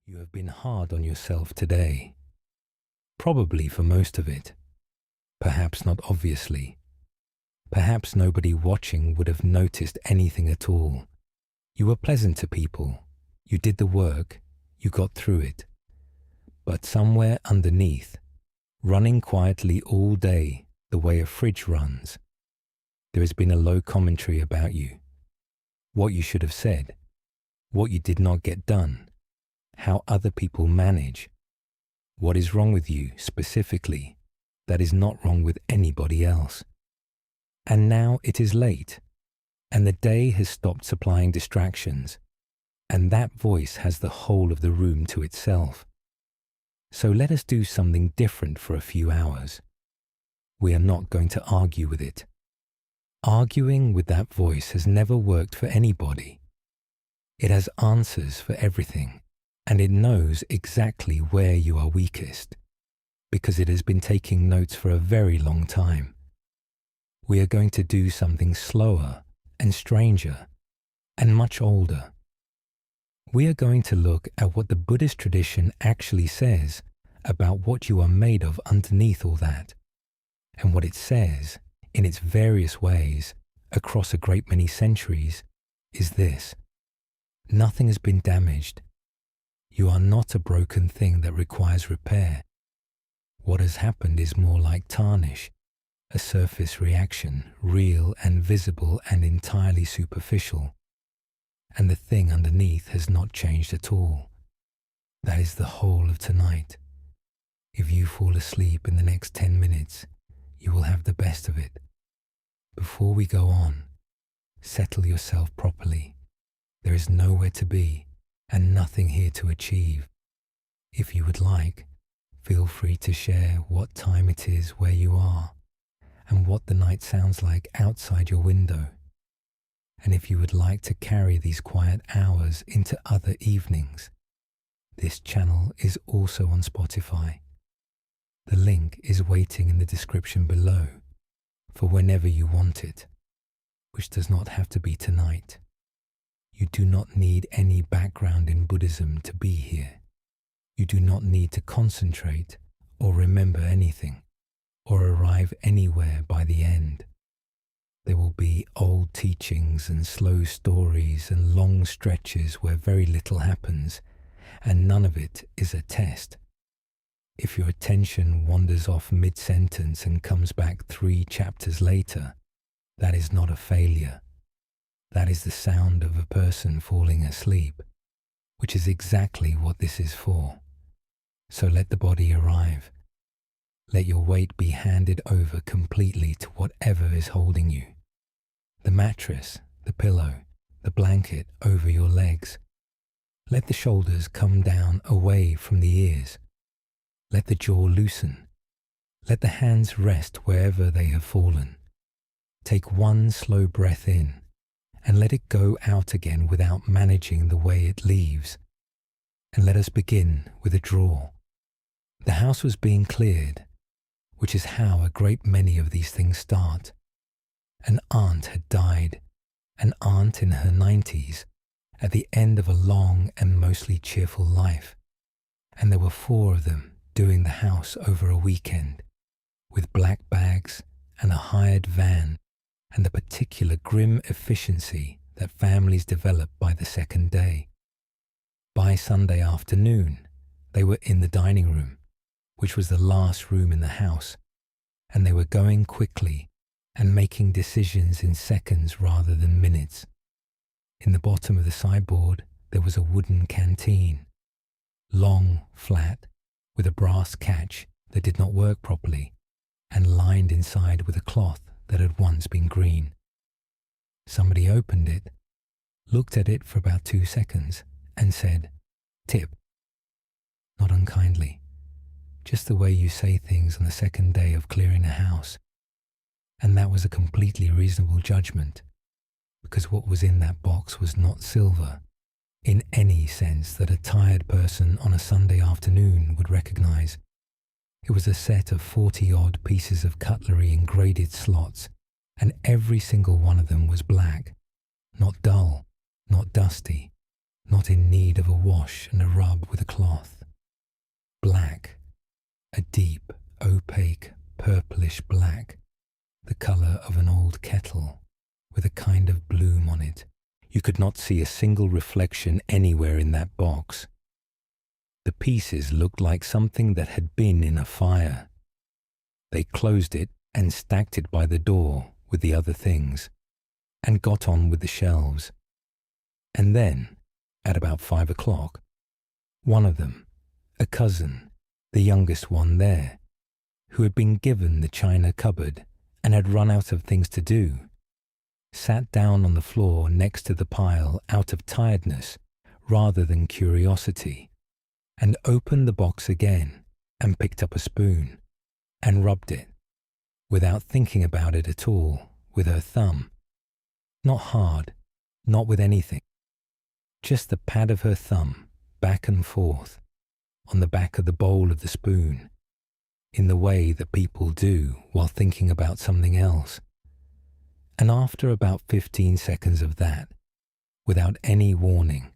You have been hard on yourself today. Probably for most of it. Perhaps not obviously. Perhaps nobody watching would have noticed anything at all. You were pleasant to people. You did the work. You got through it. But somewhere underneath, running quietly all day the way a fridge runs, there has been a low commentary about you. What you should have said. What you did not get done. How other people manage. What is wrong with you specifically that is not wrong with anybody else. And now it is late, and the day has stopped supplying distractions, and that voice has the whole of the room to itself. So let us do something different for a few hours. We are not going to argue with it. Arguing with that voice has never worked for anybody. It has answers for everything, and it knows exactly where you are weakest, because it has been taking notes for a very long time. We are going to do something slower and stranger and much older. We are going to look at what the Buddhist tradition actually says about what you are made of underneath all that, and what it says in its various ways across a great many centuries is this: nothing has been damaged. You are not a broken thing that requires repair. What has happened is more like tarnish, a surface reaction, real and visible and entirely superficial. And the thing underneath has not changed at all. That is the whole of tonight. If you fall asleep in the next 10 minutes, you will have the best of it. Before we go on, settle yourself properly. There is nowhere to be and nothing here to achieve. If you would like, feel free to share what time it is where you are and what the night sounds like outside your window. And if you would like to carry these quiet hours into other evenings, this channel is also on Spotify. The link is waiting in the description below for whenever you want it, which does not have to be tonight. You do not need any background in Buddhism to be here. You do not need to concentrate or remember anything or arrive anywhere by the end. There will be old teachings and slow stories and long stretches where very little happens, and none of it is a test. If your attention wanders off mid-sentence and comes back 3 chapters later, that is not a failure. That is the sound of a person falling asleep, which is exactly what this is for. So let the body arrive. Let your weight be handed over completely to whatever is holding you. The mattress, the pillow, the blanket over your legs. Let the shoulders come down away from the ears. Let the jaw loosen. Let the hands rest wherever they have fallen. Take one slow breath in and let it go out again without managing the way it leaves. And let us begin with a draw. The house was being cleared, which is how a great many of these things start. An aunt had died, an aunt in her 90s, at the end of a long and mostly cheerful life, and there were 4 of them doing the house over a weekend, with black bags and a hired van and the particular grim efficiency that families develop by the second day. By Sunday afternoon, they were in the dining room, which was the last room in the house, and they were going quickly and making decisions in seconds rather than minutes. In the bottom of the sideboard, there was a wooden canteen, long, flat, with a brass catch that did not work properly, and lined inside with a cloth that had once been green. Somebody opened it, looked at it for about 2 seconds, and said, "Tip." Not unkindly, just the way you say things on the second day of clearing a house. And that was a completely reasonable judgment, because what was in that box was not silver, in any sense that a tired person on a Sunday afternoon would recognize. It was a set of 40-odd pieces of cutlery in graded slots, and every single one of them was black, not dull, not dusty, not in need of a wash and a rub with a cloth. Black, a deep, opaque, purplish black, the colour of an old kettle, with a kind of bloom on it. You could not see a single reflection anywhere in that box. The pieces looked like something that had been in a fire. They closed it and stacked it by the door with the other things, and got on with the shelves. And then, at about 5 o'clock, one of them, a cousin, the youngest one there, who had been given the china cupboard and had run out of things to do, sat down on the floor next to the pile out of tiredness rather than curiosity, and opened the box again and picked up a spoon and rubbed it, without thinking about it at all, with her thumb. Not hard, not with anything, just the pad of her thumb back and forth on the back of the bowl of the spoon, in the way that people do while thinking about something else. And after about 15 seconds of that, without any warning,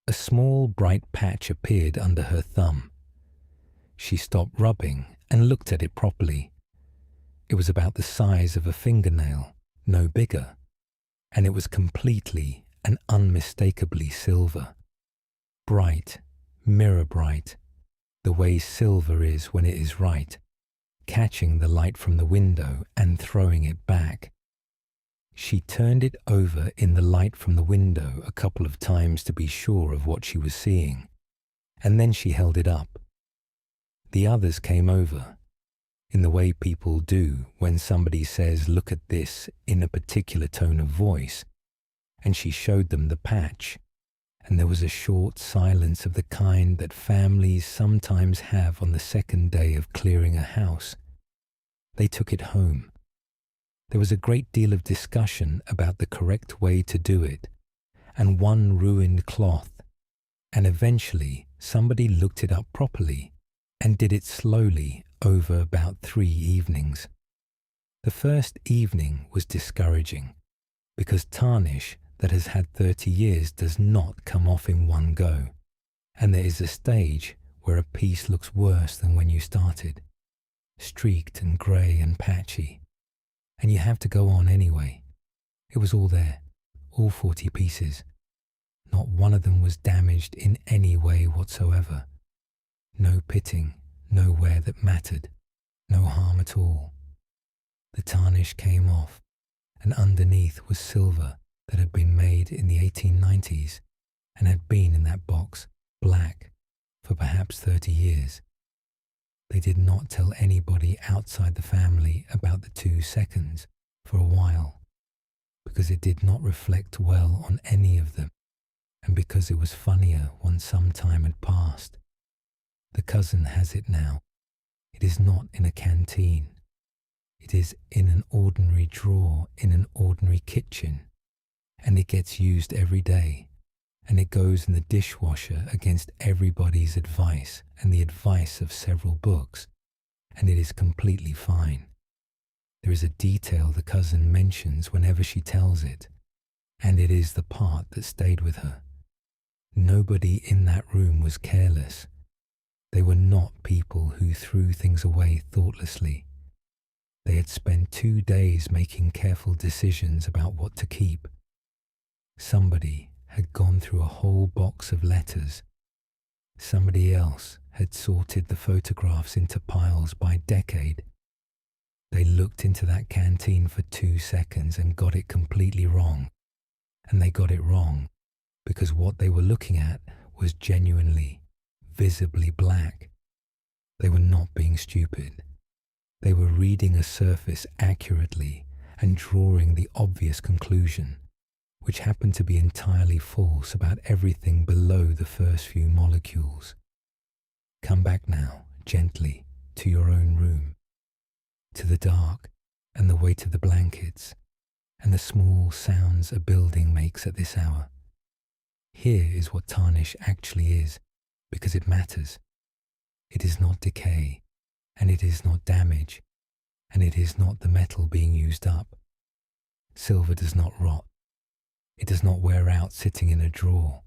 a small bright patch appeared under her thumb. She stopped rubbing and looked at it properly. It was about the size of a fingernail, no bigger, and it was completely and unmistakably silver. Bright, mirror bright, the way silver is when it is right, catching the light from the window and throwing it back. She turned it over in the light from the window a couple of times to be sure of what she was seeing, and then she held it up. The others came over, in the way people do when somebody says, "Look at this," in a particular tone of voice, and she showed them the patch, and there was a short silence of the kind that families sometimes have on the second day of clearing a house. They took it home. There was a great deal of discussion about the correct way to do it, and one ruined cloth, and eventually somebody looked it up properly and did it slowly over about 3 evenings. The first evening was discouraging, because tarnish that has had 30 years does not come off in one go, and there is a stage where a piece looks worse than when you started, streaked and grey and patchy, and you have to go on anyway. It was all there, all 40 pieces. Not one of them was damaged in any way whatsoever. No pitting, no wear that mattered, no harm at all. The tarnish came off, and underneath was silver that had been made in the 1890s and had been in that box, black, for perhaps 30 years. They did not tell anybody outside the family about the 2 seconds for a while, because it did not reflect well on any of them, and because it was funnier once some time had passed. The cousin has it now. It is not in a canteen. It is in an ordinary drawer in an ordinary kitchen, and it gets used every day, and it goes in the dishwasher against everybody's advice and the advice of several books, and it is completely fine. There is a detail the cousin mentions whenever she tells it, and it is the part that stayed with her. Nobody in that room was careless. They were not people who threw things away thoughtlessly. They had spent 2 days making careful decisions about what to keep. Somebody had gone through a whole box of letters. Somebody else had sorted the photographs into piles by decade. They looked into that canteen for 2 seconds and got it completely wrong. And they got it wrong because what they were looking at was genuinely, visibly black. They were not being stupid. They were reading a surface accurately and drawing the obvious conclusion, which happened to be entirely false about everything below the first few molecules. Come back now, gently, to your own room, to the dark and the weight of the blankets, and the small sounds a building makes at this hour. Here is what tarnish actually is, because it matters. It is not decay, and it is not damage, and it is not the metal being used up. Silver does not rot. It does not wear out sitting in a drawer.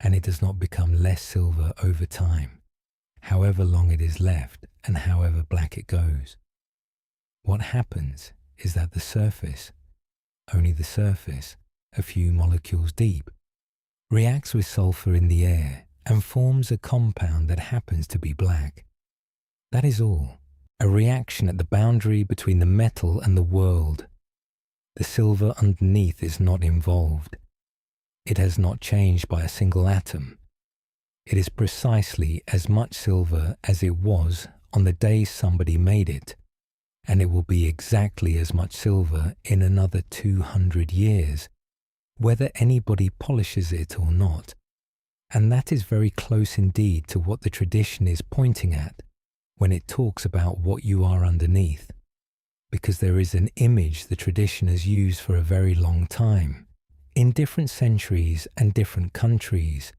and it does not become less silver over time, however long it is left and however black it goes. What happens is that the surface, only the surface, a few molecules deep, reacts with sulfur in the air and forms a compound that happens to be black. That is all, a reaction at the boundary between the metal and the world. The silver underneath is not involved. It has not changed by a single atom. It is precisely as much silver as it was on the day somebody made it, and it will be exactly as much silver in another 200 years, whether anybody polishes it or not. And that is very close indeed to what the tradition is pointing at when it talks about what you are underneath, because there is an image the tradition has used for a very long time, in different centuries and different countries,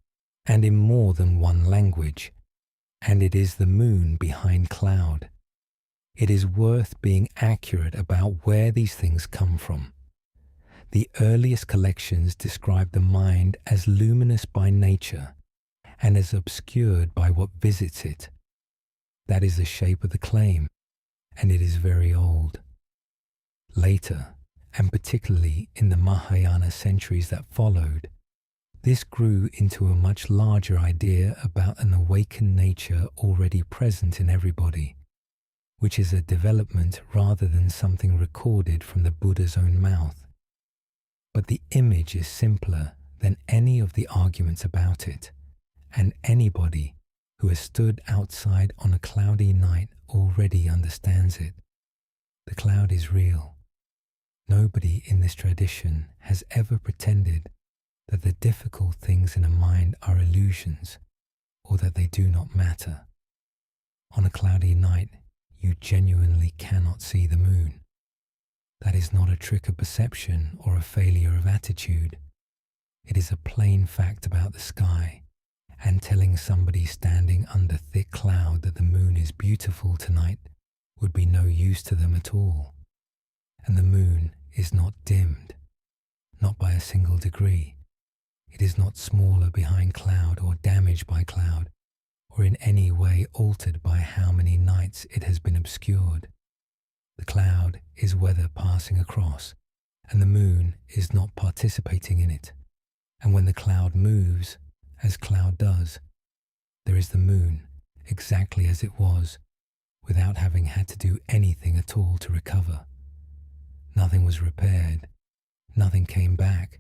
and in more than one language, and it is the moon behind cloud. It is worth being accurate about where these things come from. The earliest collections describe the mind as luminous by nature and as obscured by what visits it. That is the shape of the claim, and it is very old. Later, and particularly in the Mahayana centuries that followed, this grew into a much larger idea about an awakened nature already present in everybody, which is a development rather than something recorded from the Buddha's own mouth. But the image is simpler than any of the arguments about it, and anybody who has stood outside on a cloudy night already understands it. The cloud is real. Nobody in this tradition has ever pretended that the difficult things in a mind are illusions, or that they do not matter. On a cloudy night, you genuinely cannot see the moon. That is not a trick of perception or a failure of attitude. It is a plain fact about the sky, and telling somebody standing under thick cloud that the moon is beautiful tonight would be no use to them at all. And the moon is not dimmed, not by a single degree. It is not smaller behind cloud or damaged by cloud, or in any way altered by how many nights it has been obscured. The cloud is weather passing across, and the moon is not participating in it. And when the cloud moves, as cloud does, there is the moon exactly as it was, without having had to do anything at all to recover. Nothing was repaired, nothing came back,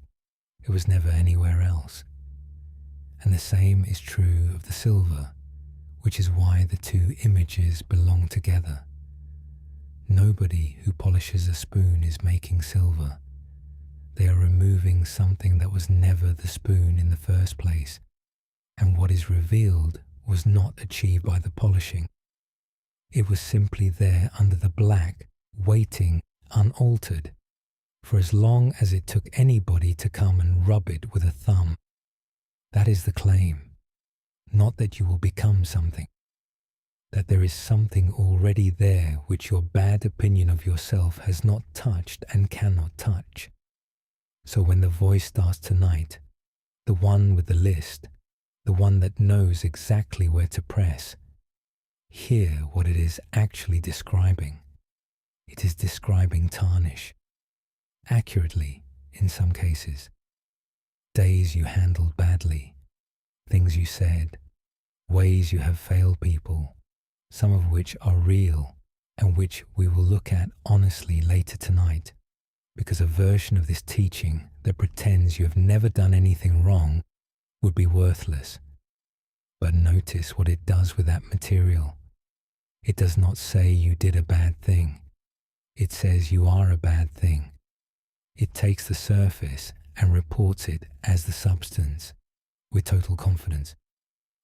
it was never anywhere else. And the same is true of the silver, which is why the two images belong together. Nobody who polishes a spoon is making silver. They are removing something that was never the spoon in the first place, and what is revealed was not achieved by the polishing. It was simply there under the black, waiting, unaltered, for as long as it took anybody to come and rub it with a thumb. That is the claim, not that you will become something, that there is something already there which your bad opinion of yourself has not touched and cannot touch. So when the voice starts tonight, the one with the list, the one that knows exactly where to press, hear what it is actually describing. It is describing tarnish, accurately in some cases. Days you handled badly, things you said, ways you have failed people, some of which are real and which we will look at honestly later tonight, because a version of this teaching that pretends you have never done anything wrong would be worthless. But notice what it does with that material. It does not say you did a bad thing. It says you are a bad thing. It takes the surface and reports it as the substance with total confidence.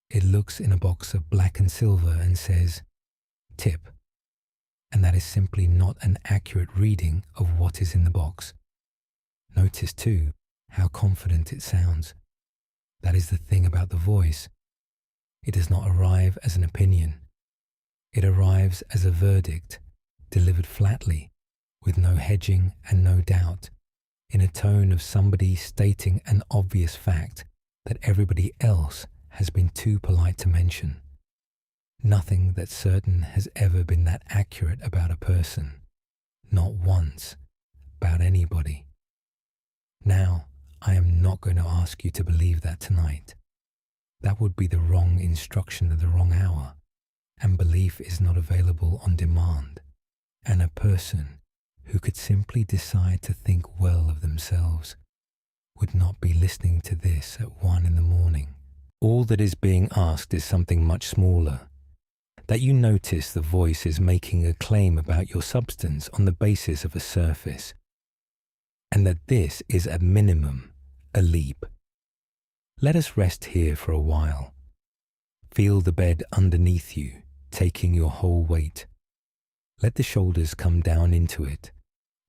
It looks in a box of black and silver and says, tip. And that is simply not an accurate reading of what is in the box. Notice too how confident it sounds. That is the thing about the voice. It does not arrive as an opinion. It arrives as a verdict, delivered flatly, with no hedging and no doubt, in a tone of somebody stating an obvious fact that everybody else has been too polite to mention. Nothing that's certain has ever been that accurate about a person, not once, about anybody. Now, I am not going to ask you to believe that tonight. That would be the wrong instruction at the wrong hour, and belief is not available on demand. And a person who could simply decide to think well of themselves would not be listening to this at 1 a.m. All that is being asked is something much smaller, that you notice the voice is making a claim about your substance on the basis of a surface, and that this is at minimum a leap. Let us rest here for a while. Feel the bed underneath you, taking your whole weight. Let the shoulders come down into it,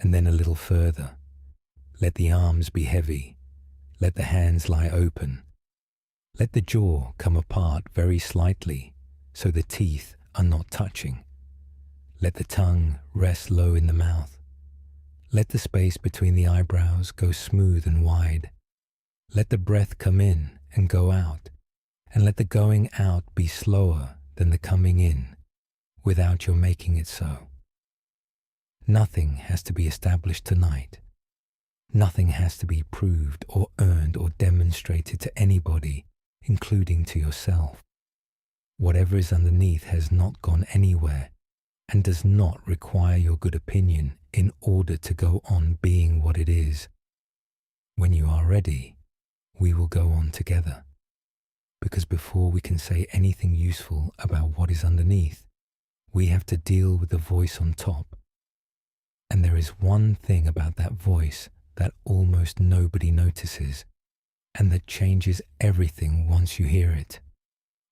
and then a little further. Let the arms be heavy. Let the hands lie open. Let the jaw come apart very slightly, so the teeth are not touching. Let the tongue rest low in the mouth. Let the space between the eyebrows go smooth and wide. Let the breath come in and go out, and let the going out be slower than the coming in, without your making it so. Nothing has to be established tonight. Nothing has to be proved or earned or demonstrated to anybody, including to yourself. Whatever is underneath has not gone anywhere and does not require your good opinion in order to go on being what it is. When you are ready, we will go on together. Because before we can say anything useful about what is underneath, we have to deal with the voice on top. And there is one thing about that voice that almost nobody notices, and that changes everything once you hear it.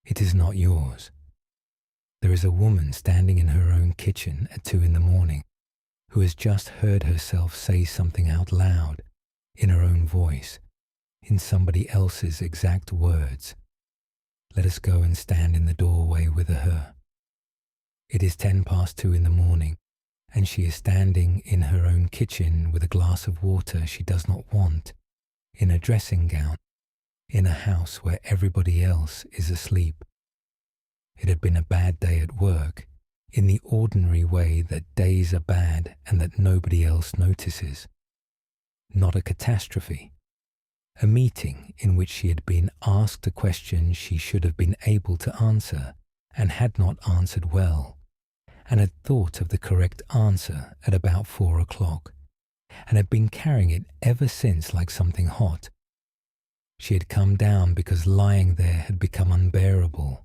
It is not yours. There is a woman standing in her own kitchen at 2 a.m. who has just heard herself say something out loud, in her own voice, in somebody else's exact words. Let us go and stand in the doorway with her. It is 2:10 a.m, and she is standing in her own kitchen with a glass of water she does not want, in a dressing gown, in a house where everybody else is asleep. It had been a bad day at work, in the ordinary way that days are bad and that nobody else notices. Not a catastrophe. A meeting in which she had been asked a question she should have been able to answer and had not answered well, and had thought of the correct answer at about 4 o'clock, and had been carrying it ever since like something hot. She had come down because lying there had become unbearable,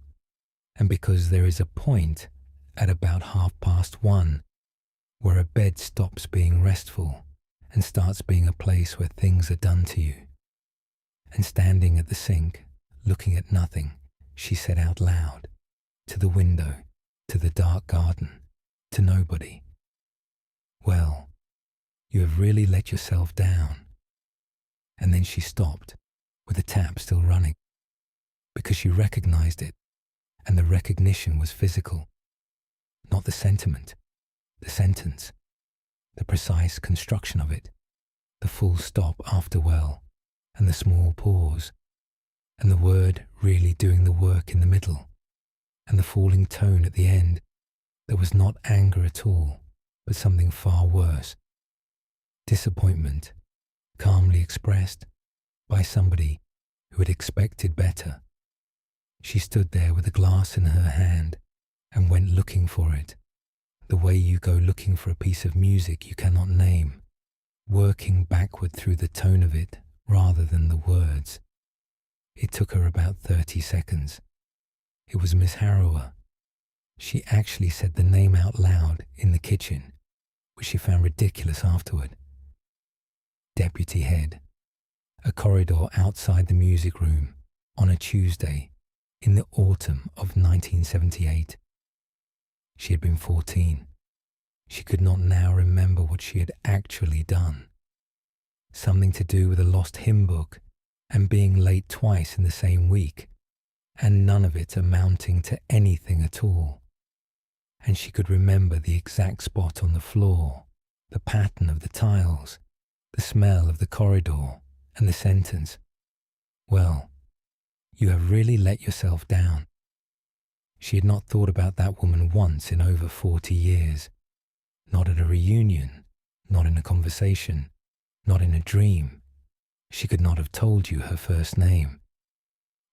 and because there is a point at about 1:30 where a bed stops being restful and starts being a place where things are done to you. And standing at the sink, looking at nothing, she said out loud, to the window, to the dark garden, to nobody, "Well, you have really let yourself down." And then she stopped, with the tap still running, because she recognized it, and the recognition was physical, not the sentiment, the sentence, the precise construction of it, the full stop after well, and the small pause, and the word really doing the work in the middle, and the falling tone at the end that was not anger at all, but something far worse, disappointment, calmly expressed by somebody who had expected better. She stood there with a glass in her hand and went looking for it, the way you go looking for a piece of music you cannot name, working backward through the tone of it rather than the words. It took her about 30 seconds. It was Miss Harrower. She actually said the name out loud in the kitchen, which she found ridiculous afterward. Deputy head. A corridor outside the music room on a Tuesday in the autumn of 1978. She had been 14. She could not now remember what she had actually done. Something to do with a lost hymn book and being late twice in the same week, and none of it amounting to anything at all. And she could remember the exact spot on the floor, the pattern of the tiles, the smell of the corridor, and the sentence, "Well, You have really let yourself down." She had not thought about that woman once in over 40 years. Not at a reunion, not in a conversation, not in a dream. She could not have told you her first name.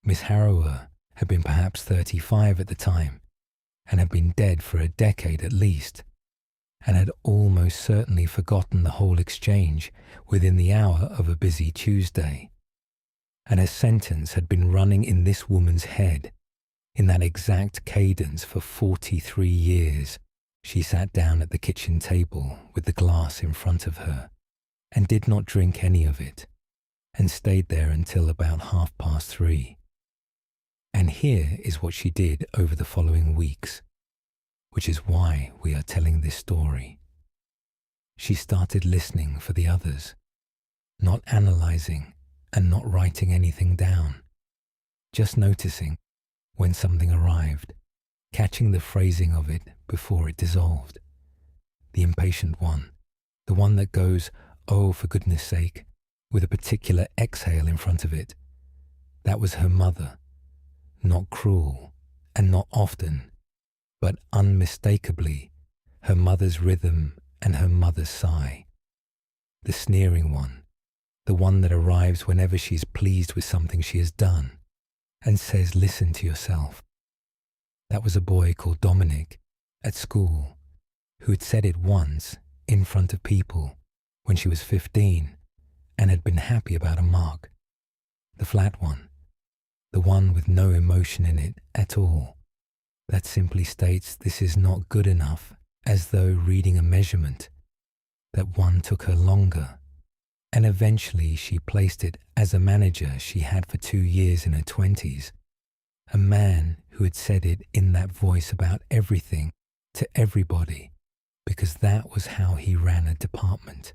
Miss Harrower had been perhaps 35 at the time, and had been dead for a decade at least, and had almost certainly forgotten the whole exchange within the hour of a busy Tuesday. And a sentence had been running in this woman's head in that exact cadence for 43 years. She sat down at the kitchen table with the glass in front of her and did not drink any of it, and stayed there until about 3:30. And here is what she did over the following weeks, which is why we are telling this story. She started listening for the others, not analyzing and not writing anything down, just noticing when something arrived, catching the phrasing of it before it dissolved. The impatient one, the one that goes, "Oh, for goodness sake," with a particular exhale in front of it. That was her mother, not cruel and not often, but unmistakably her mother's rhythm and her mother's sigh. The sneering one, the one that arrives whenever she is pleased with something she has done and says, "Listen to yourself." That was a boy called Dominic at school who had said it once in front of people when she was 15 and had been happy about a mark. The flat one, the one with no emotion in it at all, that simply states this is not good enough, as though reading a measurement. That one took her longer, and eventually she placed it as a manager she had for 2 years in her 20s, a man who had said it in that voice about everything to everybody, because that was how he ran a department.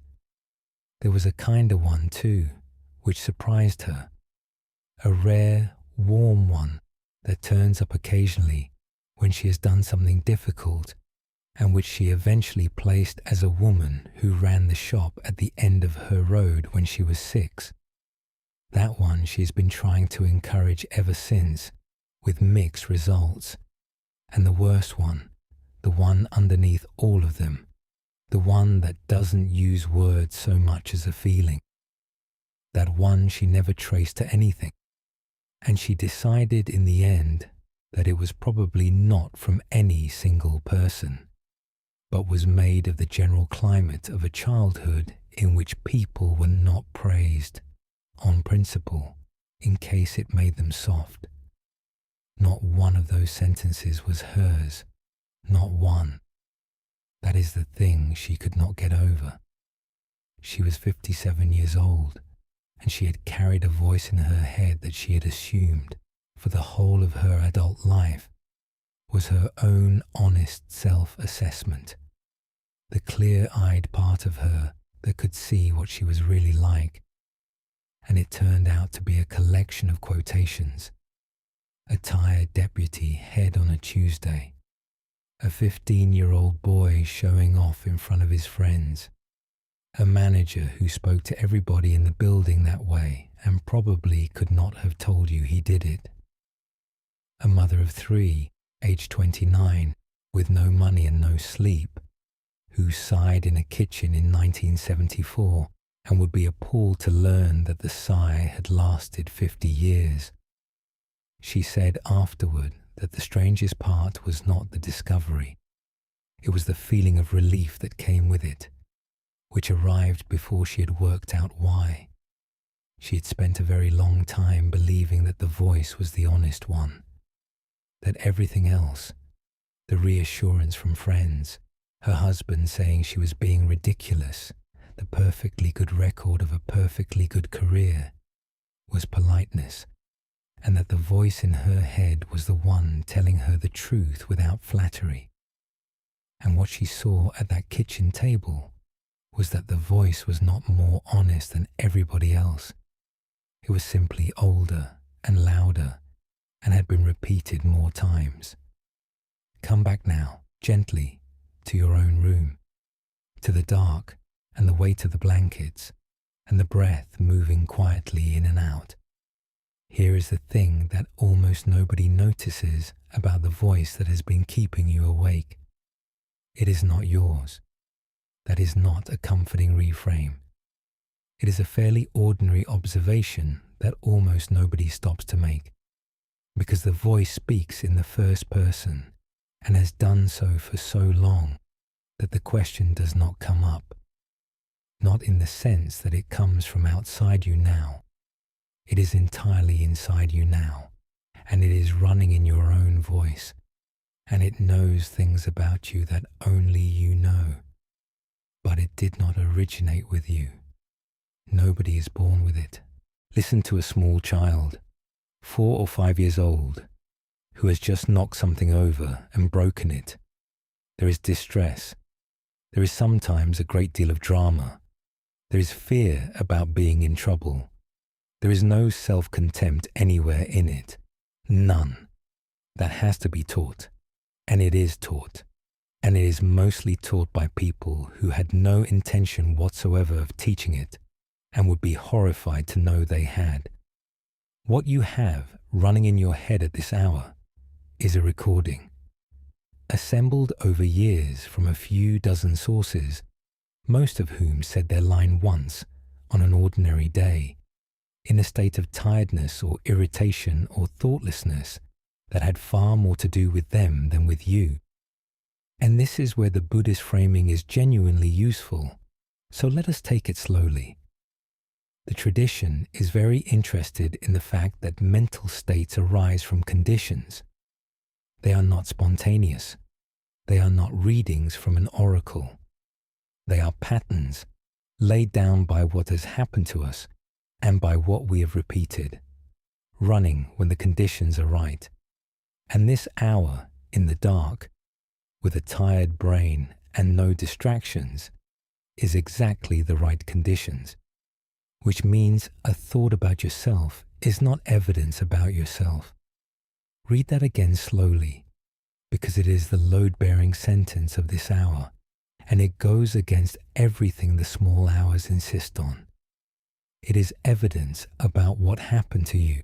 There was a kinder one too, which surprised her, a rare, warm one that turns up occasionally when she has done something difficult, and which she eventually placed as a woman who ran the shop at the end of her road when she was 6. That one she has been trying to encourage ever since, with mixed results. And the worst one, the one underneath all of them, the one that doesn't use words so much as a feeling. That one she never traced to anything, and she decided in the end that it was probably not from any single person, but was made of the general climate of a childhood in which people were not praised, on principle, in case it made them soft. Not one of those sentences was hers, not one. That is the thing she could not get over. She was 57 years old, and she had carried a voice in her head that she had assumed, for the whole of her adult life, was her own honest self-assessment, the clear-eyed part of her that could see what she was really like. And it turned out to be a collection of quotations. A tired deputy head on a Tuesday, a 15-year-old boy showing off in front of his friends, a manager who spoke to everybody in the building that way and probably could not have told you he did it, a mother of 3, aged 29, with no money and no sleep, who sighed in a kitchen in 1974 and would be appalled to learn that the sigh had lasted 50 years. She said afterward that the strangest part was not the discovery. It was the feeling of relief that came with it, which arrived before she had worked out why. She had spent a very long time believing that the voice was the honest one, that everything else, the reassurance from friends, her husband saying she was being ridiculous, the perfectly good record of a perfectly good career, was politeness, and that the voice in her head was the one telling her the truth without flattery. And what she saw at that kitchen table was that the voice was not more honest than everybody else. It was simply older and louder and had been repeated more times. Come back now, gently, to your own room, to the dark and the weight of the blankets and the breath moving quietly in and out. Here is the thing that almost nobody notices about the voice that has been keeping you awake. It is not yours. That is not a comforting reframe. It is a fairly ordinary observation that almost nobody stops to make, because the voice speaks in the first person and has done so for so long that the question does not come up. Not in the sense that it comes from outside you now. It is entirely inside you now, and it is running in your own voice, and it knows things about you that only you know. But it did not originate with you. Nobody is born with it. Listen to a small child, 4 or 5 years old, who has just knocked something over and broken it. There is distress. There is sometimes a great deal of drama. There is fear about being in trouble. There is no self-contempt anywhere in it. None. That has to be taught. And it is taught. And it is mostly taught by people who had no intention whatsoever of teaching it and would be horrified to know they had. What you have running in your head at this hour is a recording, assembled over years from a few dozen sources, most of whom said their line once on an ordinary day, in a state of tiredness or irritation or thoughtlessness that had far more to do with them than with you. And this is where the Buddhist framing is genuinely useful, so let us take it slowly. The tradition is very interested in the fact that mental states arise from conditions. They are not spontaneous. They are not readings from an oracle. They are patterns laid down by what has happened to us and by what we have repeated, running when the conditions are right. And this hour in the dark, with a tired brain and no distractions, is exactly the right conditions, which means a thought about yourself is not evidence about yourself. Read that again slowly, because it is the load-bearing sentence of this hour, and it goes against everything the small hours insist on. It is evidence about what happened to you,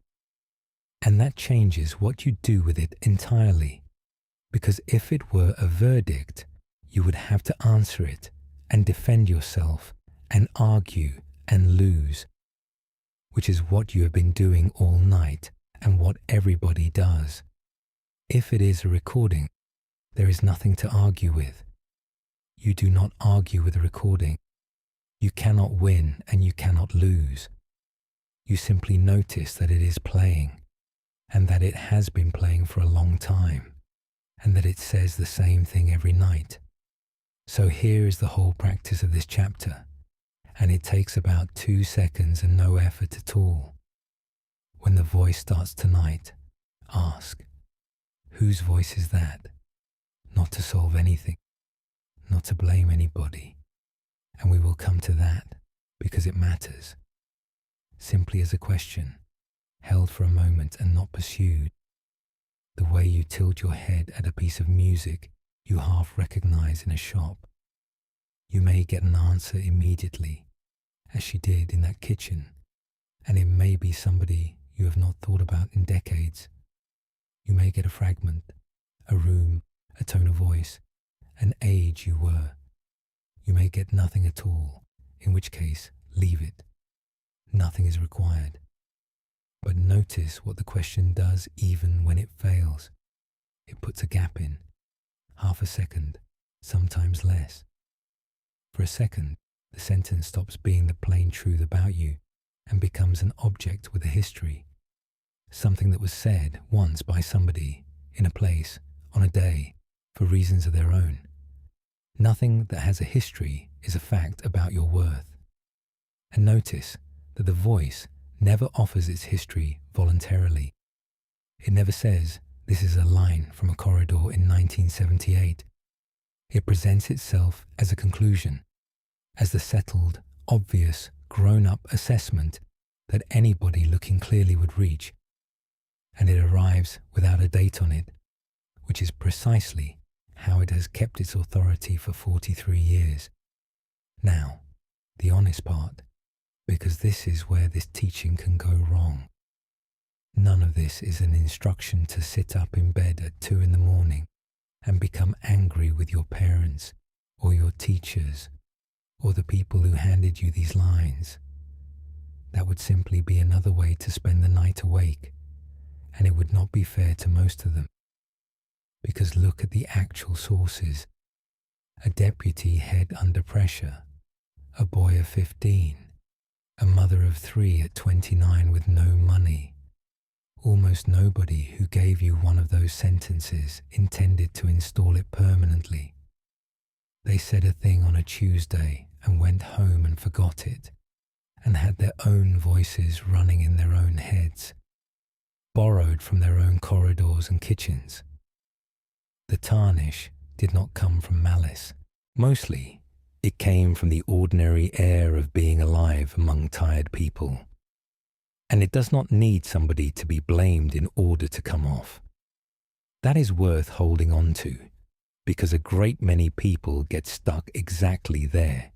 and that changes what you do with it entirely, because if it were a verdict, you would have to answer it and defend yourself and argue and lose, which is what you have been doing all night and what everybody does. If it is a recording, there is nothing to argue with. You do not argue with a recording. You cannot win and you cannot lose. You simply notice that it is playing, and that it has been playing for a long time, and that it says the same thing every night. So here is the whole practice of this chapter, and it takes about 2 seconds and no effort at all. When the voice starts tonight, ask, whose voice is that? Not to solve anything, not to blame anybody, and we will come to that because it matters. Simply as a question, held for a moment and not pursued, the way you tilt your head at a piece of music you half recognize in a shop. You may get an answer immediately, as she did in that kitchen, and it may be somebody you have not thought about in decades. You may get a fragment, a room, a tone of voice, an age you were. You may get nothing at all, in which case, leave it. Nothing is required. But notice what the question does even when it fails. It puts a gap in, half a second, sometimes less. For a second, the sentence stops being the plain truth about you and becomes an object with a history, something that was said once by somebody, in a place, on a day, for reasons of their own. Nothing that has a history is a fact about your worth. And notice that the voice never offers its history voluntarily. It never says, this is a line from a corridor in 1978. It presents itself as a conclusion, as the settled, obvious, grown-up assessment that anybody looking clearly would reach. And it arrives without a date on it, which is precisely how it has kept its authority for 43 years. Now, the honest part, because this is where this teaching can go wrong. None of this is an instruction to sit up in bed at 2 in the morning and become angry with your parents or your teachers or the people who handed you these lines. That would simply be another way to spend the night awake, and it would not be fair to most of them. Because look at the actual sources. A deputy head under pressure, a boy of 15, a mother of 3 at 29 with no money. Almost nobody who gave you one of those sentences intended to install it permanently. They said a thing on a Tuesday and went home and forgot it, and had their own voices running in their own heads, borrowed from their own corridors and kitchens. The tarnish did not come from malice. Mostly, it came from the ordinary air of being alive among tired people. And it does not need somebody to be blamed in order to come off. That is worth holding on to, because a great many people get stuck exactly there,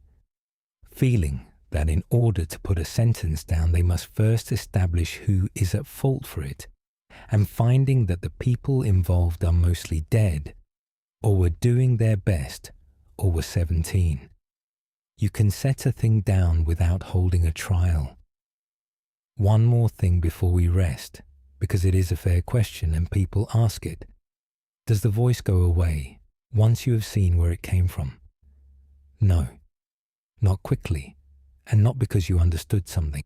feeling that in order to put a sentence down they must first establish who is at fault for it, and finding that the people involved are mostly dead, or were doing their best, or were 17. You can set a thing down without holding a trial. One more thing before we rest, because it is a fair question and people ask it. Does the voice go away once you have seen where it came from? No, not quickly, and not because you understood something.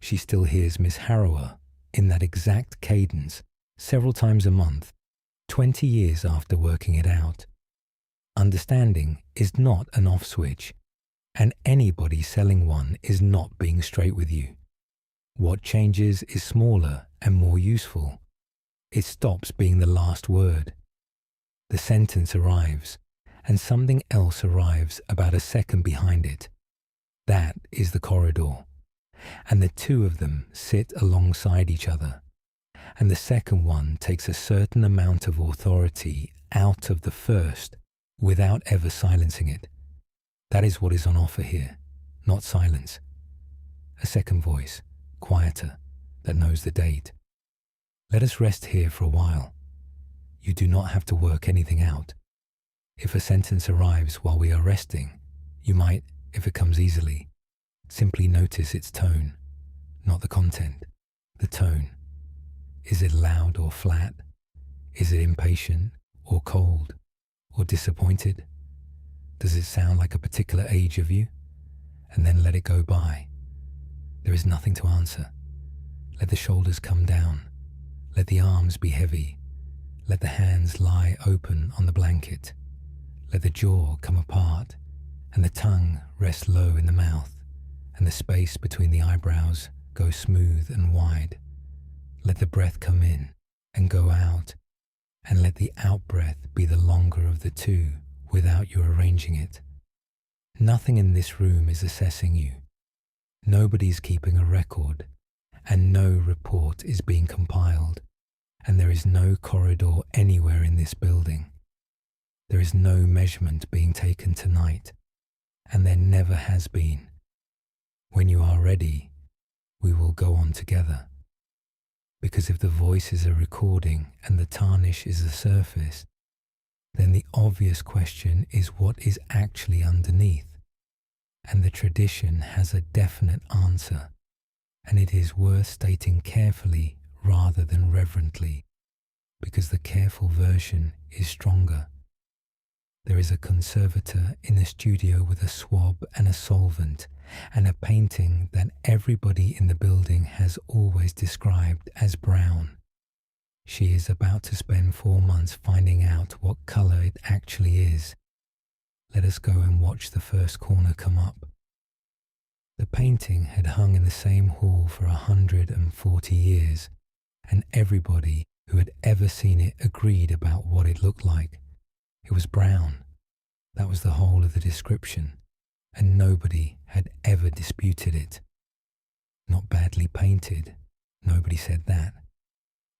She still hears Miss Harrower in that exact cadence several times a month, 20 years after working it out. Understanding is not an off switch, and anybody selling one is not being straight with you. What changes is smaller and more useful. It stops being the last word. The sentence arrives, and something else arrives about a second behind it. That is the corridor, and the two of them sit alongside each other, and the second one takes a certain amount of authority out of the first without ever silencing it. That is what is on offer here, not silence. A second voice, quieter, that knows the date. Let us rest here for a while. You do not have to work anything out. If a sentence arrives while we are resting, you might, if it comes easily, simply notice its tone, not the content, the tone. Is it loud or flat? Is it impatient or cold or disappointed? Does it sound like a particular age of you? And then let it go by. There is nothing to answer. Let the shoulders come down. Let the arms be heavy. Let the hands lie open on the blanket. Let the jaw come apart, and the tongue rest low in the mouth, and the space between the eyebrows go smooth and wide. Let the breath come in and go out, and let the out-breath be the longer of the two without you arranging it. Nothing in this room is assessing you. Nobody's keeping a record, and no report is being compiled, and there is no corridor anywhere in this building. There is no measurement being taken tonight, and there never has been. When you are ready, we will go on together. Because if the voice is a recording and the tarnish is the surface, then the obvious question is what is actually underneath. And the tradition has a definite answer, and it is worth stating carefully rather than reverently, because the careful version is stronger. There is a conservator in the studio with a swab and a solvent, and a painting that everybody in the building has always described as brown. She is about to spend 4 months finding out what colour it actually is. Let us go and watch the first corner come up. The painting had hung in the same hall for 140 years, and everybody who had ever seen it agreed about what it looked like. It was brown. That was the whole of the description, and nobody had ever disputed it. Not badly painted, nobody said that.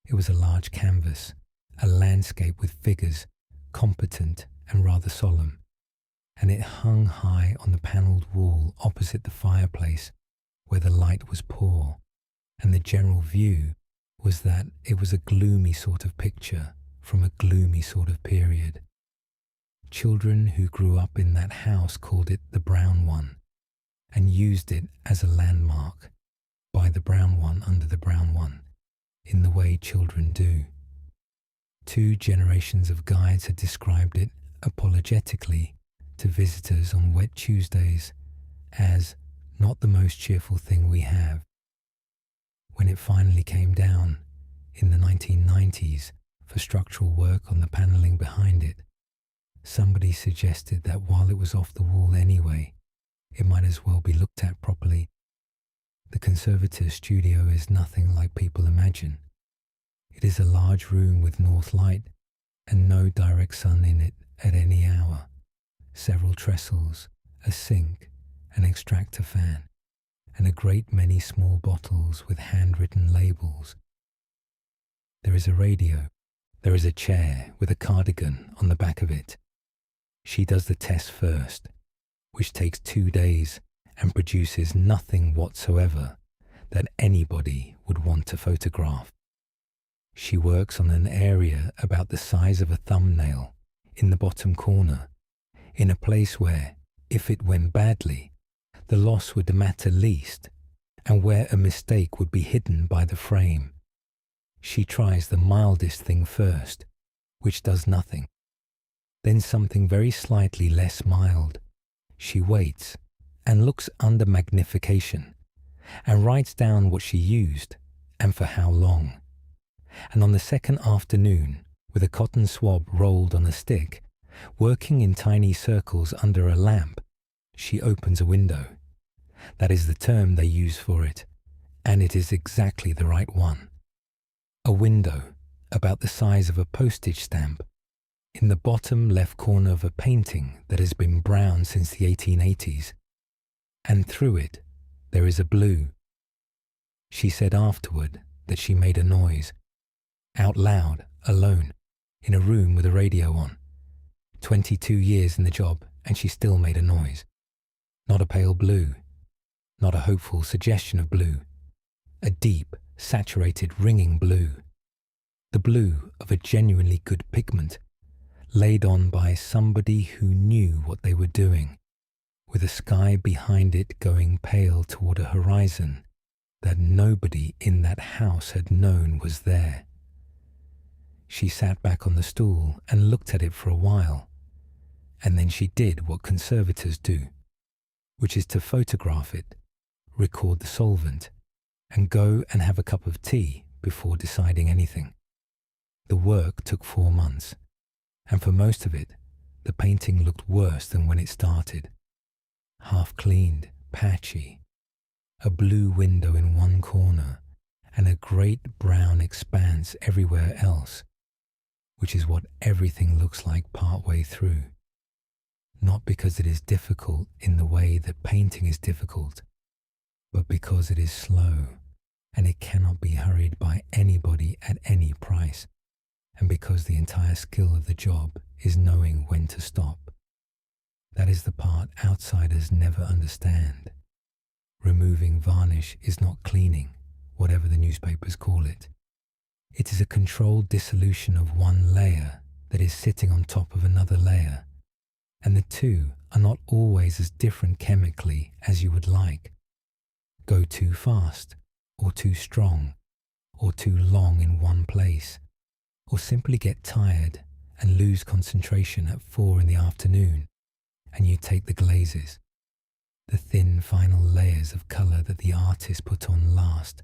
It was a large canvas, a landscape with figures, competent and rather solemn, and it hung high on the panelled wall opposite the fireplace where the light was poor, and the general view was that it was a gloomy sort of picture from a gloomy sort of period. Children who grew up in that house called it the brown one and used it as a landmark, by the brown one under the brown one, in the way children do. 2 generations of guides had described it apologetically to visitors on wet Tuesdays as not the most cheerful thing we have. When it finally came down in the 1990s for structural work on the panelling behind it, somebody suggested that while it was off the wall anyway, it might as well be looked at properly. The conservator's studio is nothing like people imagine. It is a large room with north light and no direct sun in it at any hour, several trestles, a sink, an extractor fan, and a great many small bottles with handwritten labels. There is a radio. There is a chair with a cardigan on the back of it. She does the test first, which takes 2 days and produces nothing whatsoever that anybody would want to photograph. She works on an area about the size of a thumbnail in the bottom corner, in a place where, if it went badly, the loss would matter least, and where a mistake would be hidden by the frame. She tries the mildest thing first, which does nothing. Then something very slightly less mild. She waits and looks under magnification and writes down what she used and for how long. And on the second afternoon, with a cotton swab rolled on a stick, working in tiny circles under a lamp, she opens a window. That is the term they use for it, and it is exactly the right one. A window about the size of a postage stamp in the bottom left corner of a painting that has been brown since the 1880s, and through it there is a blue. She said afterward that she made a noise, out loud, alone, in a room with a radio on. 22 years in the job, and she still made a noise. Not a pale blue, not a hopeful suggestion of blue, a deep, saturated, ringing blue. The blue of a genuinely good pigment, laid on by somebody who knew what they were doing, with a sky behind it going pale toward a horizon that nobody in that house had known was there. She sat back on the stool and looked at it for a while, and then she did what conservators do, which is to photograph it, record the solvent, and go and have a cup of tea before deciding anything. The work took 4 months, and for most of it, the painting looked worse than when it started. Half-cleaned, patchy, a blue window in one corner, and a great brown expanse everywhere else, which is what everything looks like part-way through. Not because it is difficult in the way that painting is difficult, but because it is slow, and it cannot be hurried by anybody at any price, and because the entire skill of the job is knowing when to stop. That is the part outsiders never understand. Removing varnish is not cleaning, whatever the newspapers call it. It is a controlled dissolution of one layer that is sitting on top of another layer, and the two are not always as different chemically as you would like. Go too fast, or too strong, or too long in one place, or simply get tired and lose concentration at 4 in the afternoon, and you take the glazes, the thin final layers of colour that the artist put on last,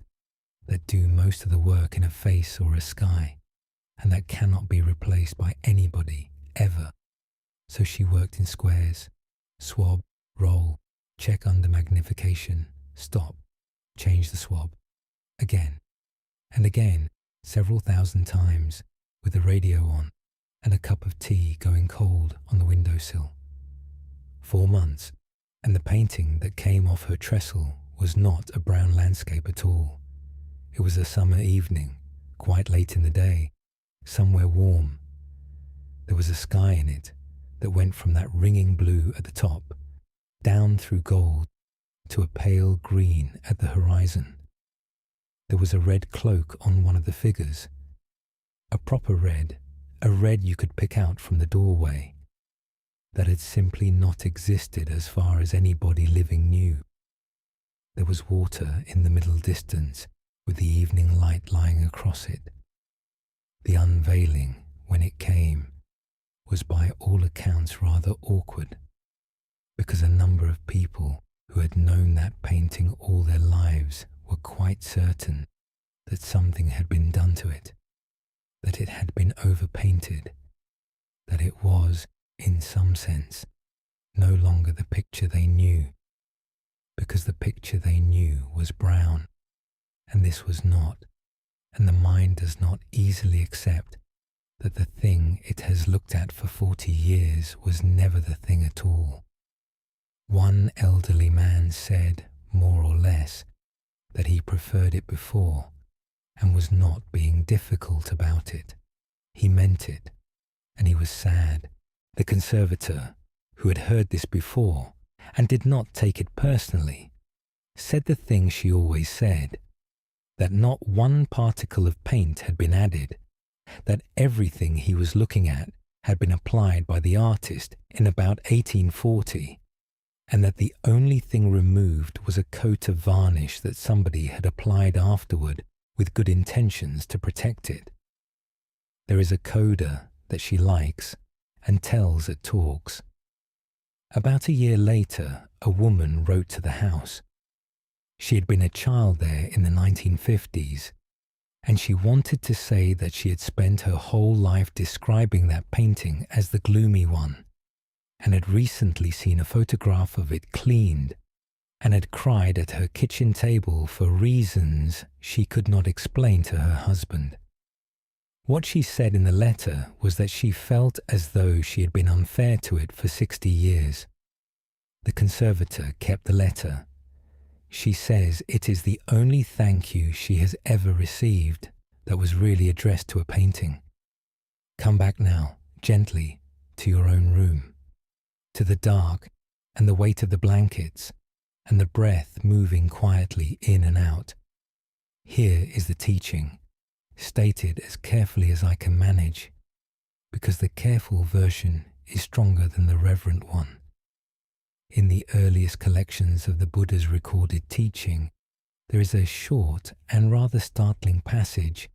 that do most of the work in a face or a sky, and that cannot be replaced by anybody, ever. So she worked in squares, swab, roll, check under magnification, stop, change the swab, again, and again, several thousand times, with the radio on, and a cup of tea going cold on the windowsill. 4 months, and the painting that came off her trestle was not a brown landscape at all. It was a summer evening, quite late in the day, somewhere warm. There was a sky in it that went from that ringing blue at the top, down through gold, to a pale green at the horizon. There was a red cloak on one of the figures, a proper red, a red you could pick out from the doorway, that had simply not existed as far as anybody living knew. There was water in the middle distance with the evening light lying across it. The unveiling, when it came, was by all accounts rather awkward, because a number of people who had known that painting all their lives were quite certain that something had been done to it, that it had been overpainted, that it was, in some sense, no longer the picture they knew, because the picture they knew was brown, and this was not, and the mind does not easily accept that the thing it has looked at for 40 years was never the thing at all. One elderly man said, more or less, that he preferred it before, and was not being difficult about it. He meant it, and he was sad. The conservator, who had heard this before, and did not take it personally, said the thing she always said, that not one particle of paint had been added, that everything he was looking at had been applied by the artist in about 1840, and that the only thing removed was a coat of varnish that somebody had applied afterward with good intentions to protect it. There is a coda that she likes and tells at talks. About a year later, a woman wrote to the house. She had been a child there in the 1950s, and she wanted to say that she had spent her whole life describing that painting as the gloomy one, and had recently seen a photograph of it cleaned, and had cried at her kitchen table for reasons she could not explain to her husband. What she said in the letter was that she felt as though she had been unfair to it for 60 years. The conservator kept the letter. She says it is the only thank you she has ever received that was really addressed to a painting. Come back now, gently, to your own room, to the dark and the weight of the blankets and the breath moving quietly in and out. Here is the teaching, stated as carefully as I can manage, because the careful version is stronger than the reverent one. In the earliest collections of the Buddha's recorded teaching, there is a short and rather startling passage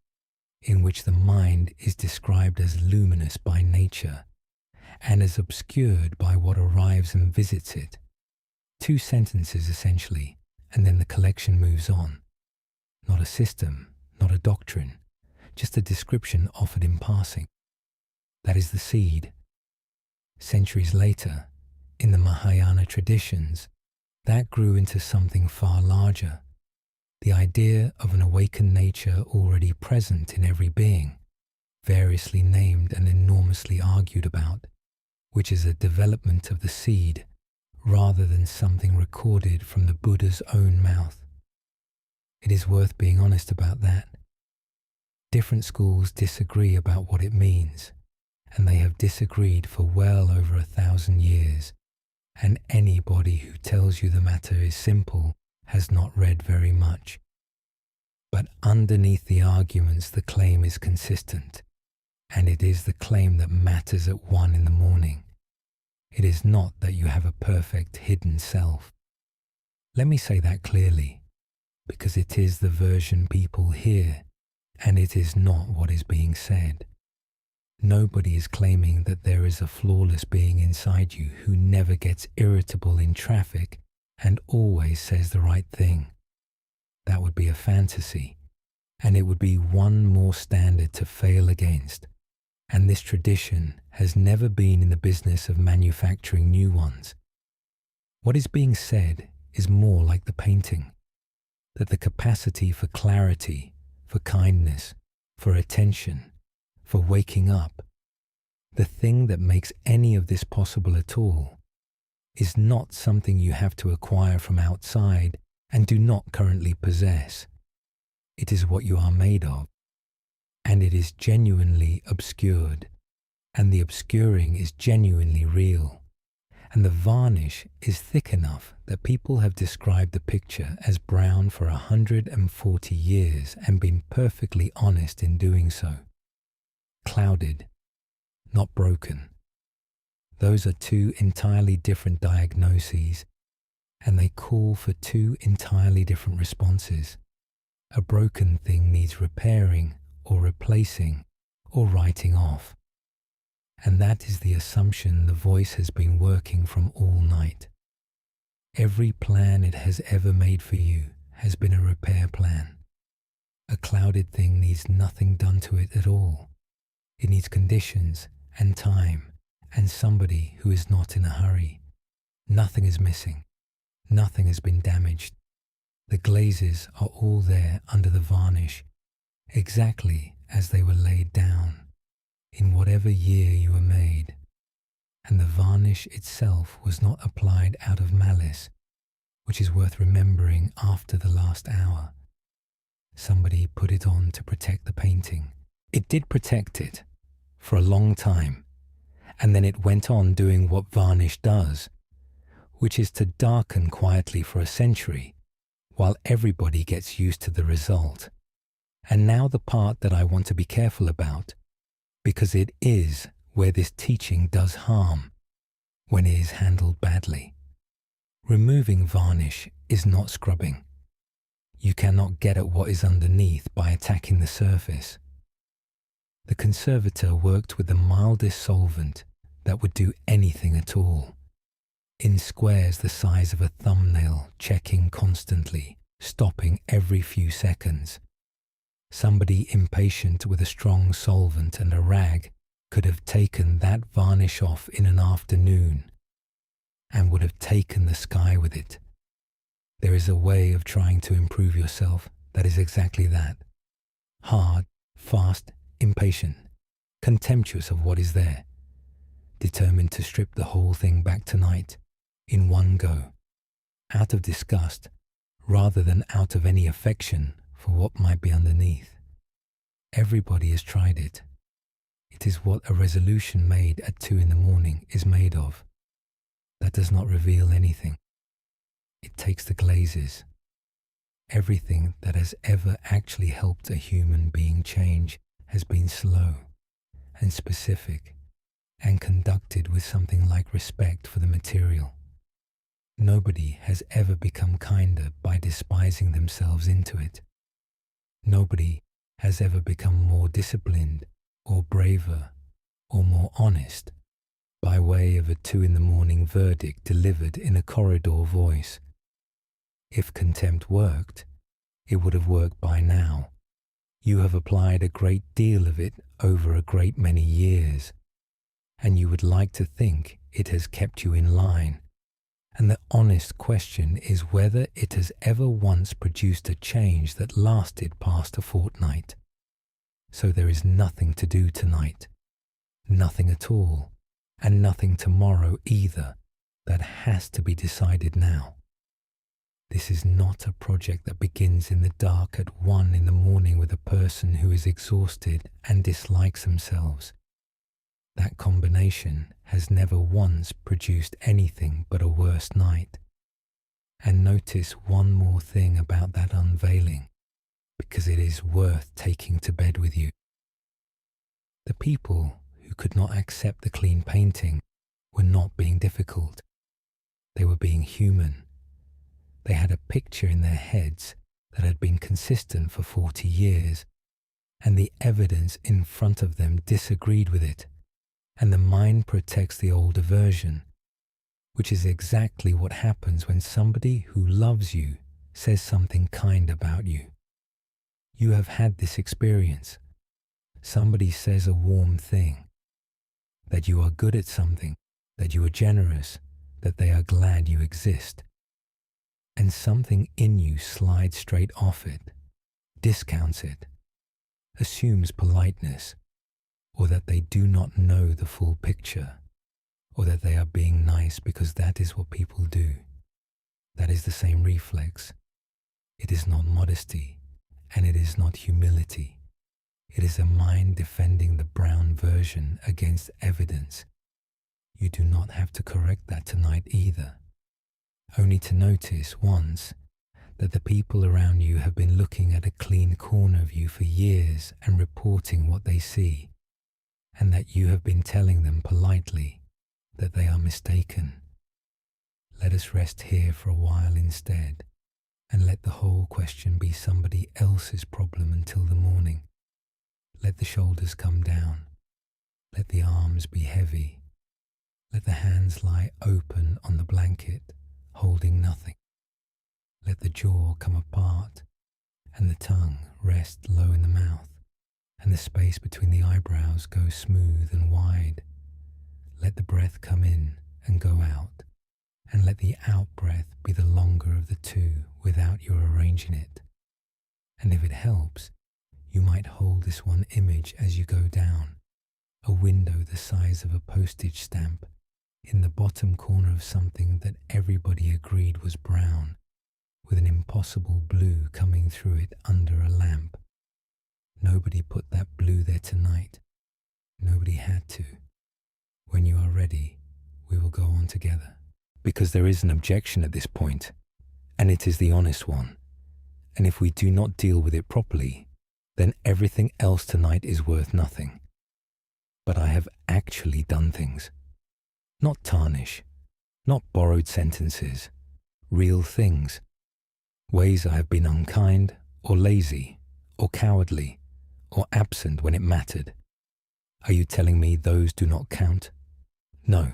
in which the mind is described as luminous by nature and as obscured by what arrives and visits it. 2 sentences essentially, and then the collection moves on. Not a system, not a doctrine, just a description offered in passing. That is the seed. Centuries later, in the Mahayana traditions, that grew into something far larger, the idea of an awakened nature already present in every being, variously named and enormously argued about, which is a development of the seed rather than something recorded from the Buddha's own mouth. It is worth being honest about that. Different schools disagree about what it means, and they have disagreed for well over 1,000 years, and anybody who tells you the matter is simple has not read very much. But underneath the arguments the claim is consistent, and it is the claim that matters at 1 in the morning. It is not that you have a perfect hidden self. Let me say that clearly, because it is the version people hear, and it is not what is being said. Nobody is claiming that there is a flawless being inside you who never gets irritable in traffic and always says the right thing. That would be a fantasy, and it would be one more standard to fail against, and this tradition has never been in the business of manufacturing new ones. What is being said is more like the painting, that the capacity for clarity, for kindness, for attention, for waking up, the thing that makes any of this possible at all, is not something you have to acquire from outside and do not currently possess. It is what you are made of, and it is genuinely obscured, and the obscuring is genuinely real, and the varnish is thick enough that people have described the picture as brown for 140 years and been perfectly honest in doing so. Clouded, not broken. Those are two entirely different diagnoses, and they call for two entirely different responses. A broken thing needs repairing or replacing or writing off. And that is the assumption the voice has been working from all night. Every plan it has ever made for you has been a repair plan. A clouded thing needs nothing done to it at all. It needs conditions and time and somebody who is not in a hurry. Nothing is missing. Nothing has been damaged. The glazes are all there under the varnish, exactly as they were laid down, in whatever year you were made. And the varnish itself was not applied out of malice, which is worth remembering after the last hour. Somebody put it on to protect the painting. It did protect it for a long time, and then it went on doing what varnish does, which is to darken quietly for a century, while everybody gets used to the result. And now the part that I want to be careful about, because it is where this teaching does harm when it is handled badly. Removing varnish is not scrubbing. You cannot get at what is underneath by attacking the surface. The conservator worked with the mildest solvent that would do anything at all, in squares the size of a thumbnail, checking constantly, stopping every few seconds. Somebody impatient with a strong solvent and a rag could have taken that varnish off in an afternoon and would have taken the sky with it. There is a way of trying to improve yourself that is exactly that. Hard, fast, impatient, contemptuous of what is there, determined to strip the whole thing back tonight, in one go, out of disgust, rather than out of any affection for what might be underneath. Everybody has tried it. It is what a resolution made at 2 a.m. is made of. That does not reveal anything. It takes the glazes. Everything that has ever actually helped a human being change has been slow and specific and conducted with something like respect for the material. Nobody has ever become kinder by despising themselves into it. Nobody has ever become more disciplined or braver or more honest by way of a 2 a.m. verdict delivered in a corridor voice. If contempt worked, it would have worked by now. You have applied a great deal of it over a great many years, and you would like to think it has kept you in line. And the honest question is whether it has ever once produced a change that lasted past a fortnight. So there is nothing to do tonight, nothing at all, and nothing tomorrow either. That has to be decided now. This is not a project that begins in the dark at 1 a.m. with a person who is exhausted and dislikes themselves. That combination has never once produced anything but a worse night. And notice one more thing about that unveiling, because it is worth taking to bed with you. The people who could not accept the clean painting were not being difficult. They were being human. They had a picture in their heads that had been consistent for 40 years, and the evidence in front of them disagreed with it, and the mind protects the older version, which is exactly what happens when somebody who loves you says something kind about you. You have had this experience. Somebody says a warm thing, that you are good at something, that you are generous, that they are glad you exist. And something in you slides straight off it, discounts it, assumes politeness, or that they do not know the full picture, or that they are being nice because that is what people do. That is the same reflex. It is not modesty, and it is not humility. It is a mind defending the brown version against evidence. You do not have to correct that tonight either. Only to notice once that the people around you have been looking at a clean corner of you for years and reporting what they see, and that you have been telling them politely that they are mistaken. Let us rest here for a while instead, and let the whole question be somebody else's problem until the morning. Let the shoulders come down. Let the arms be heavy. Let the hands lie open on the blanket, holding nothing. Let the jaw come apart, and the tongue rest low in the mouth, and the space between the eyebrows go smooth and wide. Let the breath come in and go out, and let the out-breath be the longer of the two without your arranging it. And if it helps, you might hold this one image as you go down, a window the size of a postage stamp, in the bottom corner of something that everybody agreed was brown, with an impossible blue coming through it under a lamp. Nobody put that blue there tonight. Nobody had to. When you are ready, we will go on together. Because there is an objection at this point, and it is the honest one. And if we do not deal with it properly, then everything else tonight is worth nothing. But I have actually done things. Not tarnish, not borrowed sentences, real things. Ways I have been unkind, or lazy, or cowardly, or absent when it mattered. Are you telling me those do not count? No,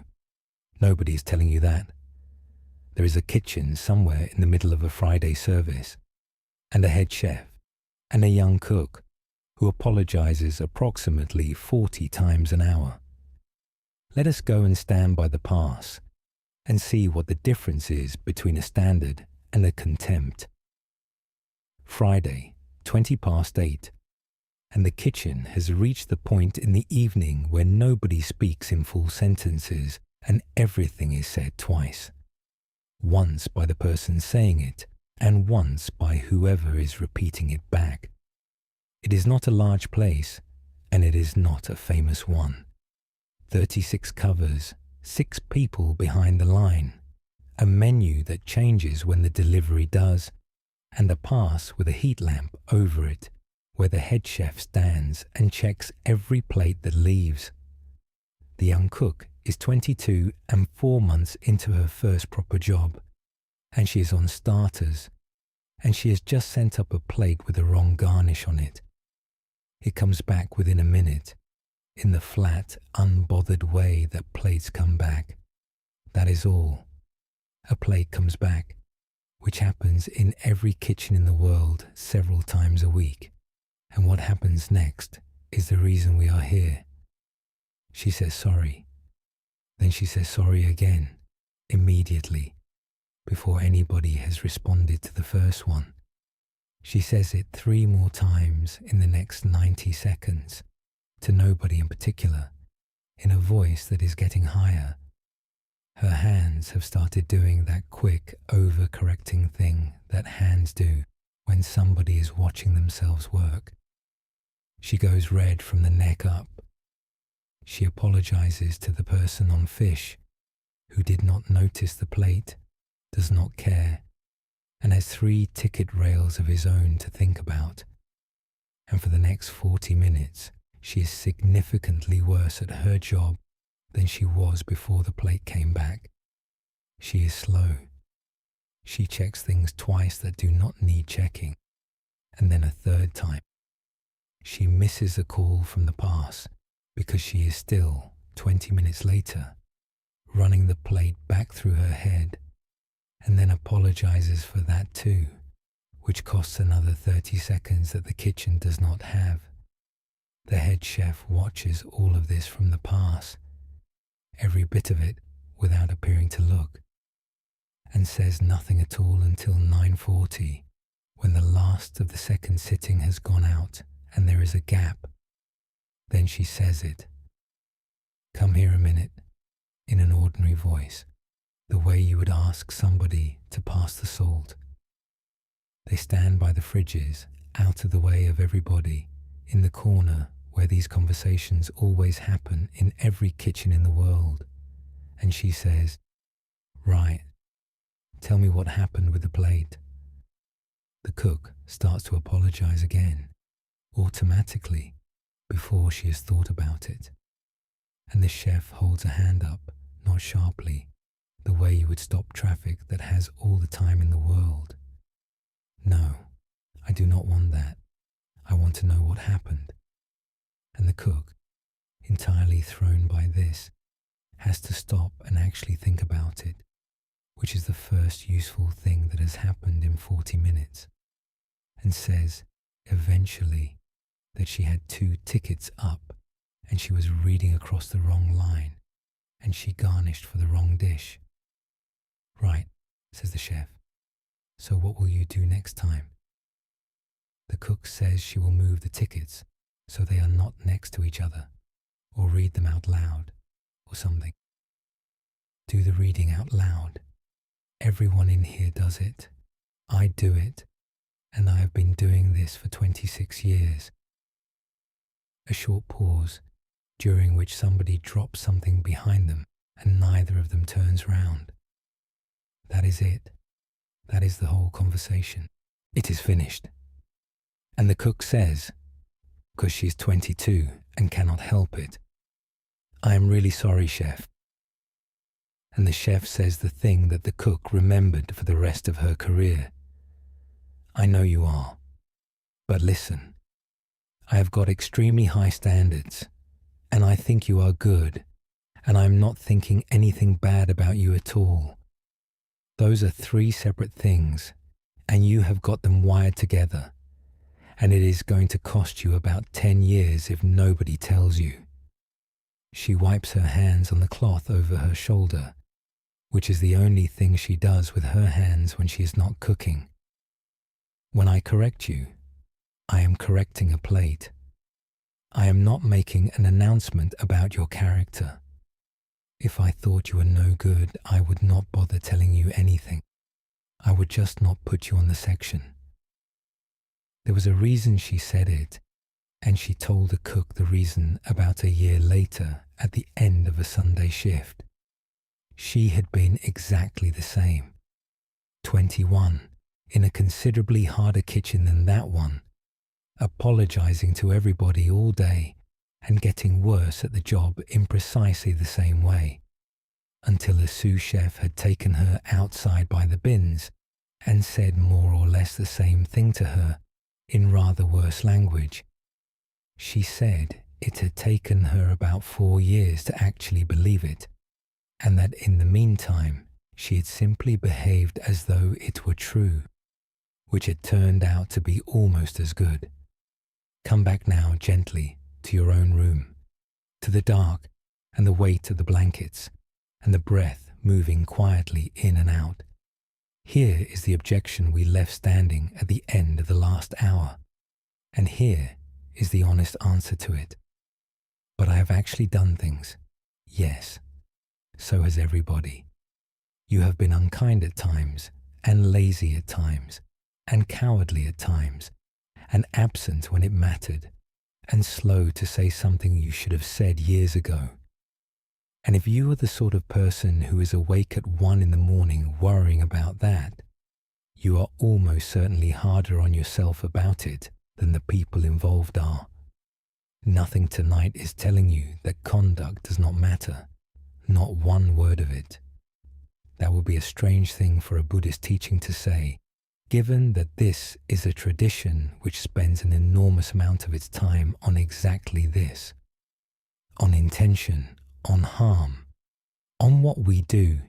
nobody is telling you that. There is a kitchen somewhere in the middle of a Friday service, and a head chef, and a young cook, who apologizes approximately 40 times an hour. Let us go and stand by the pass, and see what the difference is between a standard and a contempt. Friday, 8:20, and the kitchen has reached the point in the evening where nobody speaks in full sentences and everything is said twice. Once by the person saying it, and once by whoever is repeating it back. It is not a large place, and it is not a famous one. 36 covers, 6 people behind the line, a menu that changes when the delivery does, and a pass with a heat lamp over it, where the head chef stands and checks every plate that leaves. The young cook is 22 and 4 months into her first proper job, and she is on starters, and she has just sent up a plate with the wrong garnish on it. It comes back within a minute, in the flat, unbothered way that plates come back. That is all. A plate comes back, which happens in every kitchen in the world several times a week. And what happens next is the reason we are here. She says sorry. Then she says sorry again, immediately, before anybody has responded to the first one. She says it 3 more times in the next 90 seconds, to nobody in particular, in a voice that is getting higher. Her hands have started doing that quick, over-correcting thing that hands do when somebody is watching themselves work. She goes red from the neck up. She apologizes to the person on fish, who did not notice the plate, does not care, and has 3 ticket rails of his own to think about. And for the next 40 minutes, she is significantly worse at her job than she was before the plate came back. She is slow. She checks things twice that do not need checking, and then a 3rd time. She misses a call from the pass because she is still, 20 minutes later, running the plate back through her head, and then apologizes for that too, which costs another 30 seconds that the kitchen does not have. The head chef watches all of this from the pass, every bit of it without appearing to look, and says nothing at all until 9:40, when the last of the second sitting has gone out and there is a gap. Then she says it. "Come here a minute," in an ordinary voice, the way you would ask somebody to pass the salt. They stand by the fridges, out of the way of everybody, in the corner where these conversations always happen in every kitchen in the world. and she says, "Right, tell me what happened with the plate." The cook starts to apologize again, automatically, before she has thought about it. And the chef holds a hand up, not sharply, the way you would stop traffic that has all the time in the world. "No, I do not want that. I want to know what happened." And the cook, entirely thrown by this, has to stop and actually think about it, which is the first useful thing that has happened in 40 minutes, and says, eventually, that she had 2 tickets up and she was reading across the wrong line and she garnished for the wrong dish. "Right," says the chef. "So what will you do next time?" The cook says she will move the tickets so they are not next to each other, or read them out loud, or something. Do the reading out loud. Everyone in here does it. I do it, and I have been doing this for 26 years. A short pause, during which somebody drops something behind them and neither of them turns round. That is it. That is the whole conversation. It is finished. And the cook says, because she's 22 and cannot help it, "I am really sorry, chef." And the chef says the thing that the cook remembered for the rest of her career. "I know you are. But listen, I have got extremely high standards, and I think you are good, and I am not thinking anything bad about you at all. Those are 3 separate things, and you have got them wired together, and it is going to cost you about 10 years if nobody tells you." She wipes her hands on the cloth over her shoulder, which is the only thing she does with her hands when she is not cooking. "When I correct you, I am correcting a plate. I am not making an announcement about your character. If I thought you were no good, I would not bother telling you anything. I would just not put you on the section." There was a reason she said it, and she told the cook the reason about a year later at the end of a Sunday shift. She had been exactly the same. 21, in a considerably harder kitchen than that one, apologizing to everybody all day and getting worse at the job in precisely the same way, until a sous chef had taken her outside by the bins and said more or less the same thing to her in rather worse language. She said it had taken her about 4 years to actually believe it, and that in the meantime she had simply behaved as though it were true, which had turned out to be almost as good. Come back now gently to your own room, to the dark and the weight of the blankets, and the breath moving quietly in and out. Here is the objection we left standing at the end of the last hour, and here is the honest answer to it. But I have actually done things. Yes, so has everybody. You have been unkind at times, and lazy at times, and cowardly at times, and absent when it mattered, and slow to say something you should have said years ago. And if you are the sort of person who is awake at 1 in the morning worrying about that, you are almost certainly harder on yourself about it than the people involved are. Nothing tonight is telling you that conduct does not matter, not one word of it. That would be a strange thing for a Buddhist teaching to say, given that this is a tradition which spends an enormous amount of its time on exactly this, on intention, on harm, on what we do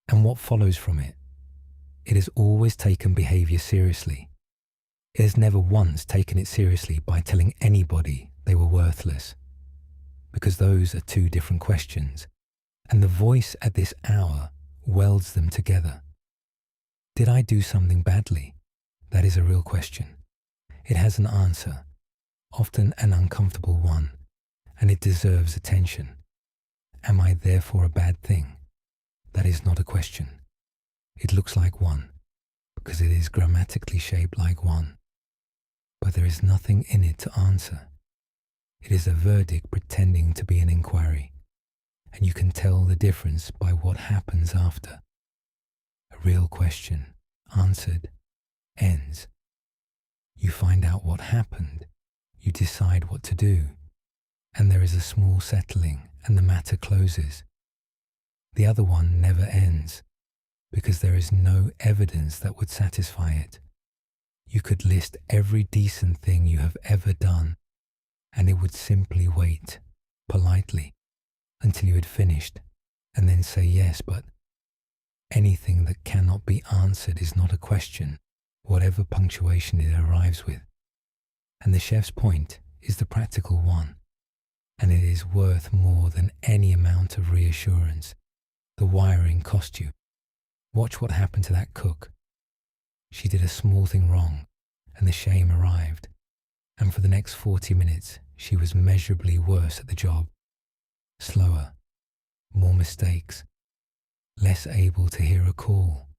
and what follows from it. It has always taken behavior seriously. It has never once taken it seriously by telling anybody they were worthless, because those are 2 different questions, and the voice at this hour welds them together. Did I do something badly? That is a real question. It has an answer, often an uncomfortable one, and it deserves attention. Am I therefore a bad thing? That is not a question. It looks like one, because it is grammatically shaped like one. But there is nothing in it to answer. It is a verdict pretending to be an inquiry. and you can tell the difference by what happens after. A real question, answered, ends. You find out what happened, you decide what to do, and there is a small settling and the matter closes. The other one never ends, because there is no evidence that would satisfy it. You could list every decent thing you have ever done, and it would simply wait, politely, until you had finished, and then say yes, but anything that cannot be answered is not a question, whatever punctuation it arrives with. And the chef's point is the practical one, and it is worth more than any amount of reassurance the wiring cost you. Watch what happened to that cook. She did a small thing wrong, and the shame arrived, and for the next 40 minutes she was measurably worse at the job. Slower, more mistakes, less able to hear a call.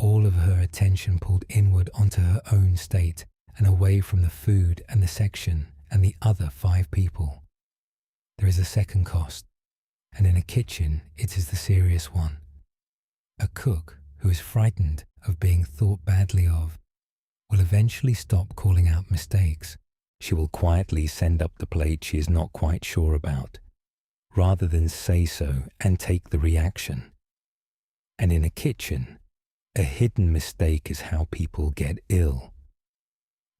All of her attention pulled inward onto her own state and away from the food and the section and the other 5 people. There is a second cost, and in a kitchen it is the serious one. A cook who is frightened of being thought badly of will eventually stop calling out mistakes. She will quietly send up the plate she is not quite sure about, rather than say so and take the reaction. And in a kitchen, a hidden mistake is how people get ill.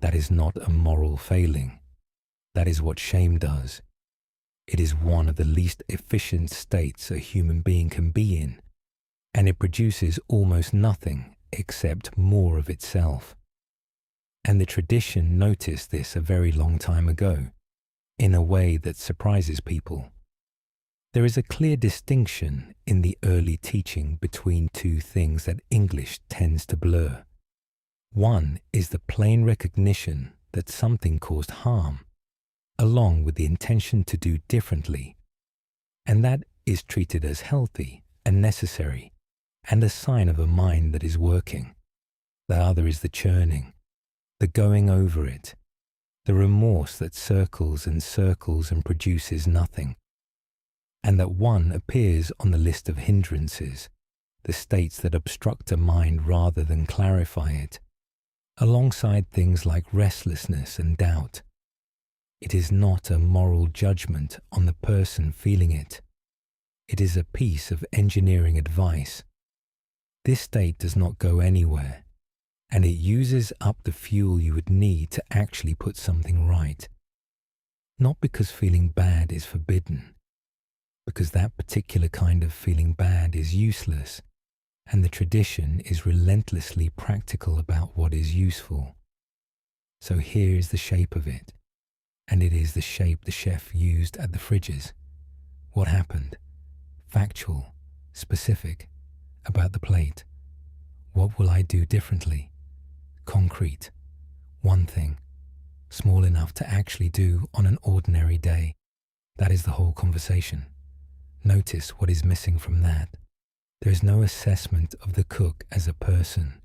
That is not a moral failing. That is what shame does. It is one of the least efficient states a human being can be in, and it produces almost nothing except more of itself. And the tradition noticed this a very long time ago, in a way that surprises people. There is a clear distinction in the early teaching between 2 things that English tends to blur. One is the plain recognition that something caused harm, along with the intention to do differently, and that is treated as healthy and necessary, and a sign of a mind that is working. The other is the churning, the going over it, the remorse that circles and circles and produces nothing, and that one appears on the list of hindrances, the states that obstruct a mind rather than clarify it, alongside things like restlessness and doubt. It is not a moral judgment on the person feeling it. It is a piece of engineering advice. This state does not go anywhere, and it uses up the fuel you would need to actually put something right. Not because feeling bad is forbidden, because that particular kind of feeling bad is useless, and the tradition is relentlessly practical about what is useful. So here is the shape of it, and it is the shape the chef used at the fridges. What happened? Factual, specific, about the plate. What will I do differently? Concrete. One thing, small enough to actually do on an ordinary day. That is the whole conversation. Notice what is missing from that. There is no assessment of the cook as a person.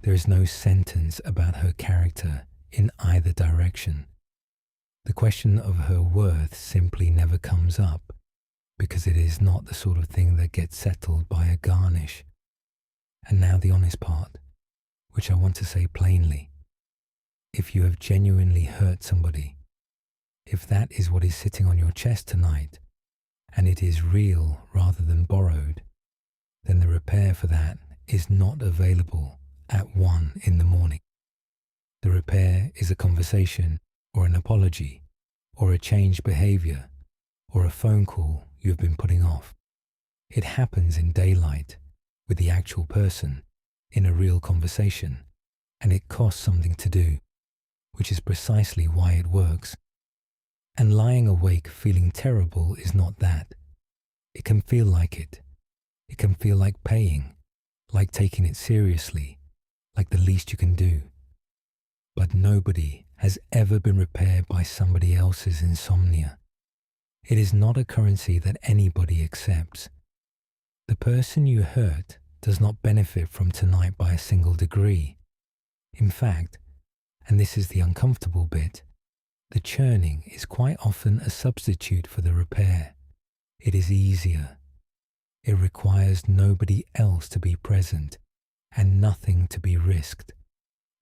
There is no sentence about her character in either direction. The question of her worth simply never comes up, because it is not the sort of thing that gets settled by a garnish. And now the honest part, which I want to say plainly. If you have genuinely hurt somebody, if that is what is sitting on your chest tonight, and it is real rather than borrowed, then the repair for that is not available at 1 in the morning. The repair is a conversation, or an apology, or a changed behavior, or a phone call you have been putting off. It happens in daylight, with the actual person, in a real conversation, and it costs something to do, which is precisely why it works. And lying awake feeling terrible is not that. It can feel like it. It can feel like paying, like taking it seriously, like the least you can do. But nobody has ever been repaired by somebody else's insomnia. It is not a currency that anybody accepts. The person you hurt does not benefit from tonight by a single degree. In fact, and this is the uncomfortable bit, the churning is quite often a substitute for the repair. It is easier. It requires nobody else to be present and nothing to be risked,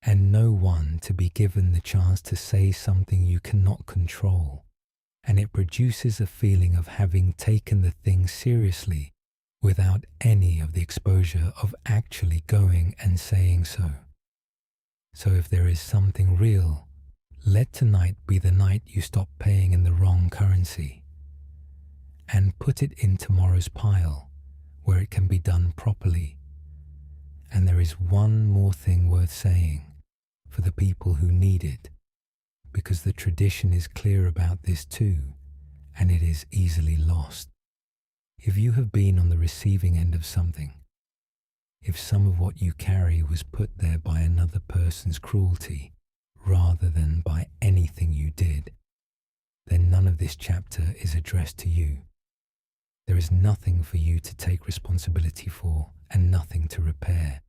and no one to be given the chance to say something you cannot control. And it produces a feeling of having taken the thing seriously without any of the exposure of actually going and saying so. So if there is something real, let tonight be the night you stop paying in the wrong currency and put it in tomorrow's pile where it can be done properly. And there is one more thing worth saying for the people who need it, because the tradition is clear about this too, and it is easily lost. If you have been on the receiving end of something, if some of what you carry was put there by another person's cruelty rather than by anything you did, then none of this chapter is addressed to you. There is nothing for you to take responsibility for and nothing to repair.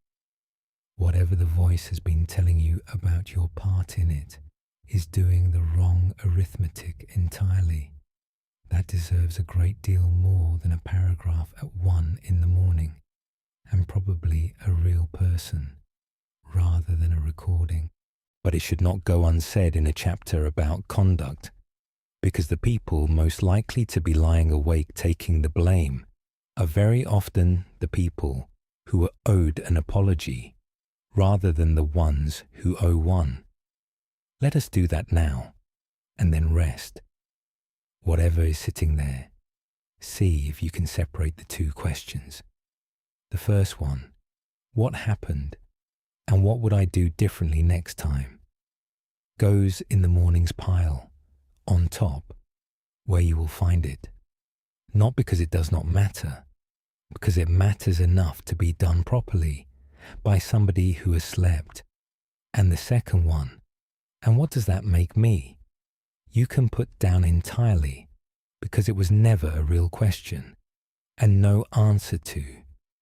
Whatever the voice has been telling you about your part in it is doing the wrong arithmetic entirely. That deserves a great deal more than a paragraph at 1 in the morning, and probably a real person, rather than a recording. But it should not go unsaid in a chapter about conduct, because the people most likely to be lying awake taking the blame are very often the people who are owed an apology, rather than the ones who owe one. Let us do that now, and then rest. Whatever is sitting there, see if you can separate the two questions. The first one, what happened, and what would I do differently next time, goes in the morning's pile, on top, where you will find it. Not because it does not matter, because it matters enough to be done properly by somebody who has slept. And the second one, and what does that make me? You can put down entirely, because it was never a real question, and no answer to.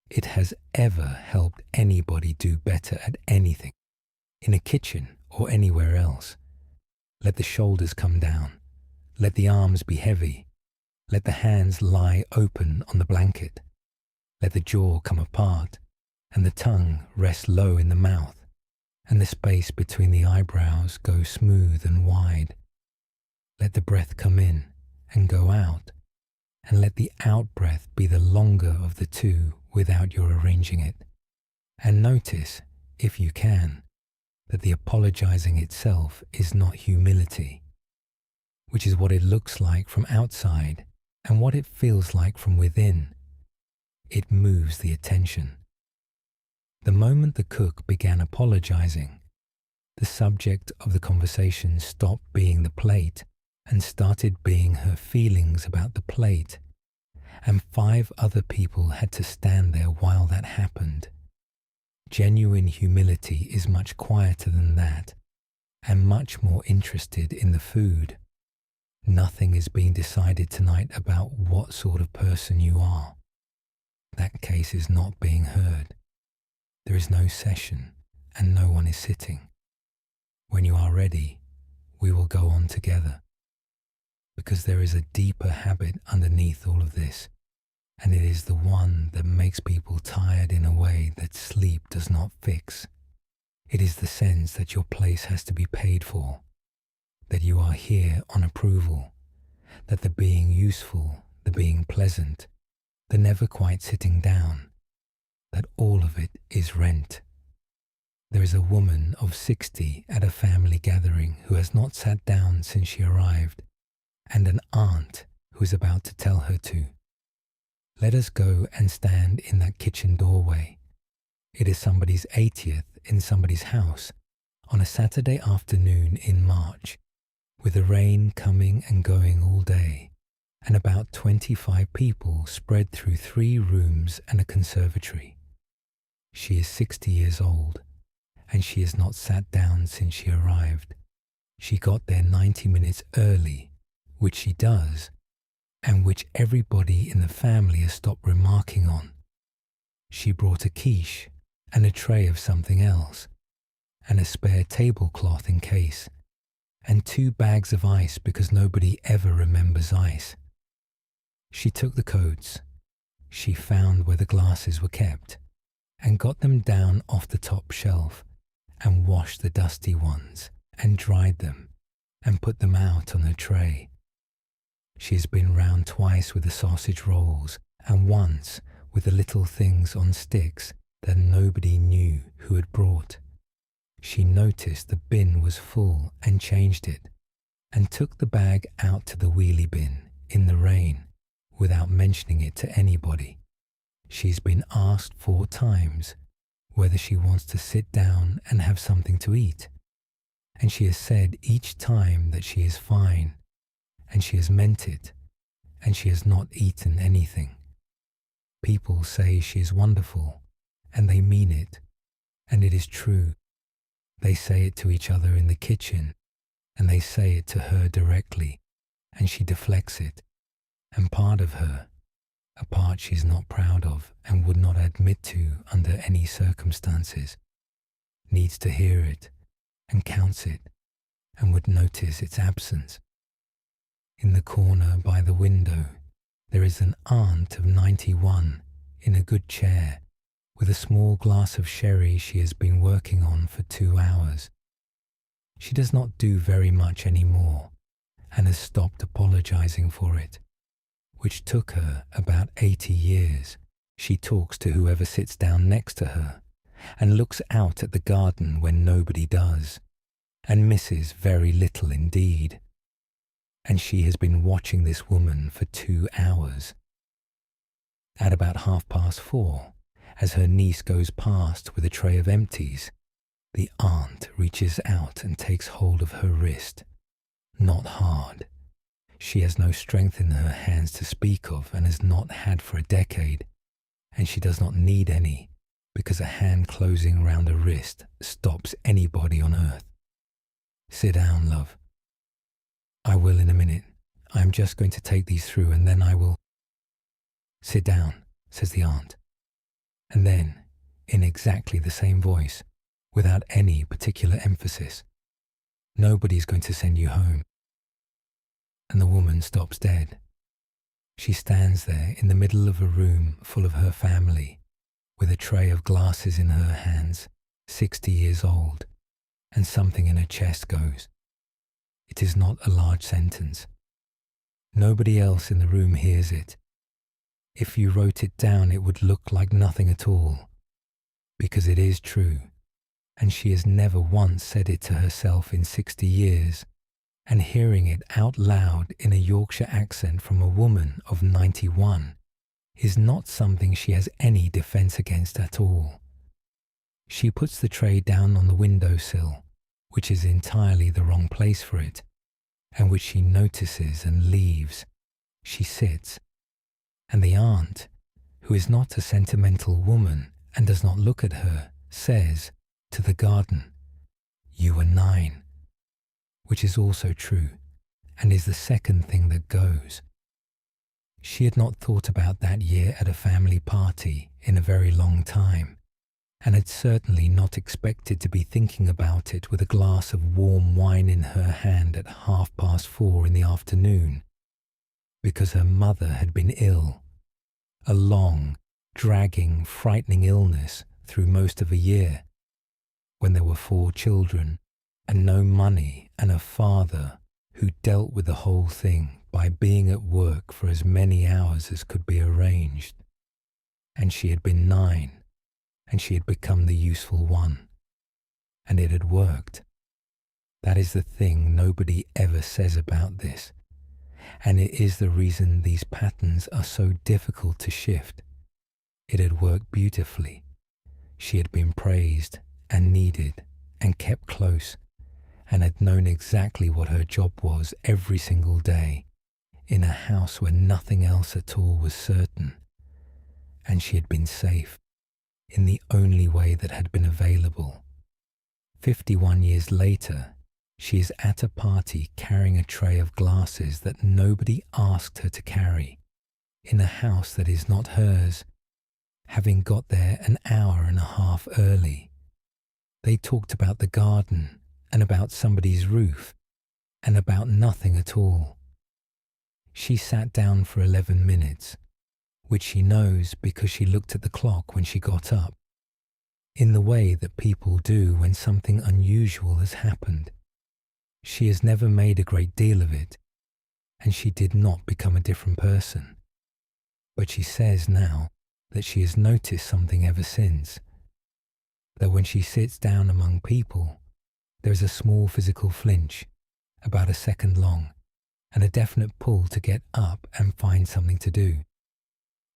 It has ever helped anybody do better at anything, in a kitchen or anywhere else. Let the shoulders come down, let the arms be heavy, let the hands lie open on the blanket, let the jaw come apart, and the tongue rest low in the mouth, and the space between the eyebrows go smooth and wide. Let the breath come in and go out, and let the out-breath be the longer of the two without your arranging it. And notice, if you can, that the apologizing itself is not humility, which is what it looks like from outside and what it feels like from within. It moves the attention. The moment the cook began apologizing, the subject of the conversation stopped being the plate and started being her feelings about the plate, and 5 other people had to stand there while that happened. Genuine humility is much quieter than that, and much more interested in the food. Nothing is being decided tonight about what sort of person you are. That case is not being heard. There is no session, and no one is sitting. When you are ready, we will go on together. Because there is a deeper habit underneath all of this, and it is the one that makes people tired in a way that sleep does not fix. It is the sense that your place has to be paid for, that you are here on approval, that the being useful, the being pleasant, the never quite sitting down, that all of it is rent. There is a woman of 60 at a family gathering who has not sat down since she arrived, and an aunt who is about to tell her to. Let us go and stand in that kitchen doorway. It is somebody's 80th in somebody's house on a Saturday afternoon in March, with the rain coming and going all day, and about 25 people spread through 3 rooms and a conservatory. She is 60 years old, and she has not sat down since she arrived. She got there 90 minutes early, which she does, and which everybody in the family has stopped remarking on. She brought a quiche and a tray of something else, and a spare tablecloth in case, and 2 bags of ice because nobody ever remembers ice. She took the coats. She found where the glasses were kept and got them down off the top shelf and washed the dusty ones and dried them and put them out on a tray. She has been round twice with the sausage rolls and once with the little things on sticks that nobody knew who had brought. She noticed the bin was full and changed it and took the bag out to the wheelie bin in the rain without mentioning it to anybody. She's been asked 4 times whether she wants to sit down and have something to eat, and she has said each time that she is fine, and she has meant it, and she has not eaten anything. People say she is wonderful, and they mean it, and it is true. They say it to each other in the kitchen, and they say it to her directly, and she deflects it, and part of her, a part she is not proud of and would not admit to under any circumstances, needs to hear it and counts it and would notice its absence. In the corner by the window, there is an aunt of 91 in a good chair with a small glass of sherry she has been working on for 2 hours. She does not do very much anymore and has stopped apologizing for it, which took her about 80 years. She talks to whoever sits down next to her and looks out at the garden when nobody does, and misses very little indeed. And she has been watching this woman for 2 hours. At about 4:30, as her niece goes past with a tray of empties, the aunt reaches out and takes hold of her wrist. Not hard. She has no strength in her hands to speak of and has not had for a decade, and she does not need any, because a hand closing round a wrist stops anybody on earth. Sit down, love. I will in a minute. I am just going to take these through and then I will. Sit down, says the aunt. And then, in exactly the same voice, without any particular emphasis, nobody's going to send you home. And the woman stops dead. She stands there in the middle of a room full of her family, with a tray of glasses in her hands, 60 years old, and something in her chest goes. It is not a large sentence. Nobody else in the room hears it. If you wrote it down, it would look like nothing at all, because it is true, and she has never once said it to herself in 60 years. And hearing it out loud in a Yorkshire accent from a woman of 91 is not something she has any defence against at all. She puts the tray down on the windowsill, which is entirely the wrong place for it, and which she notices and leaves. She sits, and the aunt, who is not a sentimental woman and does not look at her, says to the garden, "You were 9. Which is also true, and is the second thing that goes. She had not thought about that year at a family party in a very long time, and had certainly not expected to be thinking about it with a glass of warm wine in her hand at 4:30 in the afternoon, because her mother had been ill, a long, dragging, frightening illness through most of a year, when there were 4 children, and no money, and a father who dealt with the whole thing by being at work for as many hours as could be arranged. And she had been 9, and she had become the useful one, and it had worked. That is the thing nobody ever says about this, and it is the reason these patterns are so difficult to shift. It had worked beautifully. She had been praised and needed and kept close, and had known exactly what her job was every single day, in a house where nothing else at all was certain. And she had been safe, in the only way that had been available. 51 years later, she is at a party carrying a tray of glasses that nobody asked her to carry, in a house that is not hers, having got there an hour and a half early. They talked about the garden, and about somebody's roof, and about nothing at all. She sat down for 11 minutes, which she knows because she looked at the clock when she got up, in the way that people do when something unusual has happened. She has never made a great deal of it, and she did not become a different person. But she says now that she has noticed something ever since, that when she sits down among people, there is a small physical flinch, about a second long, and a definite pull to get up and find something to do.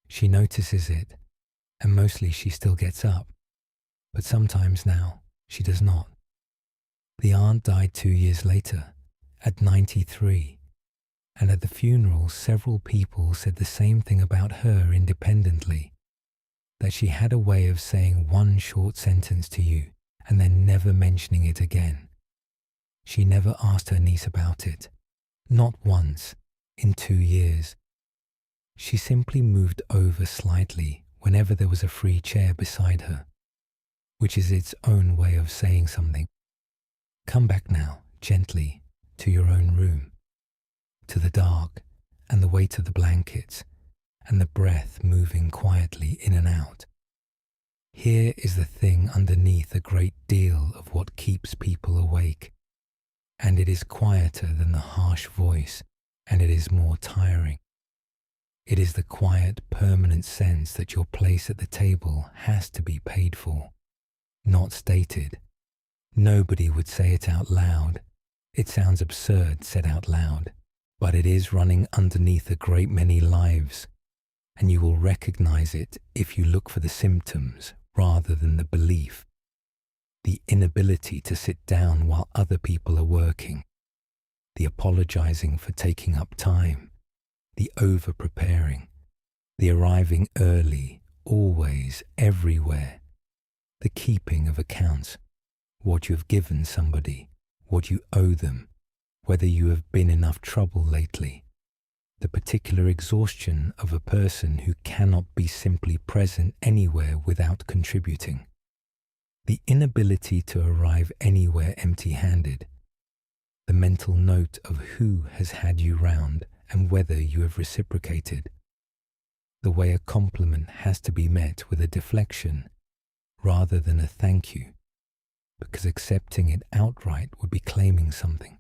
She notices it, and mostly she still gets up, but sometimes now she does not. The aunt died 2 years later, at 93, and at the funeral several people said the same thing about her independently, that she had a way of saying one short sentence to you and then never mentioning it again. She never asked her niece about it, not once, in 2 years. She simply moved over slightly whenever there was a free chair beside her, which is its own way of saying something. Come back now, gently, to your own room, to the dark and the weight of the blankets and the breath moving quietly in and out. Here is the thing underneath a great deal of what keeps people awake, and it is quieter than the harsh voice, and it is more tiring. It is the quiet, permanent sense that your place at the table has to be paid for, not stated. Nobody would say it out loud. It sounds absurd said out loud, but it is running underneath a great many lives, and you will recognize it if you look for the symptoms rather than the belief. The inability to sit down while other people are working, the apologizing for taking up time, the over-preparing, the arriving early, always, everywhere, the keeping of accounts, what you have given somebody, what you owe them, whether you have been enough trouble lately, the particular exhaustion of a person who cannot be simply present anywhere without contributing, the inability to arrive anywhere empty-handed, the mental note of who has had you round and whether you have reciprocated, the way a compliment has to be met with a deflection rather than a thank you, because accepting it outright would be claiming something,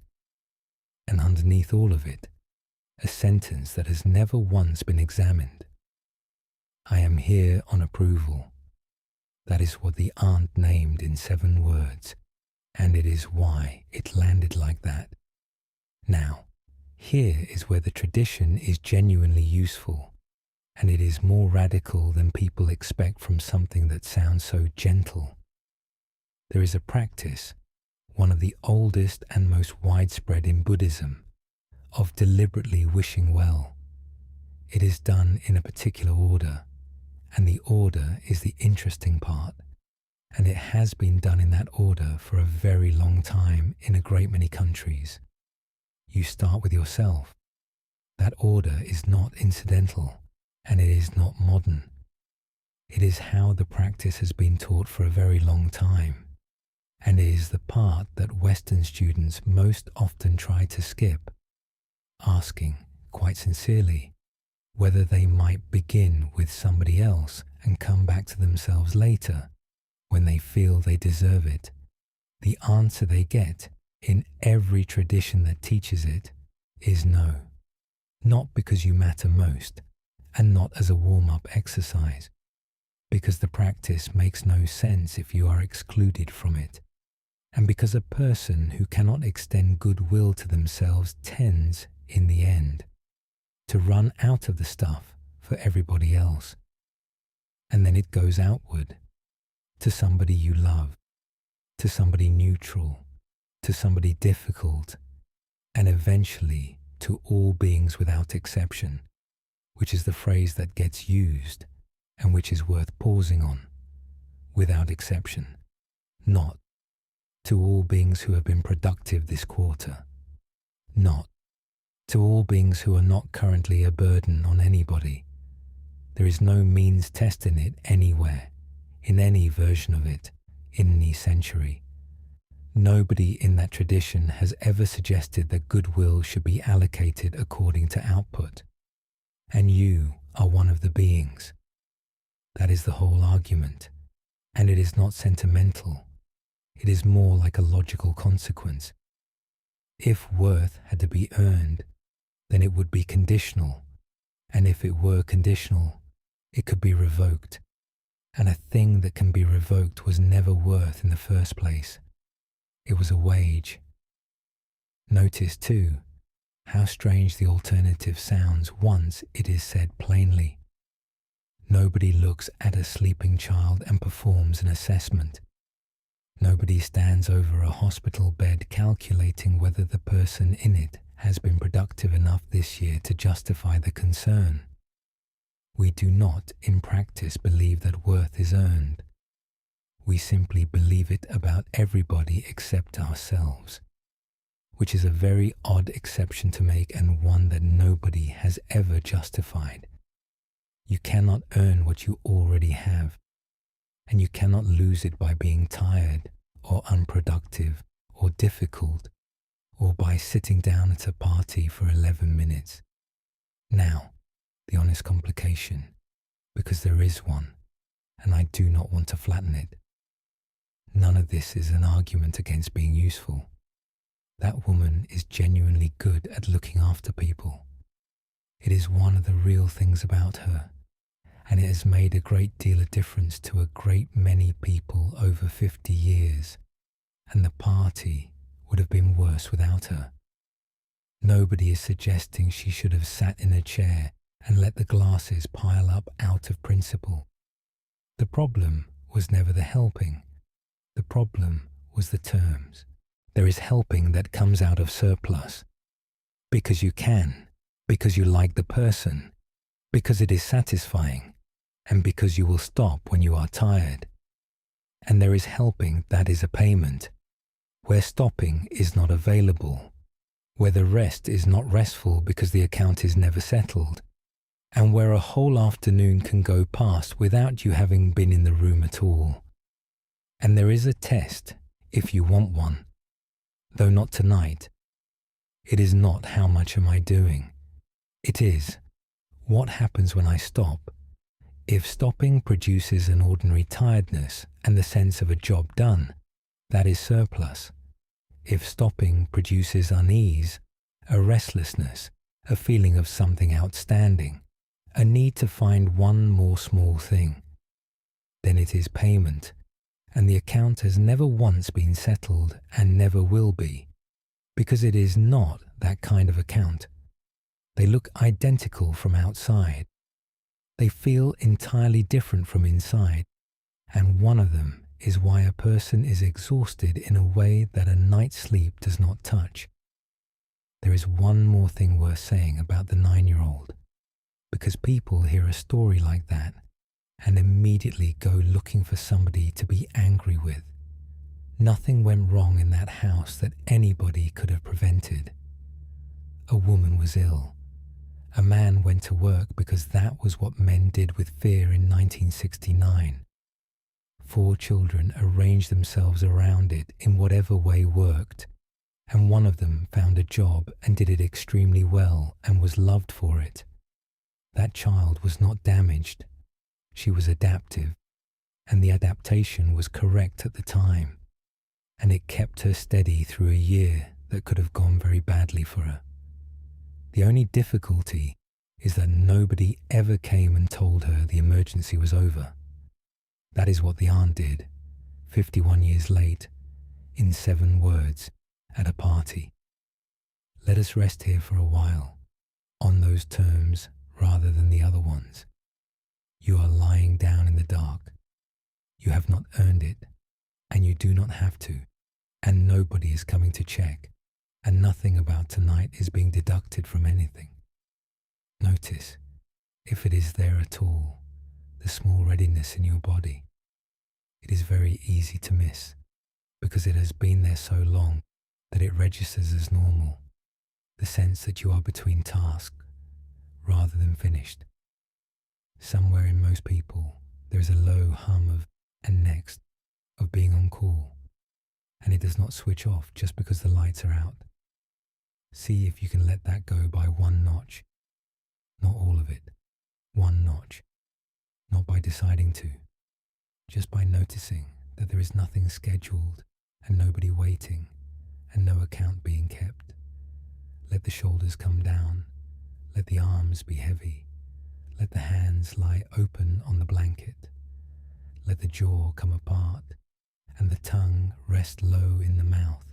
and underneath all of it, a sentence that has never once been examined. I am here on approval. That is what the aunt named in 7 words, and it is why it landed like that. Now, here is where the tradition is genuinely useful, and it is more radical than people expect from something that sounds so gentle. There is a practice, one of the oldest and most widespread in Buddhism, of deliberately wishing well. It is done in a particular order, and the order is the interesting part, and it has been done in that order for a very long time in a great many countries. You start with yourself. That order is not incidental, and it is not modern. It is how the practice has been taught for a very long time, and it is the part that Western students most often try to skip, asking, quite sincerely, whether they might begin with somebody else and come back to themselves later when they feel they deserve it. The answer they get in every tradition that teaches it is no, not because you matter most and not as a warm-up exercise, because the practice makes no sense if you are excluded from it, and because a person who cannot extend goodwill to themselves tends, in the end, to run out of the stuff for everybody else. And then it goes outward, to somebody you love, to somebody neutral, to somebody difficult, and eventually to all beings without exception, which is the phrase that gets used and which is worth pausing on. Without exception, not to all beings who have been productive this quarter, not to all beings who are not currently a burden on anybody. There is no means test in it anywhere, in any version of it, in any century. Nobody in that tradition has ever suggested that goodwill should be allocated according to output, and you are one of the beings. That is the whole argument, and it is not sentimental. It is more like a logical consequence. If worth had to be earned, then it would be conditional, and if it were conditional, it could be revoked, and a thing that can be revoked was never worth in the first place. It was a wage. Notice, too, how strange the alternative sounds once it is said plainly. Nobody looks at a sleeping child and performs an assessment. Nobody stands over a hospital bed calculating whether the person in it has been productive enough this year to justify the concern. We do not, in practice, believe that worth is earned. We simply believe it about everybody except ourselves, which is a very odd exception to make and one that nobody has ever justified. You cannot earn what you already have, and you cannot lose it by being tired or unproductive or difficult or by sitting down at a party for 11 minutes. Now, the honest complication, because there is one, and I do not want to flatten it. None of this is an argument against being useful. That woman is genuinely good at looking after people. It is one of the real things about her, and it has made a great deal of difference to a great many people over 50 years, and the party would have been worse without her. Nobody is suggesting she should have sat in a chair and let the glasses pile up out of principle. The problem was never the helping. The problem was the terms. There is helping that comes out of surplus. Because you can, because you like the person, because it is satisfying, and because you will stop when you are tired. And there is helping that is a payment, where stopping is not available, where the rest is not restful because the account is never settled, and where a whole afternoon can go past without you having been in the room at all. And there is a test, if you want one, though not tonight. It is not how much am I doing. It is, what happens when I stop? If stopping produces an ordinary tiredness and the sense of a job done, that is surplus. If stopping produces unease, a restlessness, a feeling of something outstanding, a need to find one more small thing, then it is payment, and the account has never once been settled and never will be, because it is not that kind of account. They look identical from outside. They feel entirely different from inside, and one of them is why a person is exhausted in a way that a night's sleep does not touch. There is one more thing worth saying about the 9-year-old, because people hear a story like that and immediately go looking for somebody to be angry with. Nothing went wrong in that house that anybody could have prevented. A woman was ill. A man went to work because that was what men did with fear in 1969. 4 children arranged themselves around it in whatever way worked, and one of them found a job and did it extremely well and was loved for it. That child was not damaged. She was adaptive, and the adaptation was correct at the time, and it kept her steady through a year that could have gone very badly for her. The only difficulty is that nobody ever came and told her the emergency was over. That is what the aunt did, 51 years late, in 7 words, at a party. Let us rest here for a while, on those terms rather than the other ones. You are lying down in the dark. You have not earned it, and you do not have to, and nobody is coming to check, and nothing about tonight is being deducted from anything. Notice, if it is there at all, the small readiness in your body. It is very easy to miss, because it has been there so long that it registers as normal, the sense that you are between tasks rather than finished. Somewhere in most people, there is a low hum of, and next, of being on call, and it does not switch off just because the lights are out. See if you can let that go by one notch. Not all of it. One notch. Not by deciding to. Just by noticing that there is nothing scheduled and nobody waiting and no account being kept. Let the shoulders come down. Let the arms be heavy. Let the hands lie open on the blanket. Let the jaw come apart and the tongue rest low in the mouth,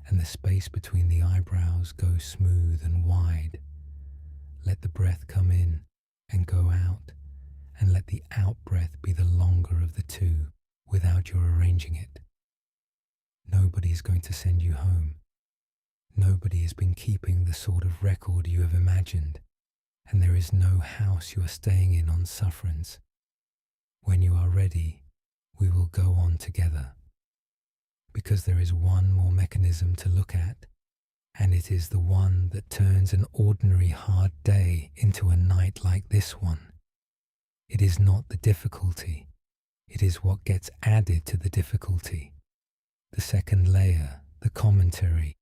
and the space between the eyebrows go smooth and wide. Let the breath come in and go out, and let the out-breath be the longer of the two without your arranging it. Nobody is going to send you home. Nobody has been keeping the sort of record you have imagined, and there is no house you are staying in on sufferance. When you are ready, we will go on together. Because there is one more mechanism to look at, and it is the one that turns an ordinary hard day into a night like this one. It is not the difficulty, it is what gets added to the difficulty. The second layer, the commentary,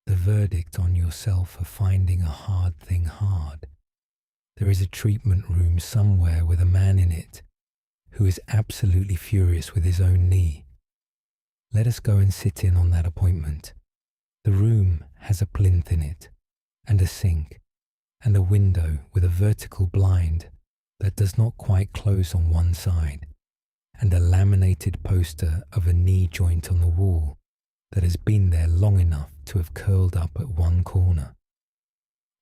the verdict on yourself for finding a hard thing hard. There is a treatment room somewhere with a man in it who is absolutely furious with his own knee. Let us go and sit in on that appointment. The room has a plinth in it, and a sink, and a window with a vertical blind that does not quite close on one side, and a laminated poster of a knee joint on the wall that has been there long enough to have curled up at one corner.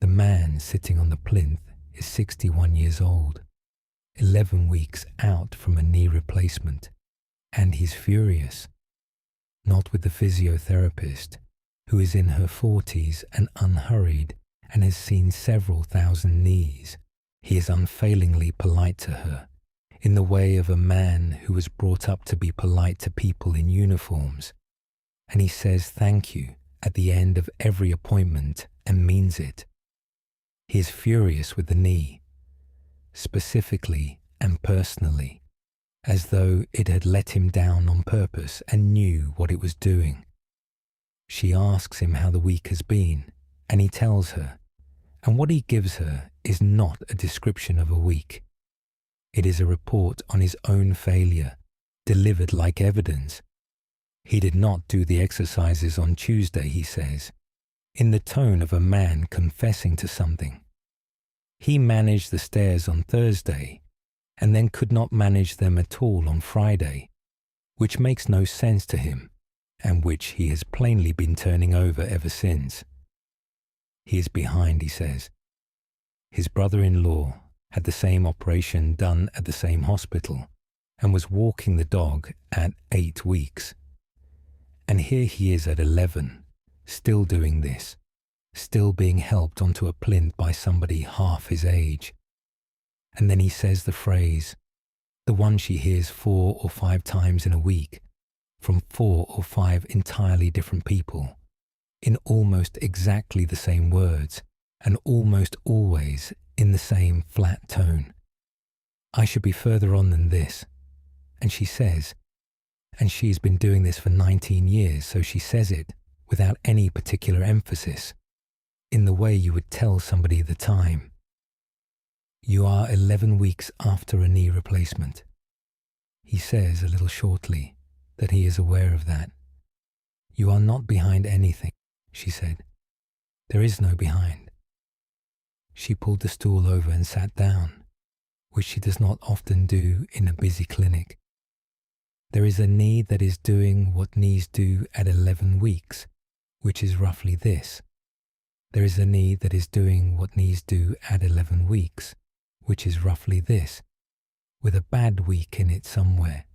The man sitting on the plinth is 61 years old, 11 weeks out from a knee replacement, and he's furious. Not with the physiotherapist, who is in her 40s and unhurried and has seen several thousand knees. He is unfailingly polite to her, in the way of a man who was brought up to be polite to people in uniforms, and he says thank you at the end of every appointment and means it. He is furious with the knee, specifically and personally, as though it had let him down on purpose and knew what it was doing. She asks him how the week has been, and he tells her, and what he gives her is not a description of a week. It is a report on his own failure, delivered like evidence. He did not do the exercises on Tuesday, he says, in the tone of a man confessing to something. He managed the stairs on Thursday, and then could not manage them at all on Friday, which makes no sense to him, and which he has plainly been turning over ever since. He is behind, he says. His brother-in-law had the same operation done at the same hospital, and was walking the dog at 8 weeks. And here he is at 11, still doing this, still being helped onto a plinth by somebody half his age. And then he says the phrase, the one she hears 4 or 5 times in a week, from 4 or 5 entirely different people, in almost exactly the same words, and almost always in the same flat tone. I should be further on than this. And she says, and she's been doing this for 19 years, so she says it without any particular emphasis, in the way you would tell somebody the time. You are 11 weeks after a knee replacement. He says a little shortly that he is aware of that. You are not behind anything, she said. There is no behind. She pulled the stool over and sat down, which she does not often do in a busy clinic. There is a knee that is doing what knees do at 11 weeks, which is roughly this. There is a knee that is doing what knees do at 11 weeks, which is roughly this, with a bad week in it somewhere.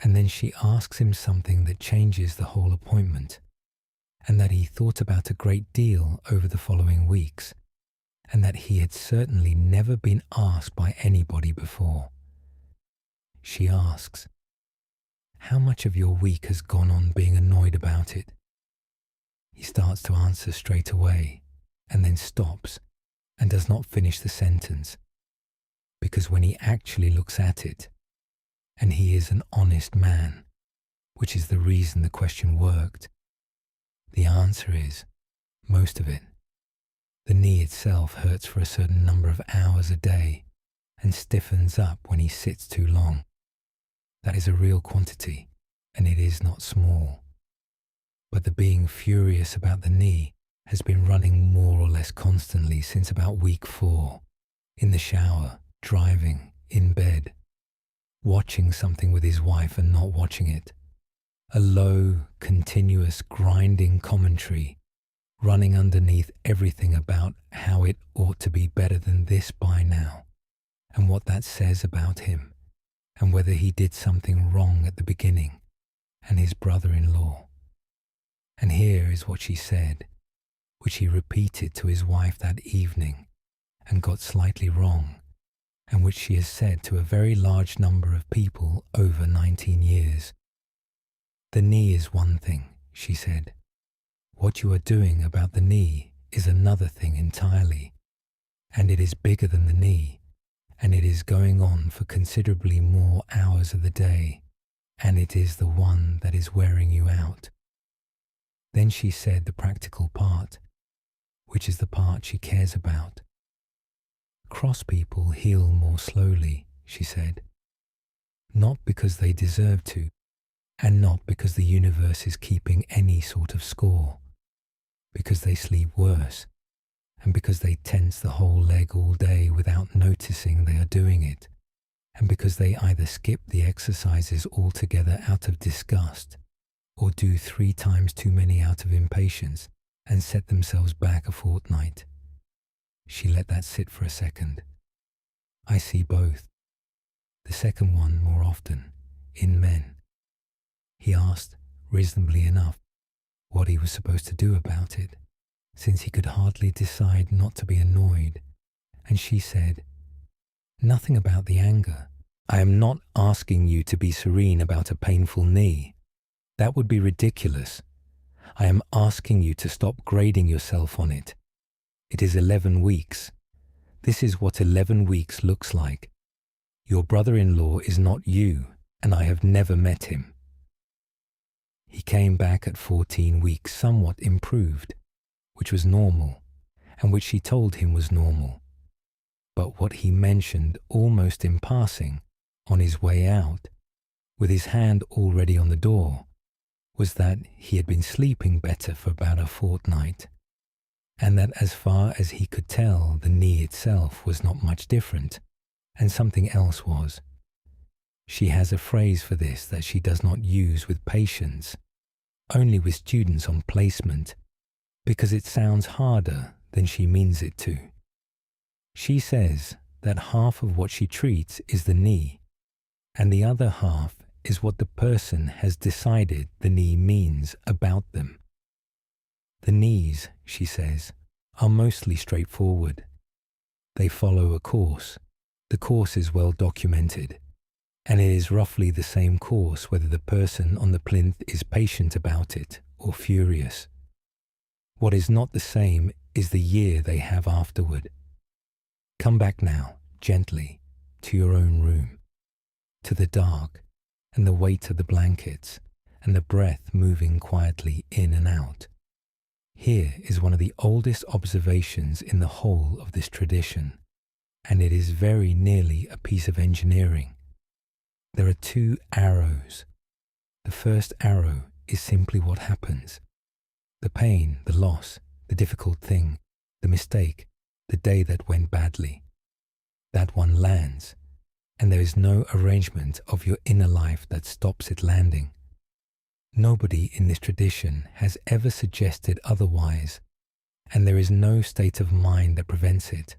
And then she asks him something that changes the whole appointment, and that he thought about a great deal over the following weeks, and that he had certainly never been asked by anybody before. She asks, how much of your week has gone on being annoyed about it? He starts to answer straight away, and then stops, and does not finish the sentence, because when he actually looks at it, and he is an honest man, which is the reason the question worked. The answer is most of it. The knee itself hurts for a certain number of hours a day and stiffens up when he sits too long. That is a real quantity, and it is not small. But the being furious about the knee has been running more or less constantly since about week 4, in the shower, driving, in bed, watching something with his wife and not watching it. A low, continuous, grinding commentary running underneath everything about how it ought to be better than this by now, and what that says about him, and whether he did something wrong at the beginning, and his brother-in-law. And here is what she said, which he repeated to his wife that evening, and got slightly wrong, and which she has said to a very large number of people over 19 years. The knee is one thing, she said. What you are doing about the knee is another thing entirely, and it is bigger than the knee, and it is going on for considerably more hours of the day, and it is the one that is wearing you out. Then she said the practical part, which is the part she cares about. Cross people heal more slowly, she said, not because they deserve to, and not because the universe is keeping any sort of score, because they sleep worse, and because they tense the whole leg all day without noticing they are doing it, and because they either skip the exercises altogether out of disgust, or do 3 times too many out of impatience and set themselves back a fortnight. She let that sit for a second. I see both. The second one more often, in men. He asked, reasonably enough, what he was supposed to do about it, since he could hardly decide not to be annoyed, and she said, "Nothing about the anger. I am not asking you to be serene about a painful knee. That would be ridiculous. I am asking you to stop grading yourself on it. It is 11 weeks. This is what 11 weeks looks like. Your brother-in-law is not you, and I have never met him." He came back at 14 weeks somewhat improved, which was normal, and which she told him was normal. But what he mentioned almost in passing, on his way out, with his hand already on the door, was that he had been sleeping better for about a fortnight, and that as far as he could tell the knee itself was not much different, and something else was. She has a phrase for this that she does not use with patients, only with students on placement, because it sounds harder than she means it to. She says that half of what she treats is the knee, and the other half is what the person has decided the knee means about them. The knees, she says, are mostly straightforward. They follow a course. The course is well documented, and it is roughly the same course whether the person on the plinth is patient about it or furious. What is not the same is the year they have afterward. Come back now, gently, to your own room, to the dark, and the weight of the blankets, and the breath moving quietly in and out. Here is one of the oldest observations in the whole of this tradition, and it is very nearly a piece of engineering. There are 2 arrows. The first arrow is simply what happens. The pain, the loss, the difficult thing, the mistake, the day that went badly. That one lands, and there is no arrangement of your inner life that stops it landing. Nobody in this tradition has ever suggested otherwise, and there is no state of mind that prevents it.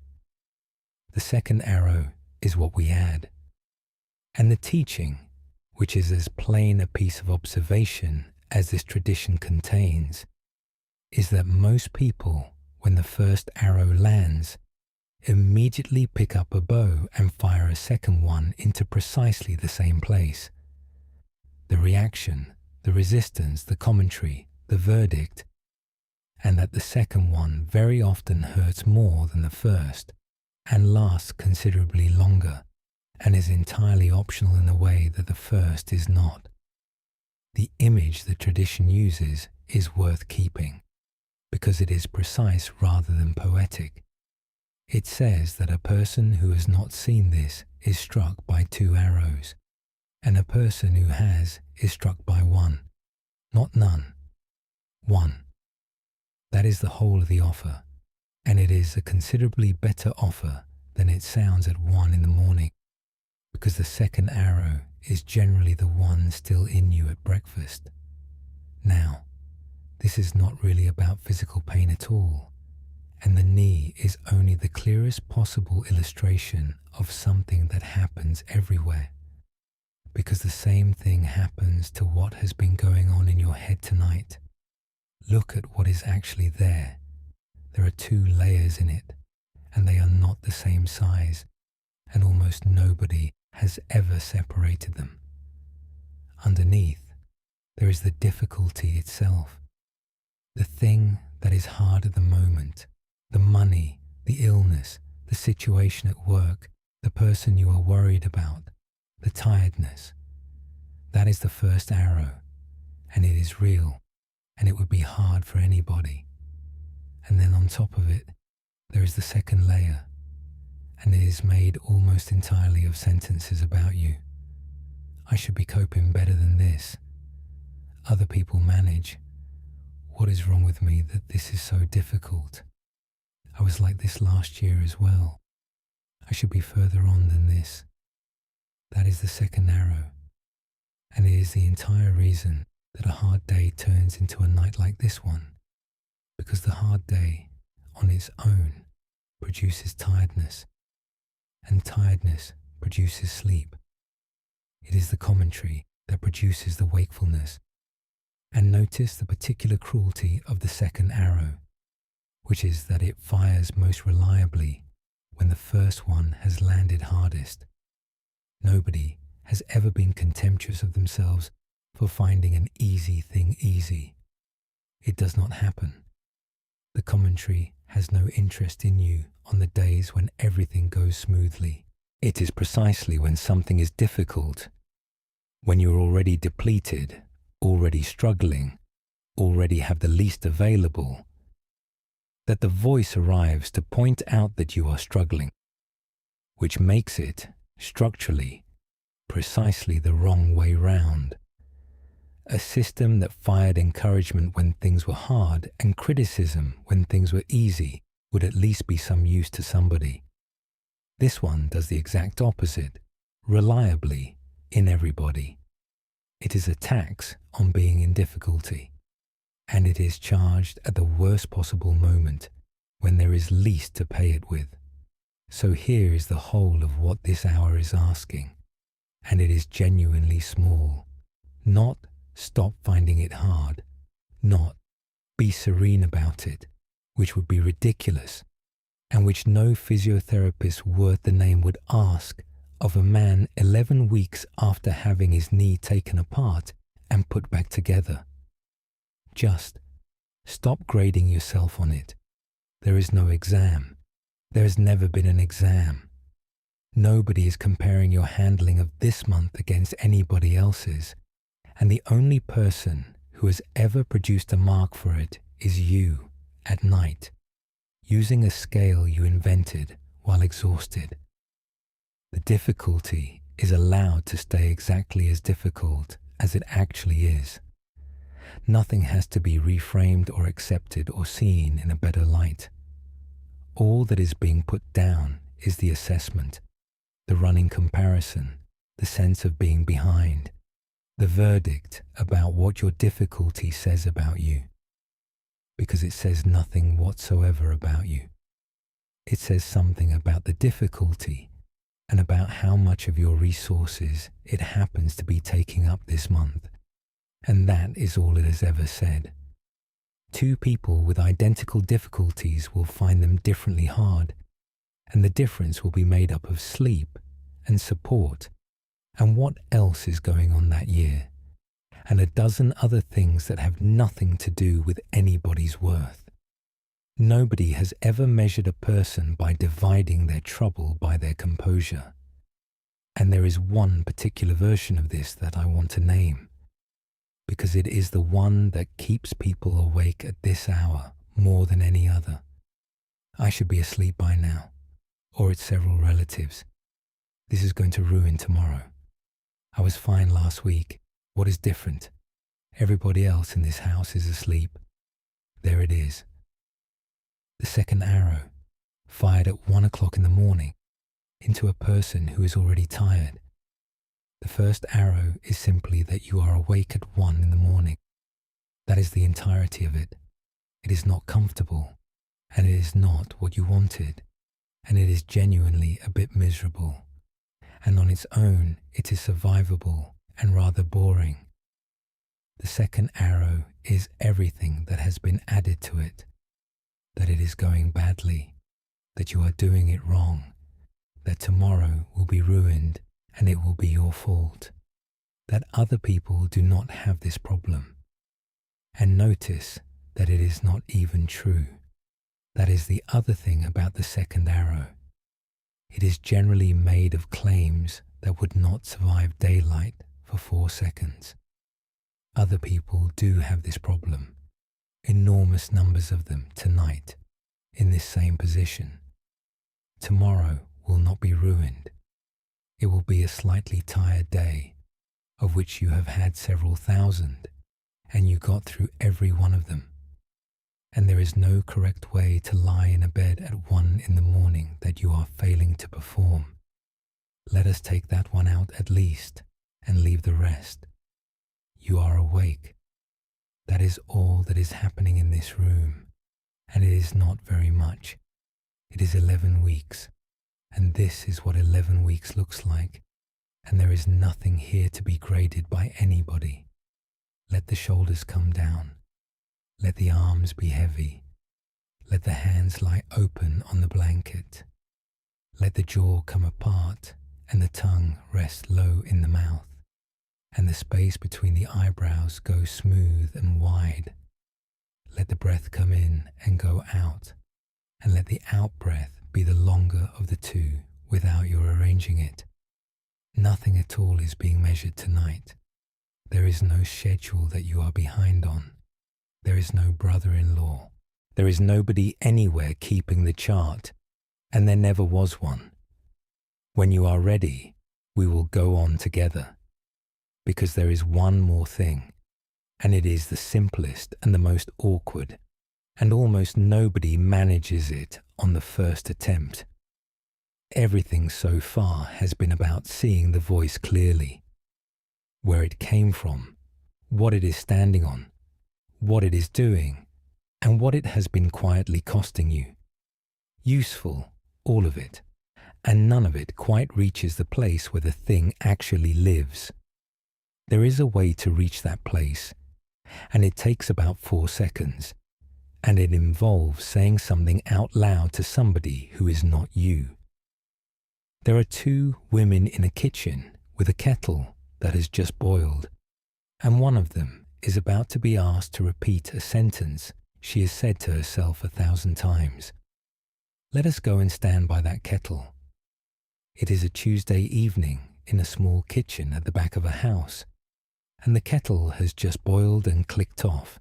The second arrow is what we add. And the teaching, which is as plain a piece of observation as this tradition contains, is that most people, when the first arrow lands, immediately pick up a bow and fire a second one into precisely the same place. The reaction, the resistance, the commentary, the verdict, and that the second one very often hurts more than the first and lasts considerably longer, and is entirely optional in a way that the first is not. The image the tradition uses is worth keeping because it is precise rather than poetic. It says that a person who has not seen this is struck by 2 arrows, and a person who has is struck by 1, not none, 1. That is the whole of the offer, and it is a considerably better offer than it sounds at 1 in the morning, because the second arrow is generally the one still in you at breakfast. Now, this is not really about physical pain at all, and the knee is only the clearest possible illustration of something that happens everywhere, because the same thing happens to what has been going on in your head tonight. Look at what is actually there. There are 2 layers in it, and they are not the same size, and almost nobody has ever separated them. Underneath, there is the difficulty itself, the thing that is hard at the moment, the money, the illness, the situation at work, the person you are worried about, the tiredness. That is the first arrow, and it is real, and it would be hard for anybody. And then on top of it, there is the second layer, and it is made almost entirely of sentences about you. I should be coping better than this. Other people manage. What is wrong with me that this is so difficult? I was like this last year as well. I should be further on than this. That is the second arrow, and it is the entire reason that a hard day turns into a night like this one, because the hard day on its own produces tiredness, and tiredness produces sleep. It is the commentary that produces the wakefulness. And notice the particular cruelty of the second arrow, which is that it fires most reliably when the first one has landed hardest. Nobody has ever been contemptuous of themselves for finding an easy thing easy. It does not happen. The commentary has no interest in you on the days when everything goes smoothly. It is precisely when something is difficult, when you are already depleted, already struggling, already have the least available, that the voice arrives to point out that you are struggling, which makes it, structurally, precisely the wrong way round. A system that fired encouragement when things were hard and criticism when things were easy would at least be some use to somebody. This one does the exact opposite, reliably, in everybody. It is a tax on being in difficulty, and it is charged at the worst possible moment when there is least to pay it with. So here is the whole of what this hour is asking, and it is genuinely small. Not stop finding it hard, not be serene about it, which would be ridiculous, and which no physiotherapist worth the name would ask of a man 11 weeks after having his knee taken apart and put back together. Just stop grading yourself on it. There is no exam. There has never been an exam. Nobody is comparing your handling of this month against anybody else's, and the only person who has ever produced a mark for it is you, at night, using a scale you invented while exhausted. The difficulty is allowed to stay exactly as difficult as it actually is. Nothing has to be reframed or accepted or seen in a better light. All that is being put down is the assessment, the running comparison, the sense of being behind, the verdict about what your difficulty says about you, because it says nothing whatsoever about you. It says something about the difficulty and about how much of your resources it happens to be taking up this month. And that is all it has ever said. 2 people with identical difficulties will find them differently hard, and the difference will be made up of sleep and support and what else is going on that year, and a dozen other things that have nothing to do with anybody's worth. Nobody has ever measured a person by dividing their trouble by their composure. And there is one particular version of this that I want to name, because it is the one that keeps people awake at this hour more than any other. I should be asleep by now, or it's several relatives. This is going to ruin tomorrow. I was fine last week. What is different? Everybody else in this house is asleep. There it is. The second arrow, fired at 1 o'clock in the morning, into a person who is already tired. The first arrow is simply that you are awake at 1 in the morning. That is the entirety of it. It is not comfortable, and it is not what you wanted, and it is genuinely a bit miserable. And on its own, it is survivable and rather boring. The second arrow is everything that has been added to it, that it is going badly, that you are doing it wrong, that tomorrow will be ruined and it will be your fault, that other people do not have this problem. And notice that it is not even true. That is the other thing about the second arrow. It is generally made of claims that would not survive daylight for 4 seconds. Other people do have this problem, enormous numbers of them tonight, in this same position. Tomorrow will not be ruined. It will be a slightly tired day, of which you have had several thousand, and you got through every one of them. And there is no correct way to lie in a bed at 1 in the morning that you are failing to perform. Let us take that one out at least, and leave the rest. You are awake. That is all that is happening in this room, and it is not very much. It is 11 weeks. And this is what 11 weeks looks like, and there is nothing here to be graded by anybody. Let the shoulders come down. Let the arms be heavy. Let the hands lie open on the blanket. Let the jaw come apart and the tongue rest low in the mouth, and the space between the eyebrows go smooth and wide. Let the breath come in and go out, and let the out-breath be the longer of the two without your arranging it. Nothing at all is being measured tonight. There is no schedule that you are behind on. There is no brother-in-law. There is nobody anywhere keeping the chart, and there never was one. When you are ready, we will go on together, because there is one more thing, and it is the simplest and the most awkward, and almost nobody manages it on the first attempt. Everything so far has been about seeing the voice clearly, where it came from, what it is standing on, what it is doing, and what it has been quietly costing you. Useful, all of it, and none of it quite reaches the place where the thing actually lives. There is a way to reach that place, and it takes about 4 seconds. And it involves saying something out loud to somebody who is not you. There are 2 women in a kitchen with a kettle that has just boiled, and one of them is about to be asked to repeat a sentence she has said to herself 1,000 times. Let us go and stand by that kettle. It is a Tuesday evening in a small kitchen at the back of a house, and the kettle has just boiled and clicked off,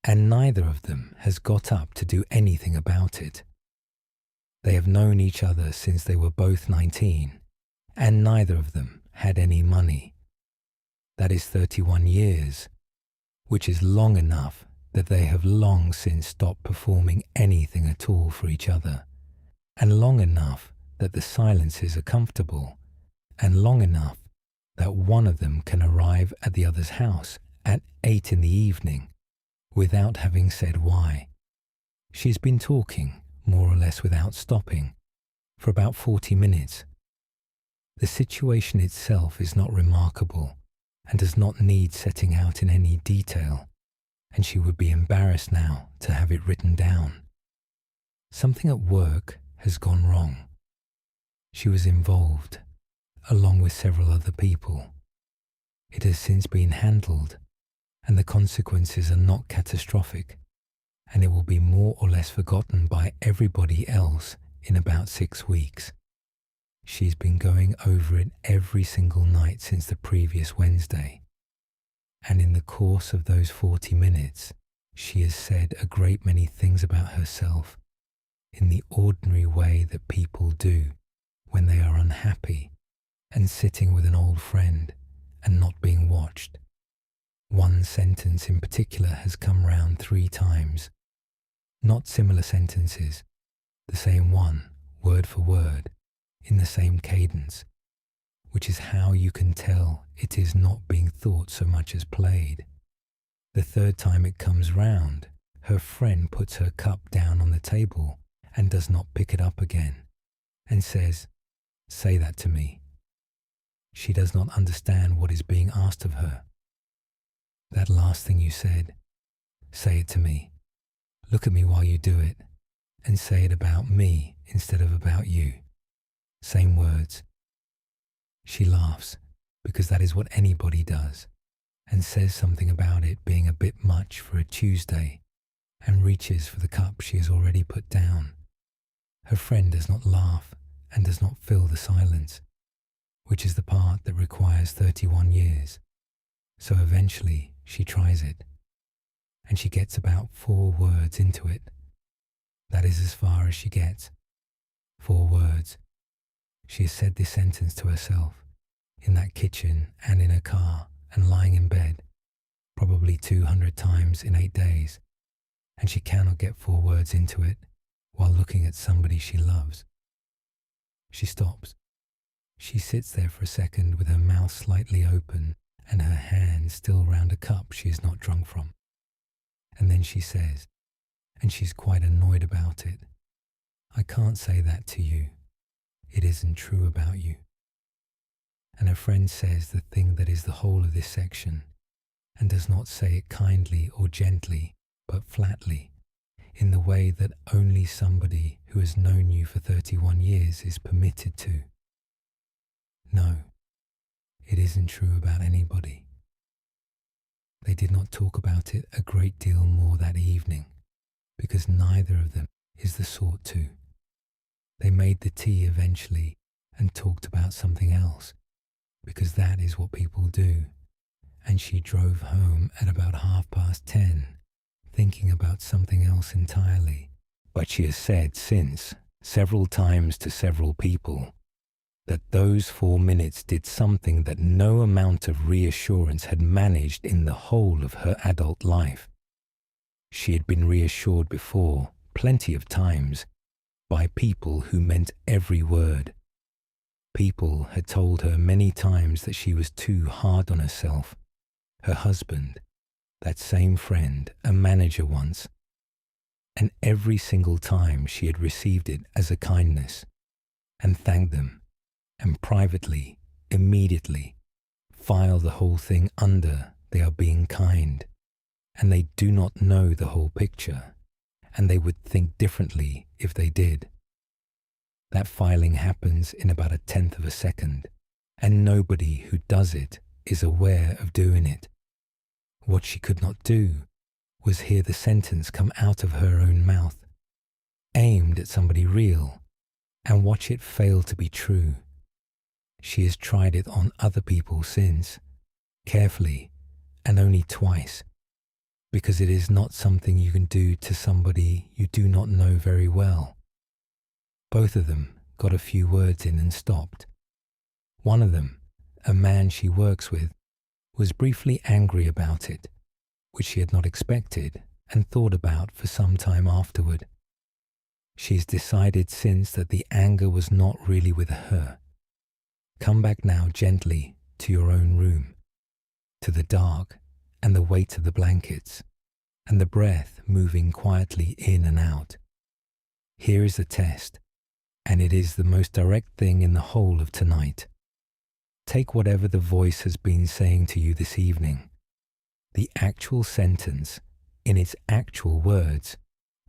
and neither of them has got up to do anything about it. They have known each other since they were both 19, and neither of them had any money. That is 31 years, which is long enough that they have long since stopped performing anything at all for each other, and long enough that the silences are comfortable, and long enough that one of them can arrive at the other's house at 8 in the evening without having said why. She's been talking, more or less without stopping, for about 40 minutes. The situation itself is not remarkable and does not need setting out in any detail, and she would be embarrassed now to have it written down. Something at work has gone wrong. She was involved, along with several other people. It has since been handled, and the consequences are not catastrophic, and it will be more or less forgotten by everybody else in about 6 weeks. She's been going over it every single night since the previous Wednesday, And in the course of those 40 minutes, she has said a great many things about herself in the ordinary way that people do when they are unhappy and sitting with an old friend and not being watched. One sentence in particular has come round 3 times. Not similar sentences, the same one, word for word, in the same cadence, which is how you can tell it is not being thought so much as played. The 3rd time it comes round, her friend puts her cup down on the table and does not pick it up again, and says, "Say that to me." She does not understand what is being asked of her. That last thing you said, say it to me. Look at me while you do it, and say it about me instead of about you. Same words. She laughs, because that is what anybody does, and says something about it being a bit much for a Tuesday, and reaches for the cup she has already put down. Her friend does not laugh and does not fill the silence, which is the part that requires 31 years. So eventually she tries it, and she gets about 4 words into it. That is as far as she gets. 4 words. She has said this sentence to herself, in that kitchen and in her car and lying in bed, probably 200 times in 8 days, and she cannot get 4 words into it while looking at somebody she loves. She stops. She sits there for a second with her mouth slightly open and her hand still round a cup she is not drunk from. And then she says, and she's quite annoyed about it, "I can't say that to you. It isn't true about you." And her friend says the thing that is the whole of this section, and does not say it kindly or gently, but flatly, in the way that only somebody who has known you for 31 years is permitted to. No, it isn't true about anybody. They did not talk about it a great deal more that evening, because neither of them is the sort to. They made the tea eventually and talked about something else, because that is what people do, and she drove home at about 10:30, thinking about something else entirely. But she has said since, several times to several people, that those 4 minutes did something that no amount of reassurance had managed in the whole of her adult life. She had been reassured before, plenty of times, by people who meant every word. People had told her many times that she was too hard on herself. Her husband, that same friend, a manager once, and every single time she had received it as a kindness, and thanked them, and privately, immediately, file the whole thing under they are being kind, and they do not know the whole picture, and they would think differently if they did. That filing happens in about 1/10 of a second, and nobody who does it is aware of doing it. What she could not do was hear the sentence come out of her own mouth, aimed at somebody real, and watch it fail to be true. She has tried it on other people since, carefully, and only twice, because it is not something you can do to somebody you do not know very well. Both of them got a few words in and stopped. One of them, a man she works with, was briefly angry about it, which she had not expected and thought about for some time afterward. She has decided since that the anger was not really with her. Come back now gently to your own room, to the dark and the weight of the blankets, and the breath moving quietly in and out. Here is the test, and it is the most direct thing in the whole of tonight. Take whatever the voice has been saying to you this evening, the actual sentence, in its actual words,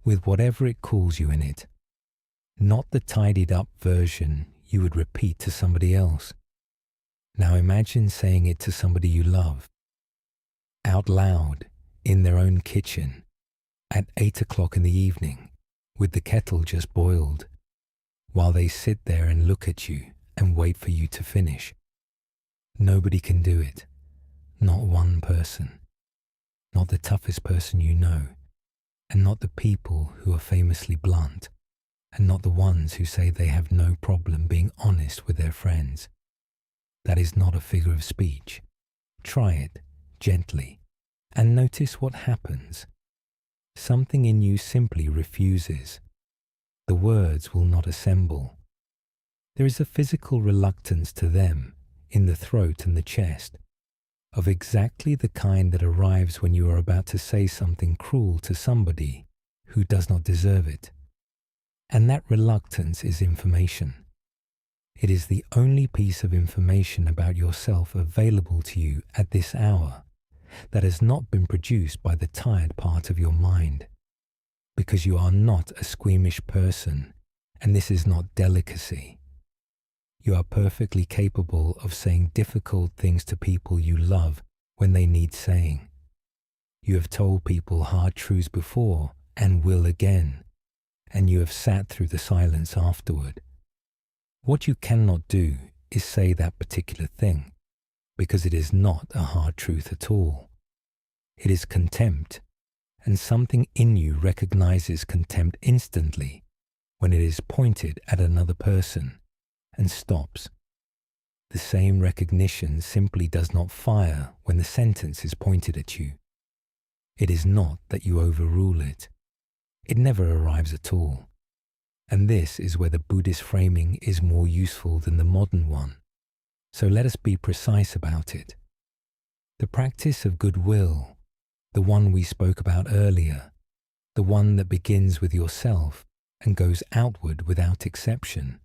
with whatever it calls you in it, not the tidied up version you would repeat to somebody else. Now imagine saying it to somebody you love, out loud, in their own kitchen, at 8 o'clock in the evening, with the kettle just boiled, while they sit there and look at you and wait for you to finish. Nobody can do it. not one person, not the toughest person you know, and not the people who are famously blunt, and not the ones who say they have no problem being honest with their friends. That is not a figure of speech. Try it gently and notice what happens. Something in you simply refuses. The words will not assemble. There is a physical reluctance to them in the throat and the chest, of exactly the kind that arrives when you are about to say something cruel to somebody who does not deserve it. And that reluctance is information. It is the only piece of information about yourself available to you at this hour that has not been produced by the tired part of your mind, because you are not a squeamish person, and this is not delicacy. You are perfectly capable of saying difficult things to people you love when they need saying. You have told people hard truths before and will again, and you have sat through the silence afterward. What you cannot do is say that particular thing, because it is not a hard truth at all. It is contempt, and something in you recognizes contempt instantly when it is pointed at another person and stops. The same recognition simply does not fire when the sentence is pointed at you. It is not that you overrule it. It never arrives at all. And this is where the Buddhist framing is more useful than the modern one. So let us be precise about it. The practice of goodwill, the one we spoke about earlier, the one that begins with yourself and goes outward without exception,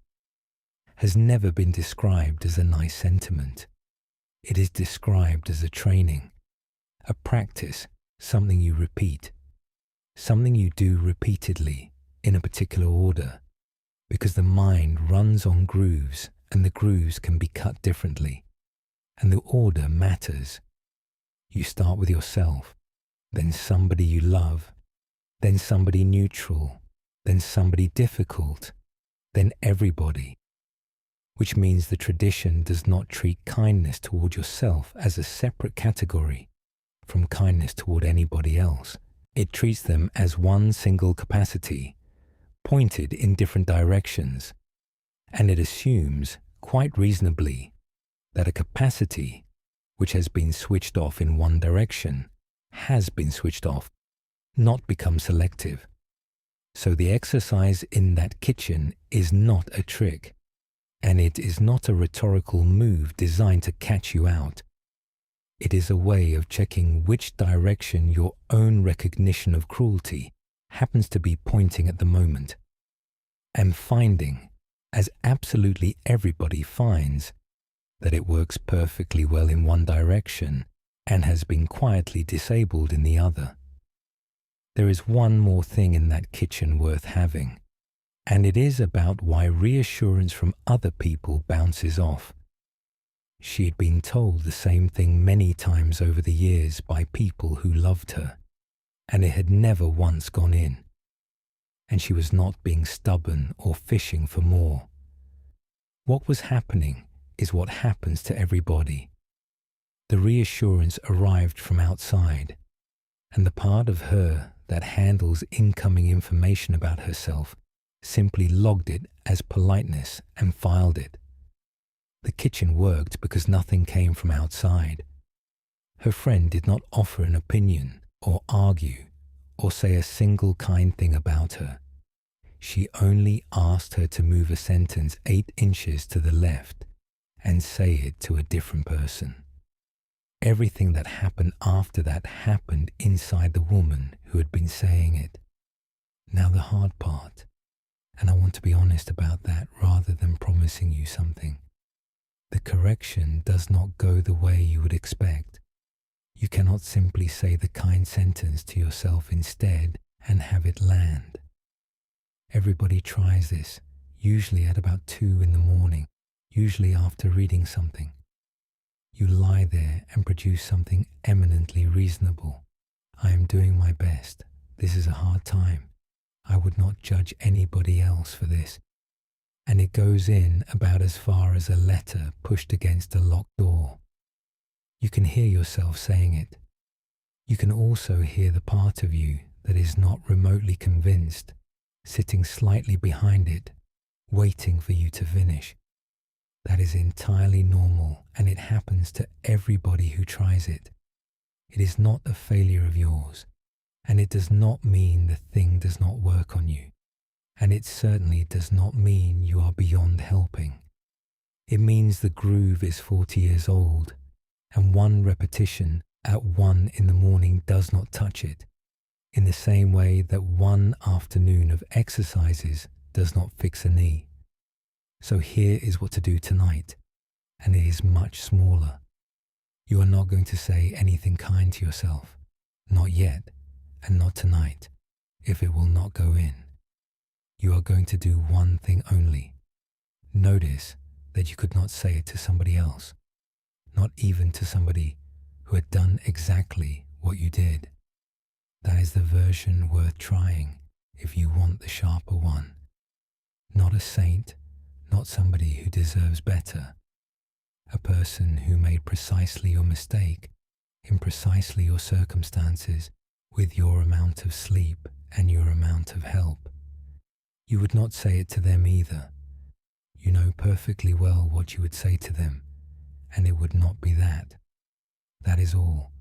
has never been described as a nice sentiment. It is described as a training, a practice, something you repeat, something you do repeatedly in a particular order, because the mind runs on grooves and the grooves can be cut differently, and the order matters. You start with yourself, then somebody you love, then somebody neutral, then somebody difficult, then everybody, which means the tradition does not treat kindness toward yourself as a separate category from kindness toward anybody else. It treats them as one single capacity, pointed in different directions, and it assumes, quite reasonably, that a capacity which has been switched off in one direction has been switched off, not become selective. So the exercise in that kitchen is not a trick, and it is not a rhetorical move designed to catch you out. It is a way of checking which direction your own recognition of cruelty happens to be pointing at the moment, and finding, as absolutely everybody finds, that it works perfectly well in one direction and has been quietly disabled in the other. There is one more thing in that kitchen worth having, and it is about why reassurance from other people bounces off. She had been told the same thing many times over the years by people who loved her, and it had never once gone in. And she was not being stubborn or fishing for more. What was happening is what happens to everybody. The reassurance arrived from outside, and the part of her that handles incoming information about herself simply logged it as politeness and filed it. The kitchen worked because nothing came from outside. Her friend did not offer an opinion or argue or say a single kind thing about her. She only asked her to move a sentence 8 inches to the left and say it to a different person. Everything that happened after that happened inside the woman who had been saying it. Now the hard part, and I want to be honest about that rather than promising you something. The correction does not go the way you would expect. You cannot simply say the kind sentence to yourself instead and have it land. Everybody tries this, usually at about 2 in the morning, usually after reading something. You lie there and produce something eminently reasonable. I am doing my best. This is a hard time. I would not judge anybody else for this. And it goes in about as far as a letter pushed against a locked door. You can hear yourself saying it. You can also hear the part of you that is not remotely convinced, sitting slightly behind it, waiting for you to finish. That is entirely normal, and it happens to everybody who tries it. It is not a failure of yours, and it does not mean the thing does not work on you, and it certainly does not mean you are beyond helping. It means the groove is 40 years old, and one repetition at 1 in the morning does not touch it, in the same way that one afternoon of exercises does not fix a knee. So here is what to do tonight, and it is much smaller. You are not going to say anything kind to yourself, not yet, and not tonight, if it will not go in. You are going to do one thing only. Notice that you could not say it to somebody else, not even to somebody who had done exactly what you did. That is the version worth trying if you want the sharper one. Not a saint, not somebody who deserves better. A person who made precisely your mistake, in precisely your circumstances, with your amount of sleep and your amount of help. You would not say it to them either. You know perfectly well what you would say to them, and it would not be that. That is all.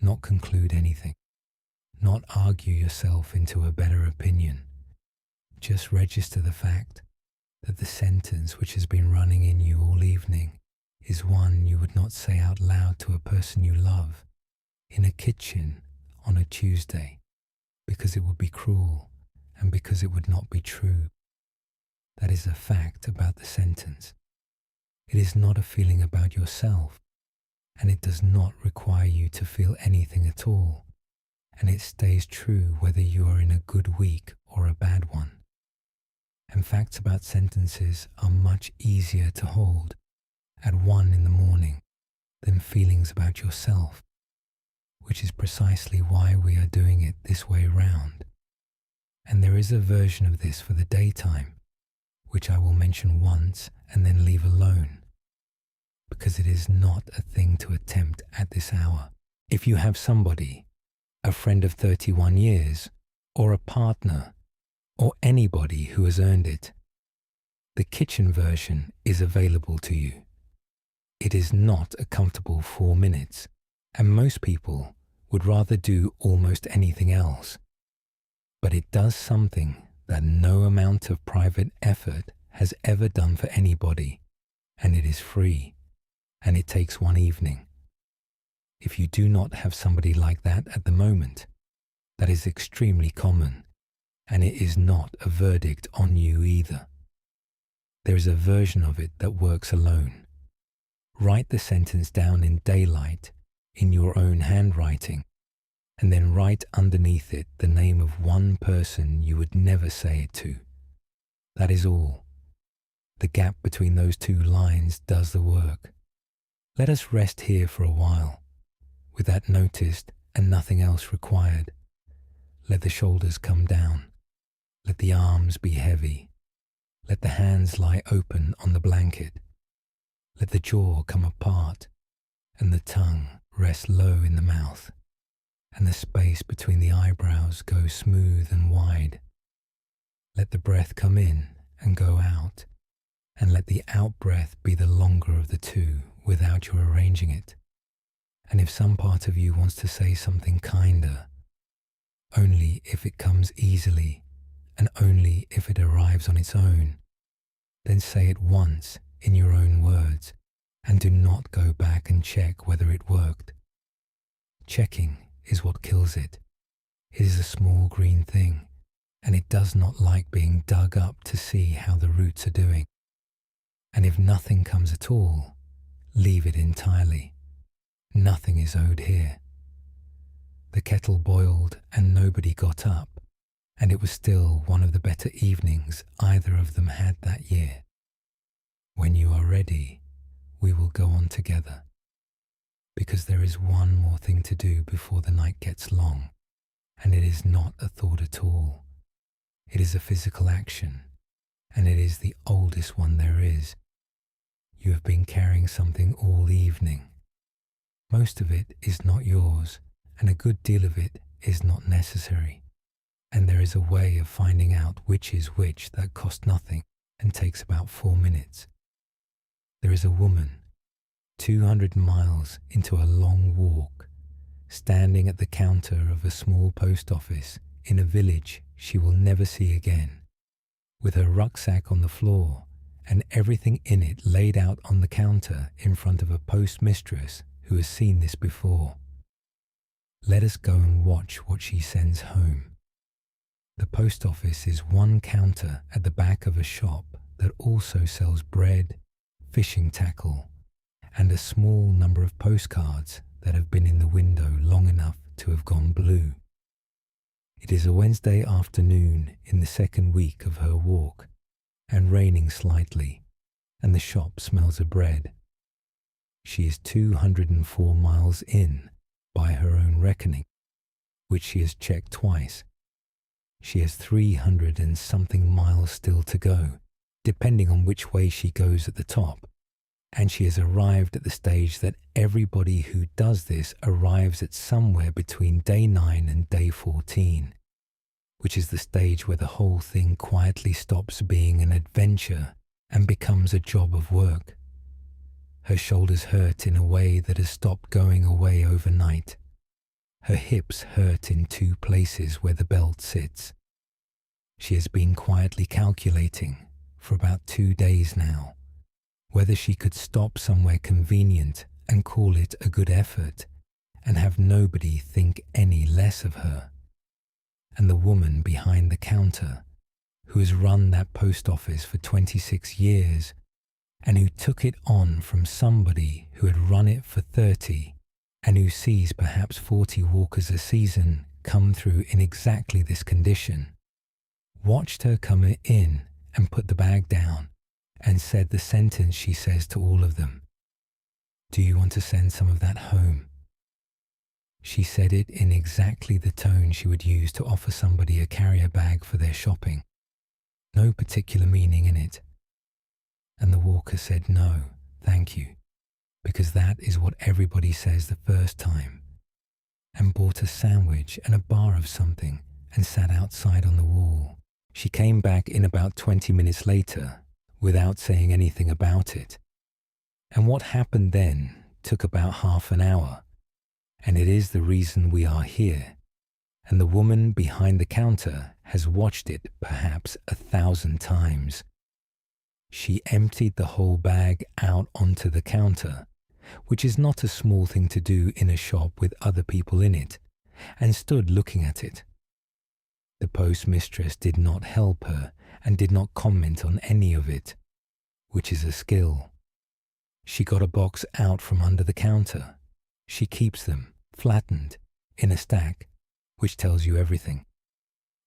Not conclude anything. Not argue yourself into a better opinion. Just register the fact that the sentence which has been running in you all evening is one you would not say out loud to a person you love, in a kitchen on a Tuesday, because it would be cruel and because it would not be true. That is a fact about the sentence. It is not a feeling about yourself, and it does not require you to feel anything at all, and it stays true whether you are in a good week or a bad one. And facts about sentences are much easier to hold at 1 in the morning than feelings about yourself, which is precisely why we are doing it this way round. And there is a version of this for the daytime, which I will mention once and then leave alone, because it is not a thing to attempt at this hour. If you have somebody, a friend of 31 years, or a partner, or anybody who has earned it, the kitchen version is available to you. It is not a comfortable 4 minutes, and most people would rather do almost anything else. But it does something that no amount of private effort has ever done for anybody, and it is free, and it takes 1 evening. If you do not have somebody like that at the moment, that is extremely common, and it is not a verdict on you either. There is a version of it that works alone. Write the sentence down in daylight, in your own handwriting, and then write underneath it the name of one person you would never say it to. That is all. The gap between those 2 lines does the work. Let us rest here for a while, with that noticed and nothing else required. Let the shoulders come down. Let the arms be heavy. Let the hands lie open on the blanket. Let the jaw come apart, and the tongue rest low in the mouth, and the space between the eyebrows go smooth and wide. Let the breath come in and go out, and let the out-breath be the longer of the 2 without your arranging it. And if some part of you wants to say something kinder, only if it comes easily, and only if it arrives on its own, then say it once in your own words, and do not go back and check whether it worked. Checking is what kills it. It is a small green thing, and it does not like being dug up to see how the roots are doing. And if nothing comes at all, leave it entirely. Nothing is owed here. The kettle boiled and nobody got up, and it was still one of the better evenings either of them had that year. When you are ready, we will go on together, because there is one more thing to do before the night gets long, and it is not a thought at all. It is a physical action, and it is the oldest one there is. You have been carrying something all evening. Most of it is not yours, and a good deal of it is not necessary. And there is a way of finding out which is which that costs nothing and takes about 4 minutes. There is a woman, 200 miles into a long walk, standing at the counter of a small post office in a village she will never see again, with her rucksack on the floor and everything in it laid out on the counter in front of a postmistress who has seen this before. Let us go and watch what she sends home. The post office is one counter at the back of a shop that also sells bread, fishing tackle, and a small number of postcards that have been in the window long enough to have gone blue. It is a Wednesday afternoon in the second week of her walk, and raining slightly, and the shop smells of bread. She is 204 miles in by her own reckoning, which she has checked twice. She has 300 and something miles still to go, depending on which way she goes at the top, and she has arrived at the stage that everybody who does this arrives at somewhere between day 9 and day 14, which is the stage where the whole thing quietly stops being an adventure and becomes a job of work. Her shoulders hurt in a way that has stopped going away overnight. Her hips hurt in 2 places where the belt sits. She has been quietly calculating for about 2 days now whether she could stop somewhere convenient and call it a good effort and have nobody think any less of her. And the woman behind the counter, who has run that post office for 26 years and who took it on from somebody who had run it for 30 and who sees perhaps 40 walkers a season come through in exactly this condition, watched her come in and put the bag down and said the sentence she says to all of them: "Do you want to send some of that home?" She said it in exactly the tone she would use to offer somebody a carrier bag for their shopping. No particular meaning in it. And the walker said no, thank you, because that is what everybody says the first time, and bought a sandwich and a bar of something and sat outside on the wall. She came back in about 20 minutes later without saying anything about it. And what happened then took about half an hour, and it is the reason we are here. And the woman behind the counter has watched it perhaps 1,000 times. She emptied the whole bag out onto the counter, which is not a small thing to do in a shop with other people in it, and stood looking at it. The postmistress did not help her and did not comment on any of it, which is a skill. She got a box out from under the counter. She keeps them, flattened, in a stack, which tells you everything,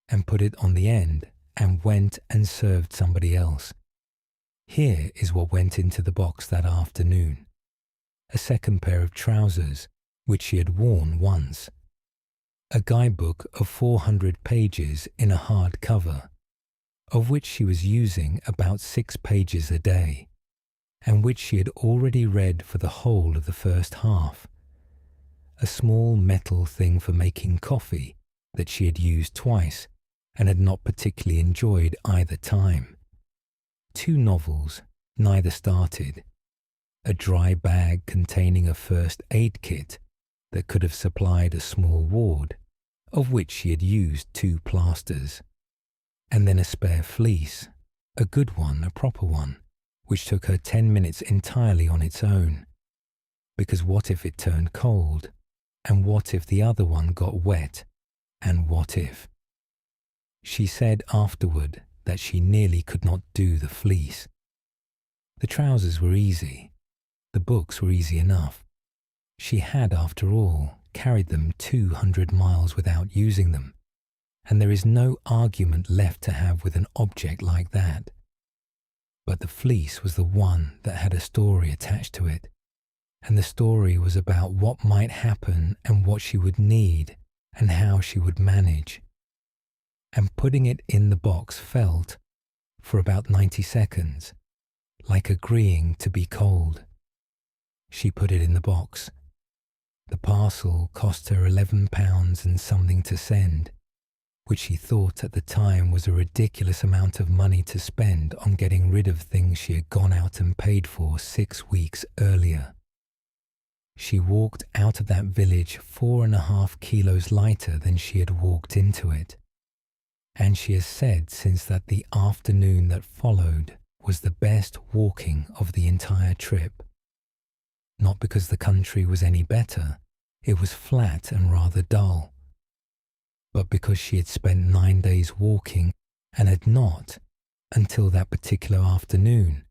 and put it on the end and went and served somebody else. Here is what went into the box that afternoon: a second pair of trousers, which she had worn once, a guidebook of 400 pages in a hard cover, of which she was using about 6 pages a day, and which she had already read for the whole of the first half, a small metal thing for making coffee that she had used twice and had not particularly enjoyed either time, 2 novels, neither started, a dry bag containing a first aid kit that could have supplied a small ward, of which she had used 2 plasters, and then a spare fleece, a good one, a proper one, which took her 10 minutes entirely on its own, because what if it turned cold, and what if the other one got wet, and what if? She said afterward that she nearly could not do the fleece. The trousers were easy. The books were easy enough. She had, after all, carried them 200 miles without using them, and there is no argument left to have with an object like that. But the fleece was the one that had a story attached to it, and the story was about what might happen and what she would need and how she would manage. And putting it in the box felt, for about 90 seconds, like agreeing to be cold. She put it in the box, The parcel cost her £11 and something to send, which she thought at the time was a ridiculous amount of money to spend on getting rid of things she had gone out and paid for 6 weeks earlier. She walked out of that village 4.5 kilos lighter than she had walked into it, and she has said since that the afternoon that followed was the best walking of the entire trip. Not because the country was any better, it was flat and rather dull, but because she had spent 9 days walking and had not, until that particular afternoon,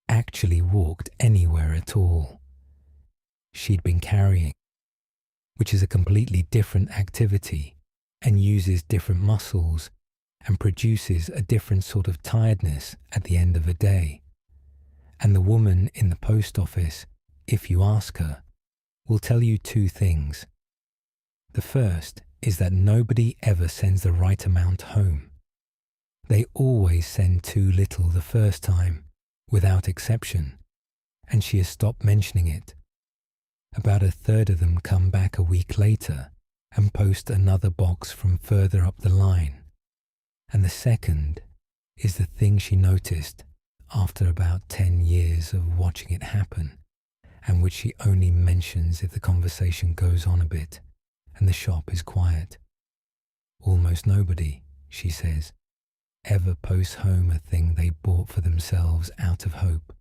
actually walked anywhere at all. She'd been carrying, which is a completely different activity and uses different muscles and produces a different sort of tiredness at the end of a day. And the woman in the post office, if you ask her, will tell you 2 things. The first is that nobody ever sends the right amount home. They always send too little the first time, without exception, and she has stopped mentioning it. About 1/3 of them come back a week later and post another box from further up the line. And the second is the thing she noticed after about 10 years of watching it happen, and which she only mentions if the conversation goes on a bit and the shop is quiet. Almost nobody, she says, ever posts home a thing they bought for themselves out of hope.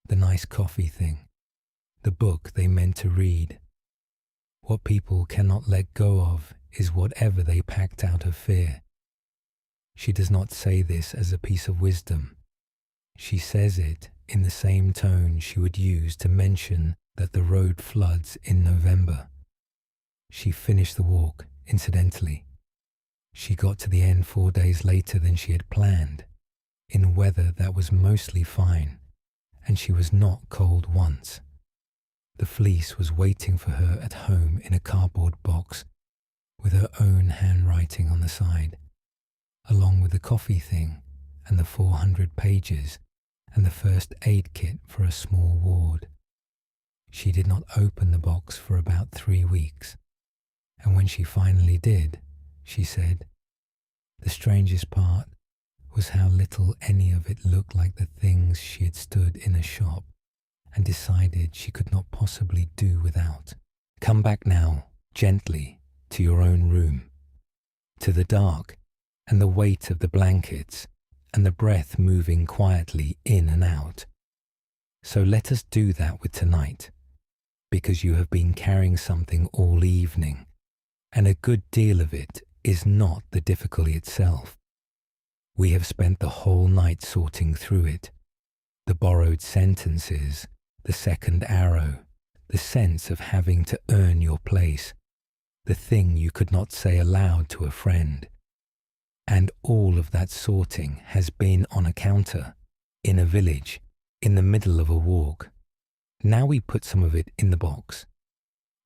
The nice coffee thing, the book they meant to read. What people cannot let go of is whatever they packed out of fear. She does not say this as a piece of wisdom. She says it in the same tone she would use to mention that the road floods in November. She finished the walk, incidentally. She got to the end 4 days later than she had planned, in weather that was mostly fine, and she was not cold once. The fleece was waiting for her at home in a cardboard box with her own handwriting on the side, along with the coffee thing and the 400 pages and the first aid kit for a small ward. She did not open the box for about 3 weeks, and when she finally did, she said, the strangest part was how little any of it looked like the things she had stood in a shop and decided she could not possibly do without. Come back now, gently, to your own room, to the dark and the weight of the blankets and the breath moving quietly in and out. So let us do that with tonight, because you have been carrying something all evening, and a good deal of it is not the difficulty itself. We have spent the whole night sorting through it, the borrowed sentences, the second arrow, the sense of having to earn your place, the thing you could not say aloud to a friend. And all of that sorting has been on a counter, in a village, in the middle of a walk. Now we put some of it in the box.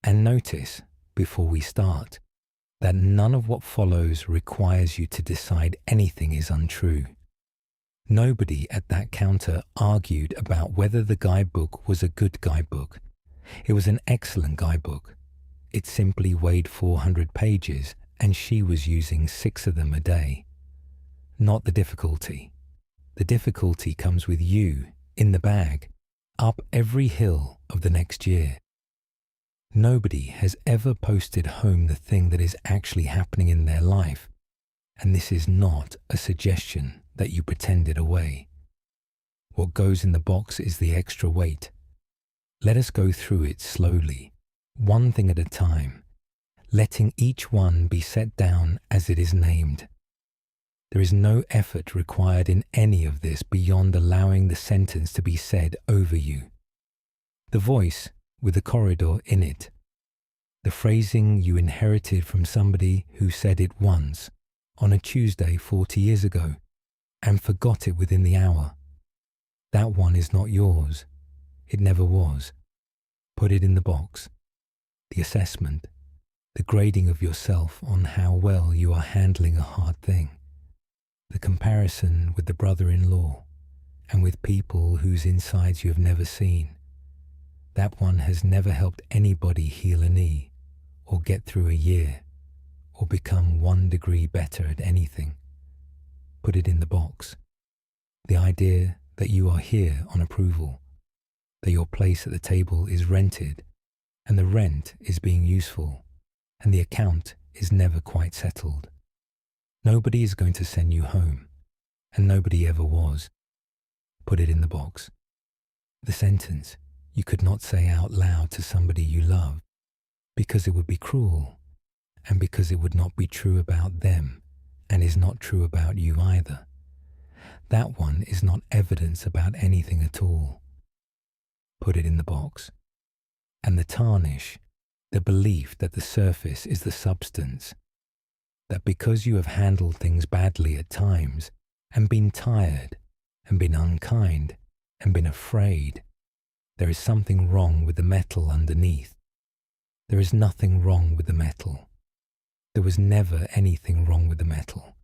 And notice, before we start, that none of what follows requires you to decide anything is untrue. Nobody at that counter argued about whether the guidebook was a good guidebook. It was an excellent guidebook. It simply weighed 400 pages, and she was using 6 of them a day. Not the difficulty. The difficulty comes with you, in the bag, up every hill of the next year. Nobody has ever posted home the thing that is actually happening in their life, and this is not a suggestion that you pretend it away. What goes in the box is the extra weight. Let us go through it slowly, one thing at a time, letting each one be set down as it is named. There is no effort required in any of this beyond allowing the sentence to be said over you. The voice with the corridor in it. The phrasing you inherited from somebody who said it once, on a Tuesday 40 years ago, and forgot it within the hour. That one is not yours. It never was. Put it in the box. The assessment, the grading of yourself on how well you are handling a hard thing. The comparison with the brother-in-law and with people whose insides you have never seen. That one has never helped anybody heal a knee, or get through a year, or become 1 degree better at anything. Put it in the box. The idea that you are here on approval, that your place at the table is rented, and the rent is being useful, and the account is never quite settled. Nobody is going to send you home, and nobody ever was. Put it in the box. The sentence you could not say out loud to somebody you love, because it would be cruel, and because it would not be true about them, and is not true about you either. That one is not evidence about anything at all. Put it in the box. And the tarnish, the belief that the surface is the substance, that because you have handled things badly at times, and been tired, and been unkind, and been afraid, there is something wrong with the metal underneath. There is nothing wrong with the metal. There was never anything wrong with the metal,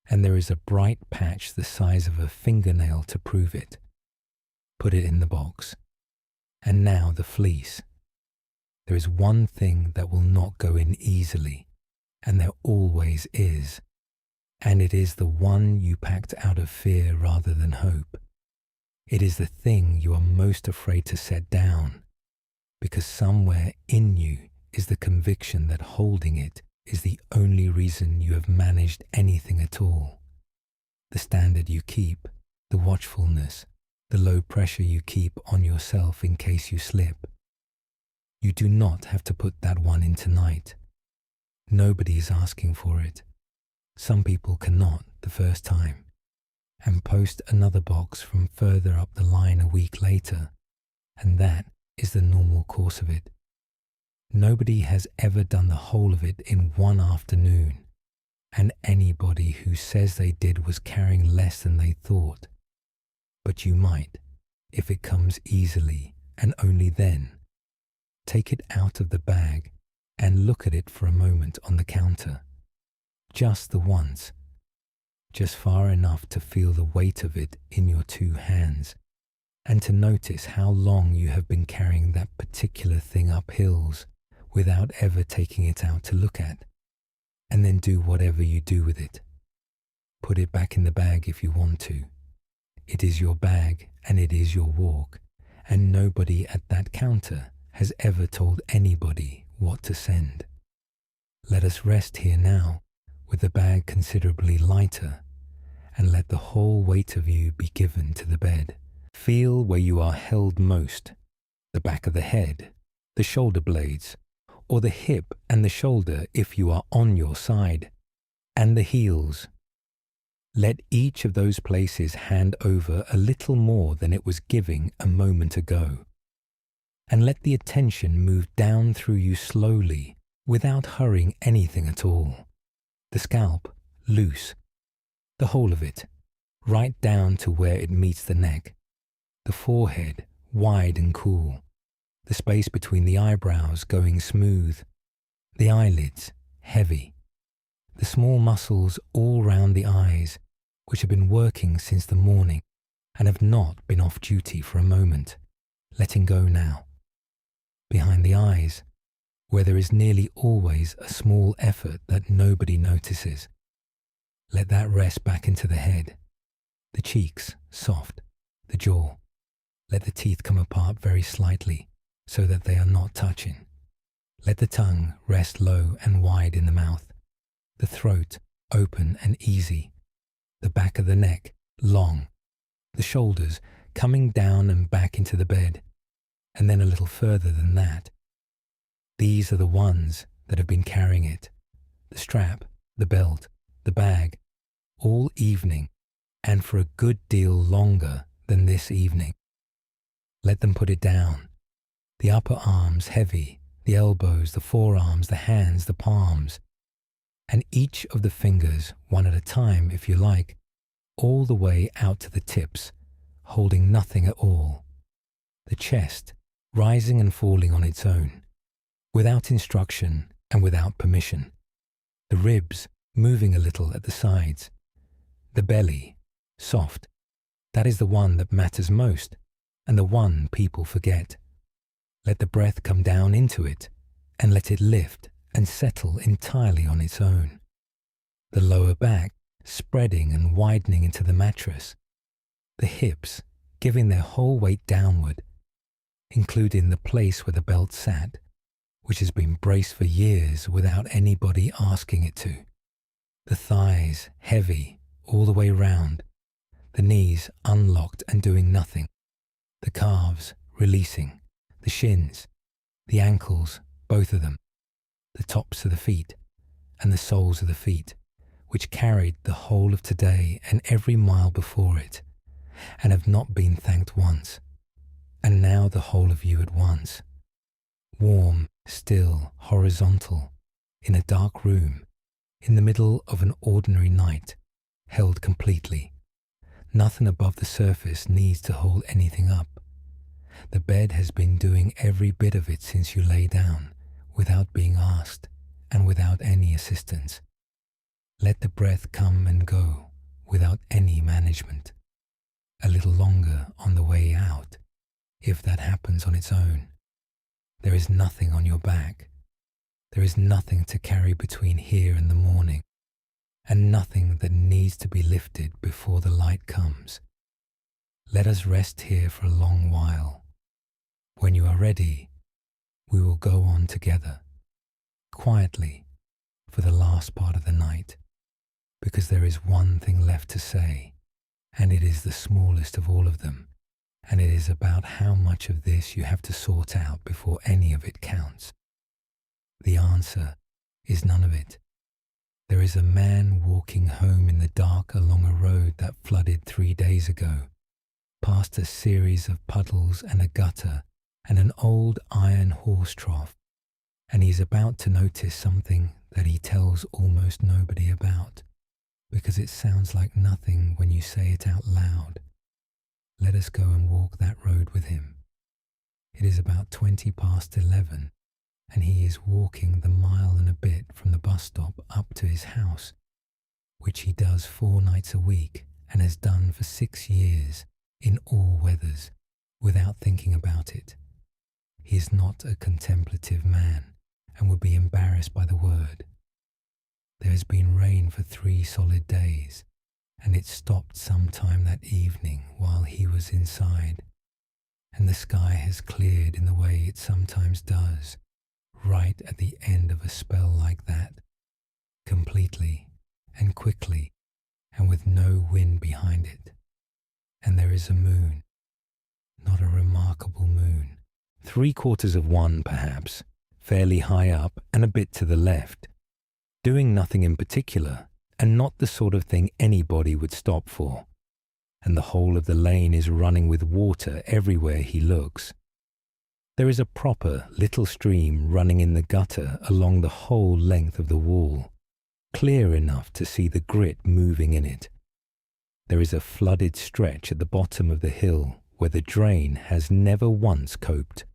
and there is a bright patch the size of a fingernail to prove it. Put it in the box. And now the fleece. There is one thing that will not go in easily, and there always is, and it is the one you packed out of fear rather than hope. It is the thing you are most afraid to set down, because somewhere in you is the conviction that holding it is the only reason you have managed anything at all. The standard you keep, the watchfulness, the low pressure you keep on yourself in case you slip. You do not have to put that one in tonight. Nobody is asking for it. Some people cannot the first time, and post another box from further up the line a week later, and that is the normal course of it. Nobody has ever done the whole of it in one afternoon, and anybody who says they did was carrying less than they thought. But you might, if it comes easily, and only then. Take it out of the bag and look at it for a moment on the counter. Just the once. Just far enough to feel the weight of it in your 2 hands, and to notice how long you have been carrying that particular thing up hills without ever taking it out to look at, and then do whatever you do with it. Put it back in the bag if you want to. It is your bag and it is your walk, and nobody at that counter has ever told anybody what to send. Let us rest here now with the bag considerably lighter, and let the whole weight of you be given to the bed. Feel where you are held most, the back of the head, the shoulder blades, or the hip and the shoulder if you are on your side, and the heels. Let each of those places hand over a little more than it was giving a moment ago, and let the attention move down through you slowly without hurrying anything at all. The scalp loose, the whole of it, right down to where it meets the neck, the forehead wide and cool, the space between the eyebrows going smooth, the eyelids heavy, the small muscles all round the eyes, which have been working since the morning and have not been off duty for a moment, letting go now. Behind the eyes, where there is nearly always a small effort that nobody notices. Let that rest back into the head, the cheeks soft, the jaw. Let the teeth come apart very slightly so that they are not touching. Let the tongue rest low and wide in the mouth, the throat open and easy, the back of the neck long, the shoulders coming down and back into the bed, and then a little further than that. These are the ones that have been carrying it, the strap, the belt, the bag, all evening, and for a good deal longer than this evening. Let them put it down, the upper arms heavy, the elbows, the forearms, the hands, the palms, and each of the fingers, one at a time if you like, all the way out to the tips, holding nothing at all. The chest rising and falling on its own, without instruction and without permission. The ribs moving a little at the sides. The belly, soft. That is the one that matters most, and the one people forget. Let the breath come down into it and let it lift and settle entirely on its own. The lower back spreading and widening into the mattress, the hips giving their whole weight downward, including the place where the belt sat, which has been braced for years without anybody asking it to. The thighs heavy all the way round, the knees unlocked and doing nothing, the calves releasing, the shins, the ankles, both of them, the tops of the feet and the soles of the feet, which carried the whole of today and every mile before it, and have not been thanked once, and now the whole of you at once, warm, still, horizontal, in a dark room, in the middle of an ordinary night, held completely. Nothing above the surface needs to hold anything up. The bed has been doing every bit of it since you lay down, without being asked, and without any assistance. Let the breath come and go, without any management. A little longer on the way out, if that happens on its own. There is nothing on your back. There is nothing to carry between here and the morning, and nothing that needs to be lifted before the light comes. Let us rest here for a long while. When you are ready, we will go on together, quietly, for the last part of the night, because there is one thing left to say, and it is the smallest of all of them, and it is about how much of this you have to sort out before any of it counts. The answer is none of it. There is a man walking home in the dark along a road that flooded 3 days ago, past a series of puddles and a gutter and an old iron horse trough, and he is about to notice something that he tells almost nobody about, because it sounds like nothing when you say it out loud. Let us go and walk that road with him. It is about 11:20, and he is walking the mile and a bit from the bus stop up to his house, which he does 4 nights a week and has done for 6 years in all weathers without thinking about it. He is not a contemplative man and would be embarrassed by the word. There has been rain for 3 solid days, and it stopped sometime that evening while he was inside, and the sky has cleared in the way it sometimes does, right at the end of a spell like that, completely and quickly and with no wind behind it. And there is a moon, not a remarkable moon, 3/4 of one perhaps, fairly high up and a bit to the left, doing nothing in particular and not the sort of thing anybody would stop for, and the whole of the lane is running with water everywhere he looks. There is a proper little stream running in the gutter along the whole length of the wall, clear enough to see the grit moving in it. There is a flooded stretch at the bottom of the hill where the drain has never once coped,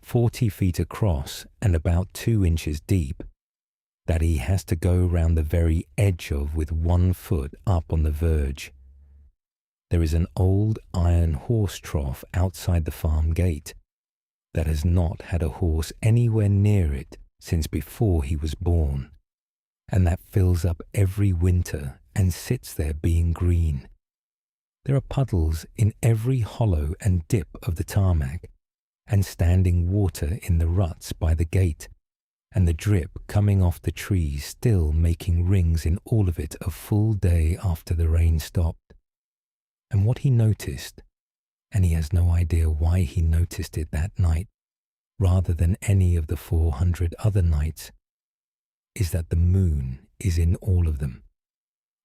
40 feet across and about 2 inches deep, that he has to go round the very edge of with 1 foot up on the verge. There is an old iron horse trough outside the farm gate that has not had a horse anywhere near it since before he was born, and that fills up every winter and sits there being green. There are puddles in every hollow and dip of the tarmac, and standing water in the ruts by the gate, and the drip coming off the trees still making rings in all of it a full day after the rain stopped. And what he noticed, and he has no idea why he noticed it that night, rather than any of the 400 other nights, is that the moon is in all of them,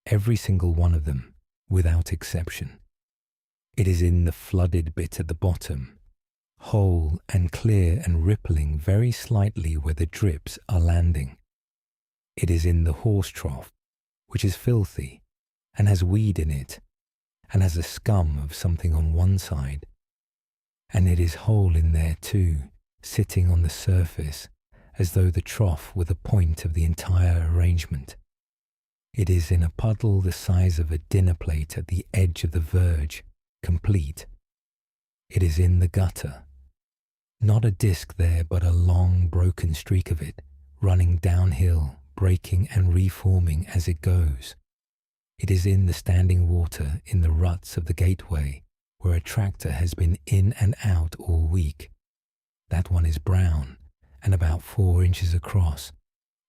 every single one of them, without exception. It is in the flooded bit at the bottom, whole and clear and rippling very slightly where the drips are landing. It is in the horse trough, which is filthy and has weed in it, and has a scum of something on one side, and it is whole in there too, sitting on the surface as though the trough were the point of the entire arrangement. It is in a puddle the size of a dinner plate at the edge of the verge, complete. It is in the gutter. Not a disc there, but a long, broken streak of it, running downhill, breaking and reforming as it goes. It is in the standing water in the ruts of the gateway, where a tractor has been in and out all week. That one is brown and about 4 inches across,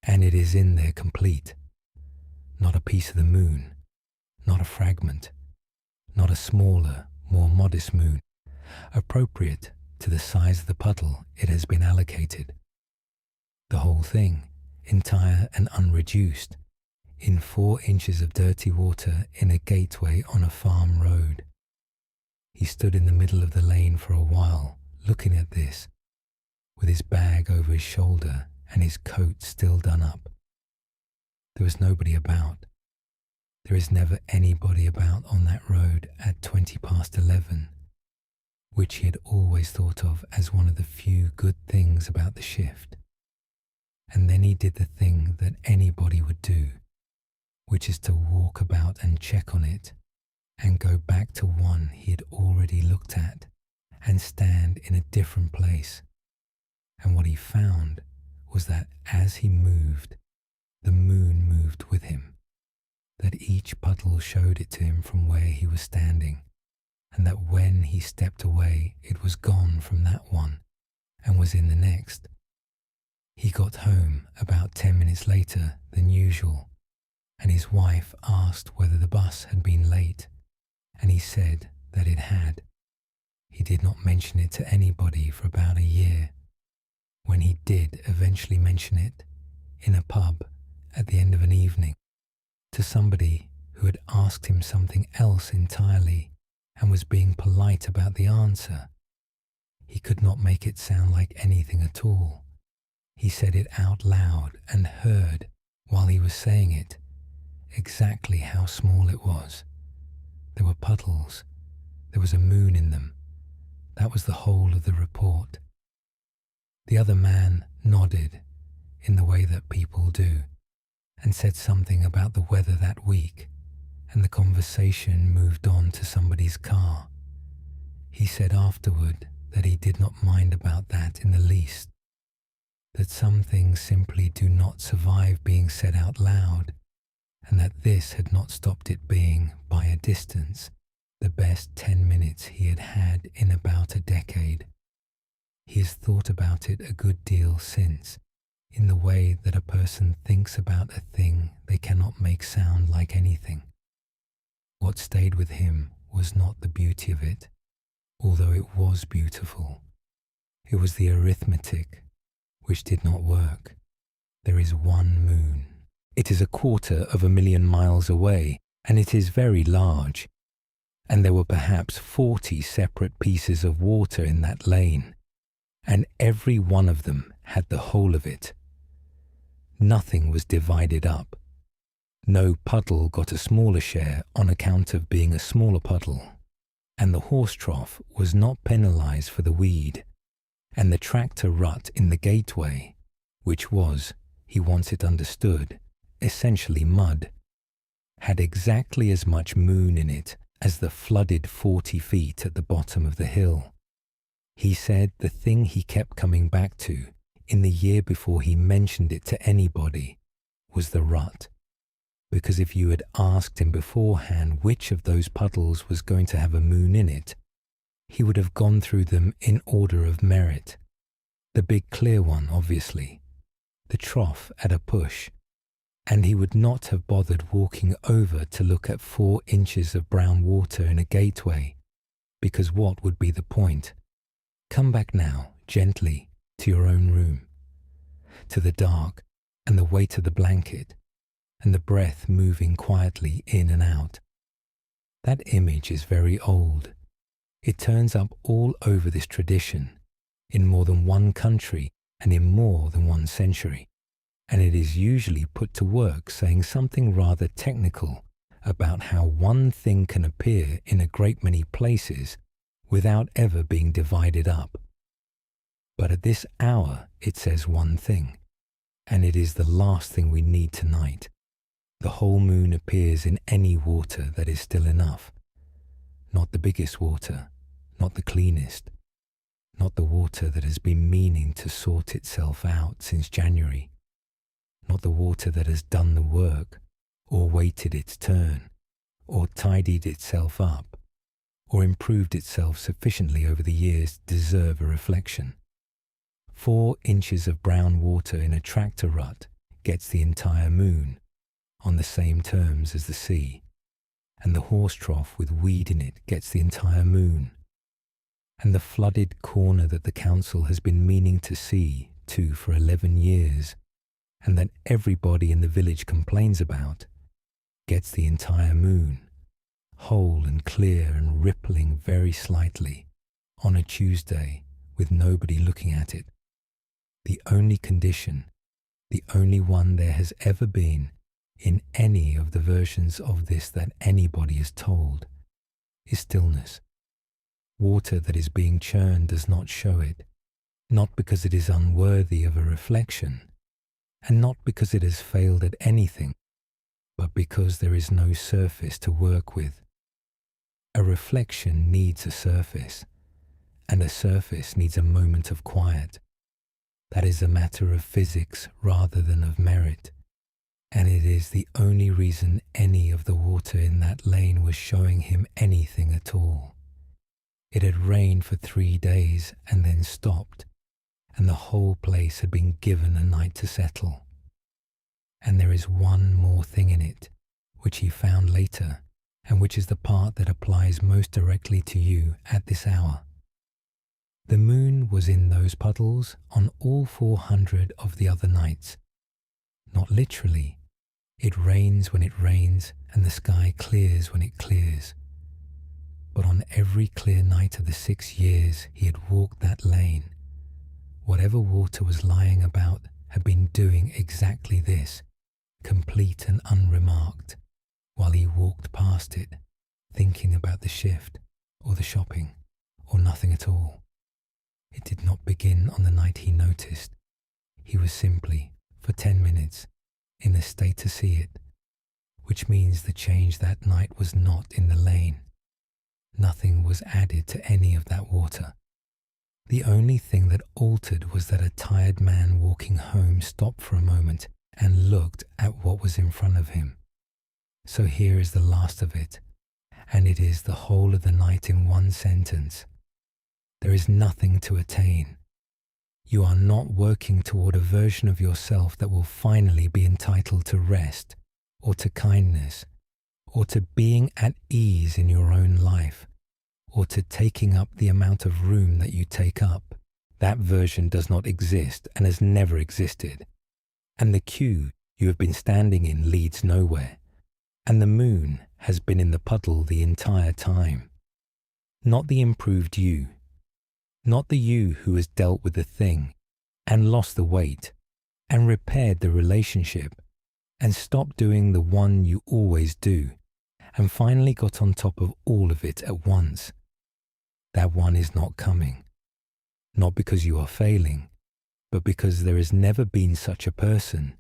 and it is in there complete. Not a piece of the moon, not a fragment, not a smaller, more modest moon, appropriate to the size of the puddle it has been allocated. The whole thing, entire and unreduced, in 4 inches of dirty water in a gateway on a farm road. He stood in the middle of the lane for a while, looking at this, with his bag over his shoulder and his coat still done up. There was nobody about. There is never anybody about on that road at 11:20, which he had always thought of as one of the few good things about the shift. And then he did the thing that anybody would do, which is to walk about and check on it, and go back to one he had already looked at, and stand in a different place. And what he found was that as he moved, the moon moved with him, that each puddle showed it to him from where he was standing, and that when he stepped away, it was gone from that one, and was in the next. He got home about 10 minutes later than usual, and his wife asked whether the bus had been late, and he said that it had. He did not mention it to anybody for about a year. When he did eventually mention it, in a pub at the end of an evening, to somebody who had asked him something else entirely and was being polite about the answer, he could not make it sound like anything at all. He said it out loud and heard, while he was saying it, exactly how small it was. There were puddles. There was a moon in them. That was the whole of the report. The other man nodded in the way that people do, and said something about the weather that week, and the conversation moved on to somebody's car. He said afterward that he did not mind about that in the least, that some things simply do not survive being said out loud, and that this had not stopped it being, by a distance, the best 10 minutes he had had in about a decade. He has thought about it a good deal since, in the way that a person thinks about a thing they cannot make sound like anything. What stayed with him was not the beauty of it, although it was beautiful. It was the arithmetic, which did not work. There is one moon. It is 250,000 miles away, and it is very large. And there were perhaps 40 separate pieces of water in that lane, and every one of them had the whole of it. Nothing was divided up. No puddle got a smaller share on account of being a smaller puddle, and the horse trough was not penalized for the weed, and the tractor rut in the gateway, which was, he wants it understood, essentially mud, had exactly as much moon in it as the flooded 40 feet at the bottom of the hill. He said the thing he kept coming back to in the year before he mentioned it to anybody was the rut, because if you had asked him beforehand which of those puddles was going to have a moon in it, he would have gone through them in order of merit. The big clear one, obviously, the trough at a push, and he would not have bothered walking over to look at 4 inches of brown water in a gateway, because what would be the point? Come back now, gently, to your own room, to the dark and the weight of the blanket, and the breath moving quietly in and out. That image is very old. It turns up all over this tradition, in more than one country and in more than one century, and it is usually put to work saying something rather technical about how one thing can appear in a great many places without ever being divided up. But at this hour it says one thing, and it is the last thing we need tonight. The whole moon appears in any water that is still enough. Not the biggest water, not the cleanest, not the water that has been meaning to sort itself out since January, not the water that has done the work, or waited its turn, or tidied itself up, or improved itself sufficiently over the years to deserve a reflection. 4 inches of brown water in a tractor rut gets the entire moon, on the same terms as the sea, and the horse trough with weed in it gets the entire moon, and the flooded corner that the council has been meaning to see to for 11 years, and that everybody in the village complains about, gets the entire moon, whole and clear and rippling very slightly, on a Tuesday with nobody looking at it. The only condition, the only one there has ever been in any of the versions of this that anybody is told, is stillness. Water that is being churned does not show it, not because it is unworthy of a reflection, and not because it has failed at anything, but because there is no surface to work with. A reflection needs a surface, and a surface needs a moment of quiet. That is a matter of physics rather than of merit, and it is the only reason any of the water in that lane was showing him anything at all. It had rained for 3 days and then stopped, and the whole place had been given a night to settle. And there is one more thing in it, which he found later, and which is the part that applies most directly to you at this hour. The moon was in those puddles on all 400 of the other nights. Not literally. It rains when it rains, and the sky clears when it clears. But on every clear night of the 6 years he had walked that lane, whatever water was lying about had been doing exactly this, complete and unremarked, while he walked past it, thinking about the shift, or the shopping, or nothing at all. It did not begin on the night he noticed. He was simply, for 10 minutes, in a state to see it, which means the change that night was not in the lane. Nothing was added to any of that water. The only thing that altered was that a tired man walking home stopped for a moment and looked at what was in front of him. So here is the last of it, and it is the whole of the night in one sentence. There is nothing to attain. You are not working toward a version of yourself that will finally be entitled to rest, or to kindness, or to being at ease in your own life, or to taking up the amount of room that you take up. That version does not exist and has never existed. And the queue you have been standing in leads nowhere. And the moon has been in the puddle the entire time. Not the improved you. Not the you who has dealt with the thing, and lost the weight, and repaired the relationship, and stopped doing the one you always do, and finally got on top of all of it at once. That one is not coming. Not because you are failing, but because there has never been such a person,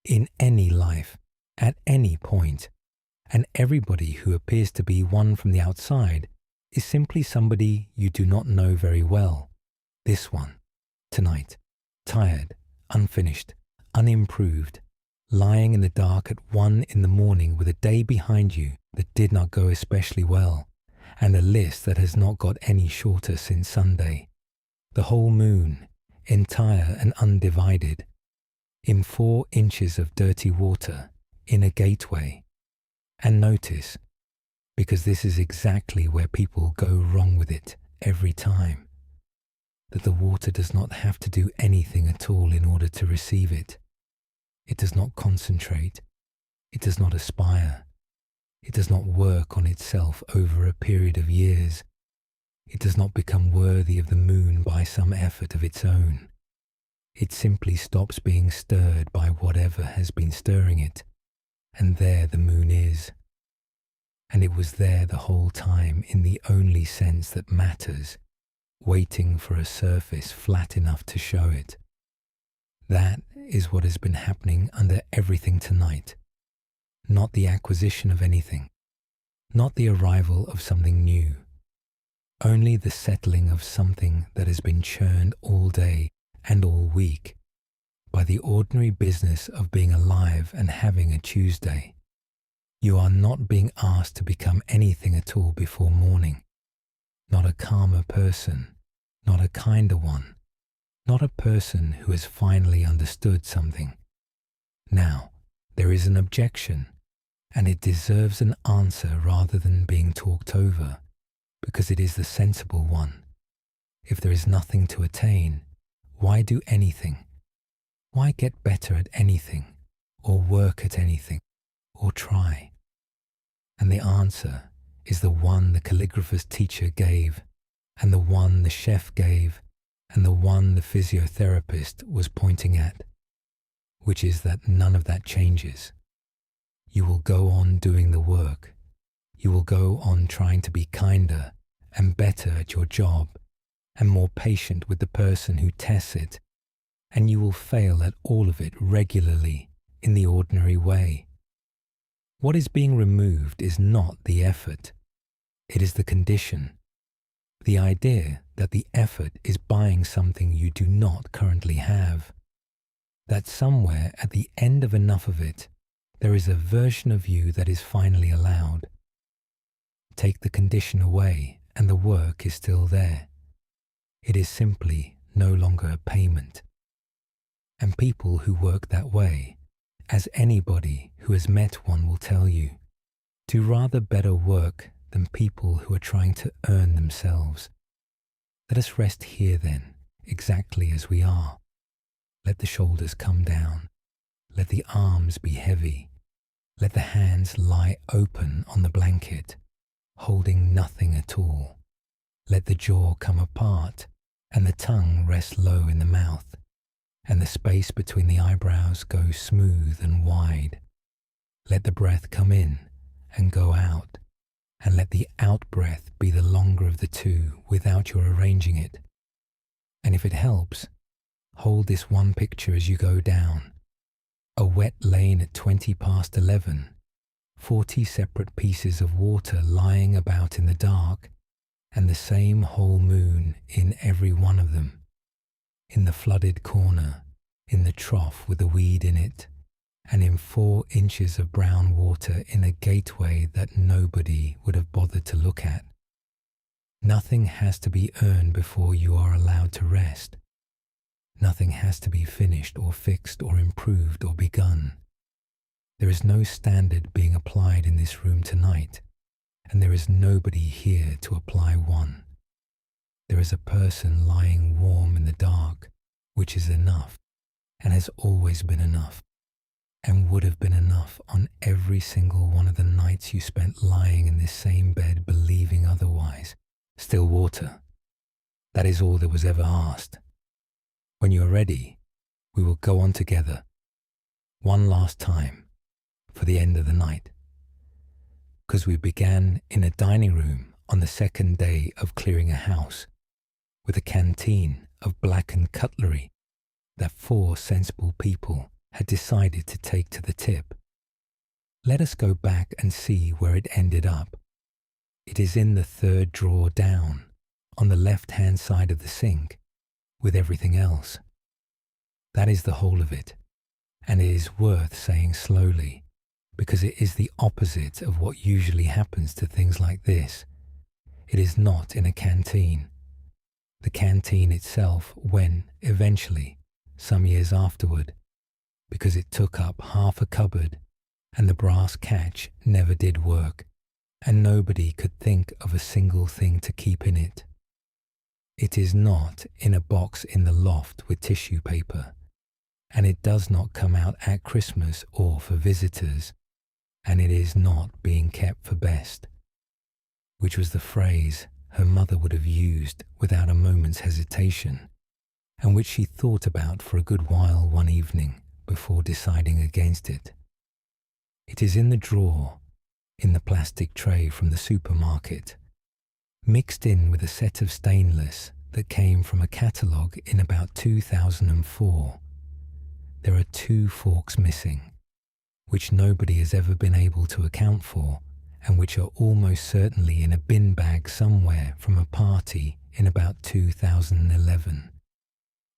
in any life, at any point, and everybody who appears to be one from the outside is simply somebody you do not know very well. This one, tonight, tired, unfinished, unimproved, lying in the dark at 1 in the morning with a day behind you that did not go especially well, and a list that has not got any shorter since Sunday. The whole moon, entire and undivided, in 4 inches of dirty water, in a gateway. And notice, because this is exactly where people go wrong with it every time, that the water does not have to do anything at all in order to receive it. It does not concentrate. It does not aspire. It does not work on itself over a period of years. It does not become worthy of the moon by some effort of its own. It simply stops being stirred by whatever has been stirring it, and there the moon is. And it was there the whole time in the only sense that matters, waiting for a surface flat enough to show it. That is what has been happening under everything tonight. Not the acquisition of anything, not the arrival of something new. only the settling of something that has been churned all day and all week by the ordinary business of being alive and having a Tuesday. You are not being asked to become anything at all before morning. Not a calmer person, not a kinder one, not a person who has finally understood something. Now, there is an objection, and it deserves an answer rather than being talked over, because it is the sensible one. If there is nothing to attain, why do anything? Why get better at anything, or work at anything, or try? And the answer is the one the calligrapher's teacher gave, and the one the chef gave, and the one the physiotherapist was pointing at, which is that none of that changes. You will go on doing the work. You will go on trying to be kinder and better at your job and more patient with the person who tests it, and you will fail at all of it regularly in the ordinary way. What is being removed is not the effort. It is the condition. The idea that the effort is buying something you do not currently have. That somewhere at the end of enough of it, there is a version of you that is finally allowed. Take the condition away and the work is still there. It is simply no longer a payment. And people who work that way, as anybody who has met one will tell you, do rather better work than people who are trying to earn themselves. Let us rest here then, exactly as we are. Let the shoulders come down. Let the arms be heavy. Let the hands lie open on the blanket, holding nothing at all. Let the jaw come apart and the tongue rest low in the mouth, and the space between the eyebrows go smooth and wide. Let the breath come in and go out, and let the out-breath be the longer of the two without your arranging it. And if it helps, hold this one picture as you go down. A wet lane at 11:20, 40 separate pieces of water lying about in the dark, and the same whole moon in every one of them. In the flooded corner, in the trough with the weed in it, and in 4 inches of brown water in a gateway that nobody would have bothered to look at. Nothing has to be earned before you are allowed to rest. Nothing has to be finished or fixed or improved or begun. There is no standard being applied in this room tonight, and there is nobody here to apply one. There is a person lying warm in the dark, which is enough, and has always been enough, and would have been enough on every single one of the nights you spent lying in this same bed believing otherwise. Still water. That is all that was ever asked. When you are ready, we will go on together, one last time, for the end of the night. Because we began in a dining room on the second day of clearing a house, with a canteen of blackened cutlery that 4 sensible people had decided to take to the tip. Let us go back and see where it ended up. It is in the 3rd drawer down, on the left-hand side of the sink, with everything else. That is the whole of it, and it is worth saying slowly, because it is the opposite of what usually happens to things like this. It is not in a canteen. The canteen itself went eventually, some years afterward, because it took up half a cupboard, and the brass catch never did work, and nobody could think of a single thing to keep in it. It is not in a box in the loft with tissue paper, and it does not come out at Christmas or for visitors, and it is not being kept for best, which was the phrase her mother would have used without a moment's hesitation, and which she thought about for a good while one evening before deciding against it. It is in the drawer, in the plastic tray from the supermarket, mixed in with a set of stainless that came from a catalogue in about 2004. There are 2 forks missing, which nobody has ever been able to account for, and which are almost certainly in a bin bag somewhere from a party in about 2011.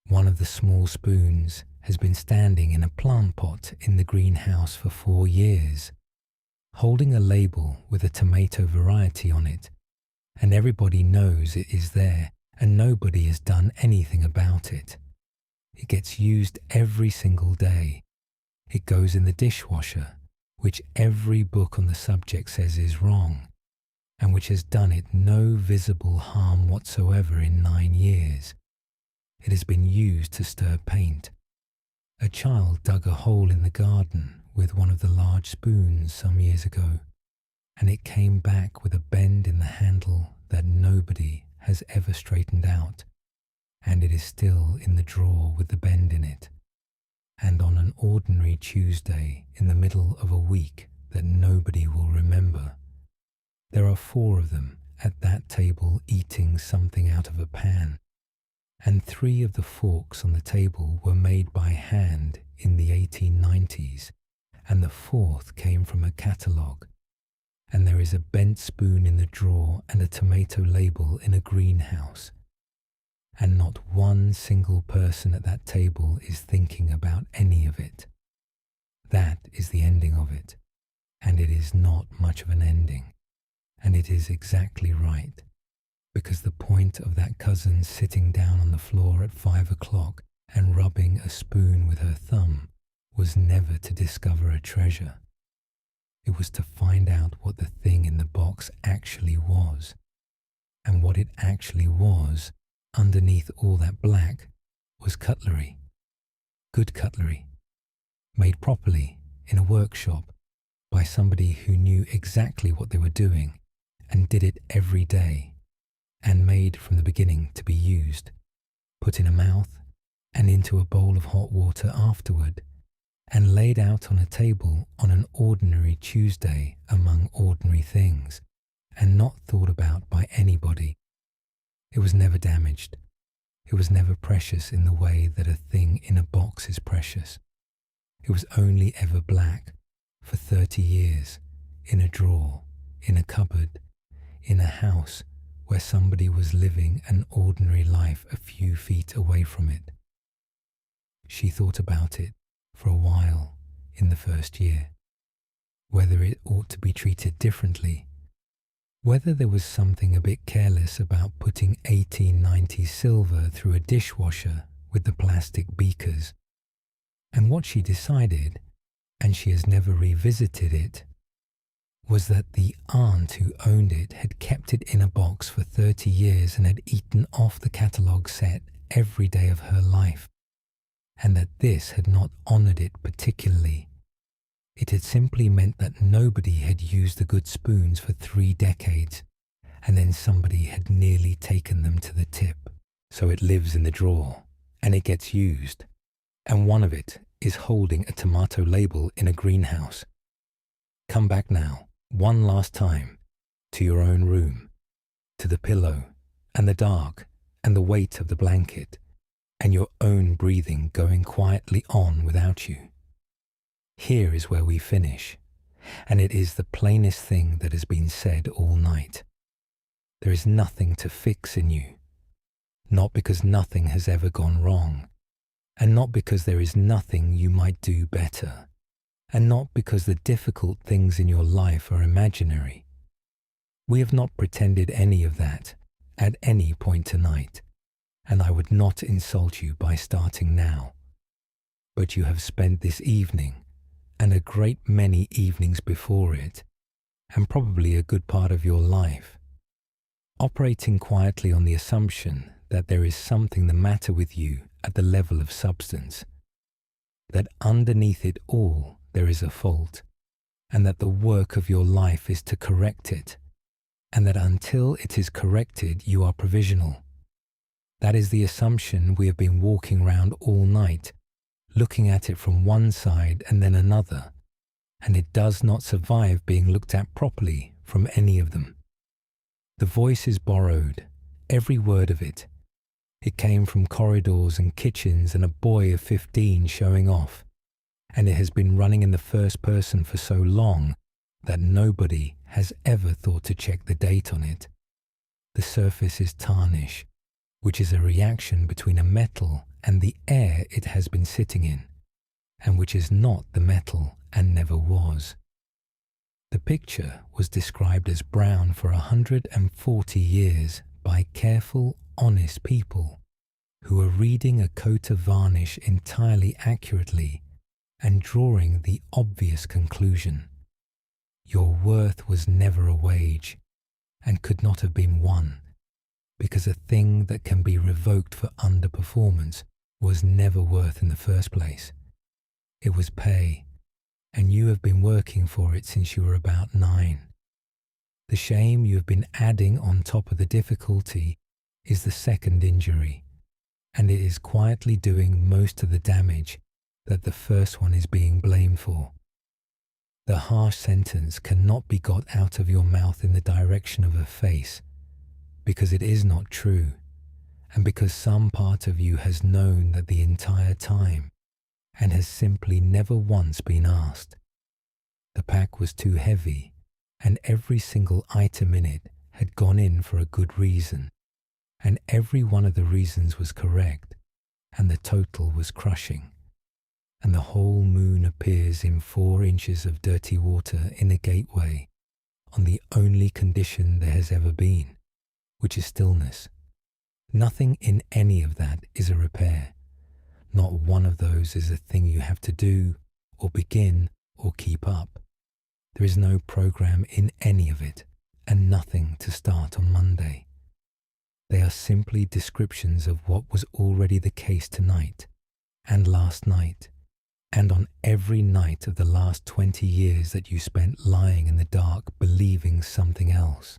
One of the small spoons has been standing in a plant pot in the greenhouse for 4 years, holding a label with a tomato variety on it, and everybody knows it is there and nobody has done anything about it. It gets used every single day. It goes in the dishwasher, which every book on the subject says is wrong, and which has done it no visible harm whatsoever in 9 years. It has been used to stir paint. A child dug a hole in the garden with one of the large spoons some years ago, and it came back with a bend in the handle that nobody has ever straightened out, and it is still in the drawer with the bend in it. And on an ordinary Tuesday in the middle of a week that nobody will remember, there are 4 of them at that table eating something out of a pan, and 3 of the forks on the table were made by hand in the 1890s, and the 4th came from a catalogue, and there is a bent spoon in the drawer and a tomato label in a greenhouse. And not one single person at that table is thinking about any of it. That is the ending of it, and it is not much of an ending, and it is exactly right, because the point of that cousin sitting down on the floor at 5 o'clock and rubbing a spoon with her thumb was never to discover a treasure. It was to find out what the thing in the box actually was, and what it actually was underneath all that black was cutlery, good cutlery, made properly in a workshop by somebody who knew exactly what they were doing and did it every day, and made from the beginning to be used, put in a mouth and into a bowl of hot water afterward, and laid out on a table on an ordinary Tuesday among ordinary things, and not thought about by anybody. It was never damaged. It was never precious in the way that a thing in a box is precious. It was only ever black for 30 years, in a drawer, in a cupboard, in a house where somebody was living an ordinary life a few feet away from it. She thought about it for a while in the first year, whether it ought to be treated differently, whether there was something a bit careless about putting 1890s silver through a dishwasher with the plastic beakers. And what she decided, and she has never revisited it, was that the aunt who owned it had kept it in a box for 30 years and had eaten off the catalogue set every day of her life, and that this had not honoured it particularly. It had simply meant that nobody had used the good spoons for 3 decades, and then somebody had nearly taken them to the tip. So it lives in the drawer, and it gets used, and one of it is holding a tomato label in a greenhouse. Come back now, one last time, to your own room, to the pillow, and the dark, and the weight of the blanket, and your own breathing going quietly on without you. Here is where we finish, and it is the plainest thing that has been said all night. There is nothing to fix in you, not because nothing has ever gone wrong, and not because there is nothing you might do better, and not because the difficult things in your life are imaginary. We have not pretended any of that at any point tonight, and I would not insult you by starting now. But you have spent this evening, and a great many evenings before it, and probably a good part of your life, operating quietly on the assumption that there is something the matter with you at the level of substance, that underneath it all there is a fault, and that the work of your life is to correct it, and that until it is corrected you are provisional. That is the assumption we have been walking round all night, looking at it from one side and then another, and it does not survive being looked at properly from any of them. The voice is borrowed, every word of it. It came from corridors and kitchens and a boy of 15 showing off, and it has been running in the first person for so long that nobody has ever thought to check the date on it. The surface is tarnish, which is a reaction between a metal and the air it has been sitting in, and which is not the metal and never was. The picture was described as brown for 140 years by careful, honest people who were reading a coat of varnish entirely accurately and drawing the obvious conclusion: your worth was never a wage and could not have been won, because a thing that can be revoked for underperformance was never worth in the first place. It was pay, and you have been working for it since you were about 9. The shame you have been adding on top of the difficulty is the second injury, and it is quietly doing most of the damage that the first one is being blamed for. The harsh sentence cannot be got out of your mouth in the direction of a face, because it is not true, and because some part of you has known that the entire time, and has simply never once been asked. The pack was too heavy, and every single item in it had gone in for a good reason, and every one of the reasons was correct, and the total was crushing. And the whole moon appears in 4 inches of dirty water in a gateway on the only condition there has ever been, which is stillness. Nothing in any of that is a repair. Not one of those is a thing you have to do, or begin, or keep up. There is no program in any of it, and nothing to start on Monday. They are simply descriptions of what was already the case tonight, and last night, and on every night of the last 20 years that you spent lying in the dark believing something else.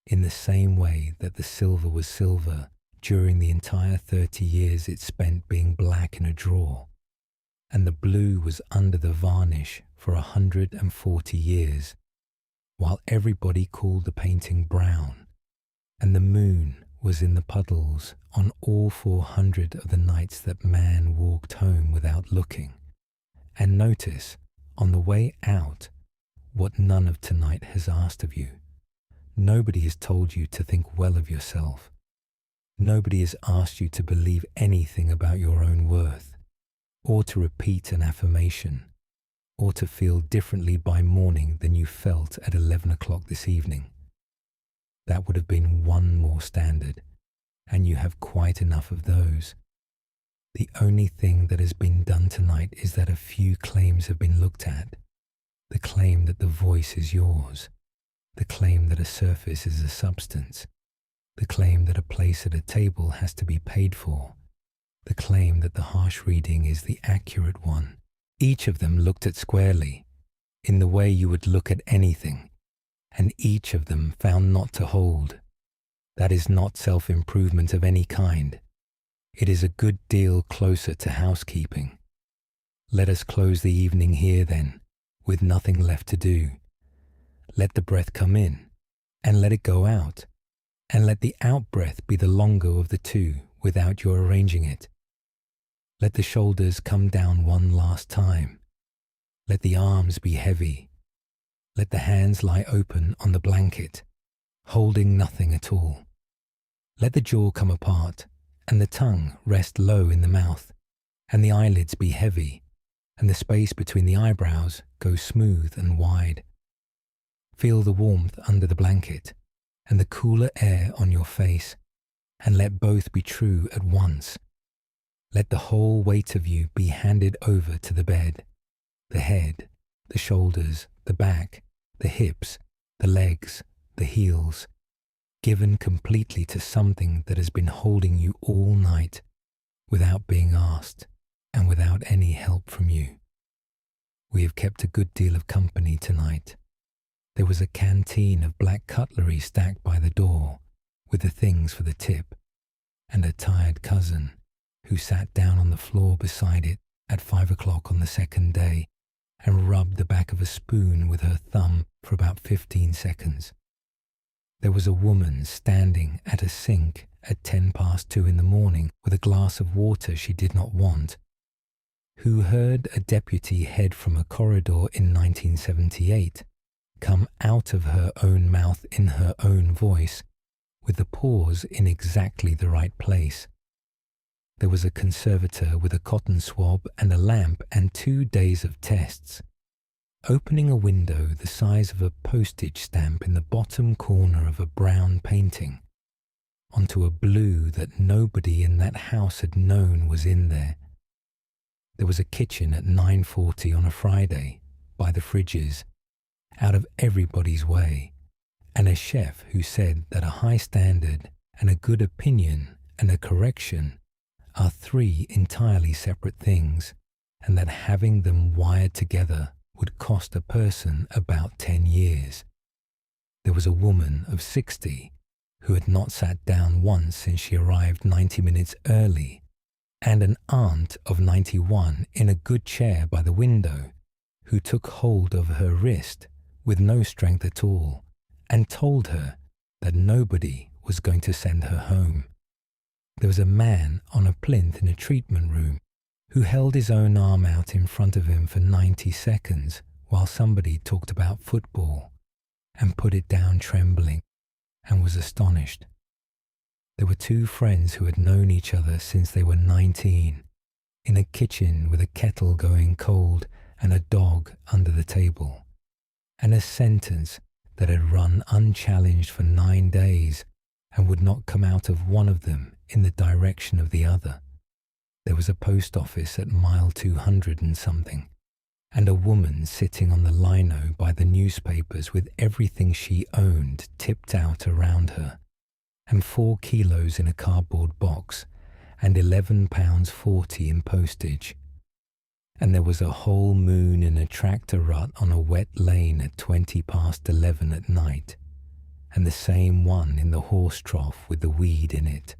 In the same way that the silver was silver during the entire 30 years it spent being black in a drawer, and the blue was under the varnish for 140 years, while everybody called the painting brown, and the moon was in the puddles on all 400 of the nights that man walked home without looking. And notice, on the way out, what none of tonight has asked of you. Nobody has told you to think well of yourself. Nobody has asked you to believe anything about your own worth, or to repeat an affirmation, or to feel differently by morning than you felt at 11 o'clock this evening. That would have been one more standard, and you have quite enough of those. The only thing that has been done tonight is that a few claims have been looked at. The claim that the voice is yours, the claim that a surface is a substance, the claim that a place at a table has to be paid for, the claim that the harsh reading is the accurate one. Each of them looked at squarely, in the way you would look at anything, and each of them found not to hold. That is not self-improvement of any kind. It is a good deal closer to housekeeping. Let us close the evening here then, with nothing left to do. Let the breath come in, and let it go out, and let the out-breath be the longer of the two without your arranging it. Let the shoulders come down one last time. Let the arms be heavy. Let the hands lie open on the blanket, holding nothing at all. Let the jaw come apart, and the tongue rest low in the mouth, and the eyelids be heavy, and the space between the eyebrows go smooth and wide. Feel the warmth under the blanket, and the cooler air on your face, and let both be true at once. Let the whole weight of you be handed over to the bed, the head, the shoulders, the back, the hips, the legs, the heels, given completely to something that has been holding you all night without being asked and without any help from you. We have kept a good deal of company tonight. There was a canteen of black cutlery stacked by the door with the things for the tip, and a tired cousin who sat down on the floor beside it at 5 o'clock on the second day and rubbed the back of a spoon with her thumb for about 15 seconds. There was a woman standing at a sink at 2:10 in the morning with a glass of water she did not want, who heard a deputy head from a corridor in 1978 come out of her own mouth in her own voice, with the pause in exactly the right place. There was a conservator with a cotton swab and a lamp and 2 days of tests. Opening a window the size of a postage stamp in the bottom corner of a brown painting, onto a blue that nobody in that house had known was in there. There was a kitchen at 9:40 on a Friday, by the fridges, out of everybody's way, and a chef who said that a high standard and a good opinion and a correction are 3 entirely separate things, and that having them wired together would cost a person about 10 years. There was a woman of 60 who had not sat down once since she arrived 90 minutes early, and an aunt of 91 in a good chair by the window who took hold of her wrist with no strength at all and told her that nobody was going to send her home. There was a man on a plinth in a treatment room who held his own arm out in front of him for 90 seconds while somebody talked about football, and put it down trembling and was astonished. There were 2 friends who had known each other since they were 19, in a kitchen with a kettle going cold and a dog under the table, and a sentence that had run unchallenged for 9 days and would not come out of one of them in the direction of the other. There was a post office at mile 200 and something, and a woman sitting on the lino by the newspapers with everything she owned tipped out around her, and 4 kilos in a cardboard box, and £11.40 in postage. And there was a whole moon in a tractor rut on a wet lane at 11:20 at night, and the same one in the horse trough with the weed in it,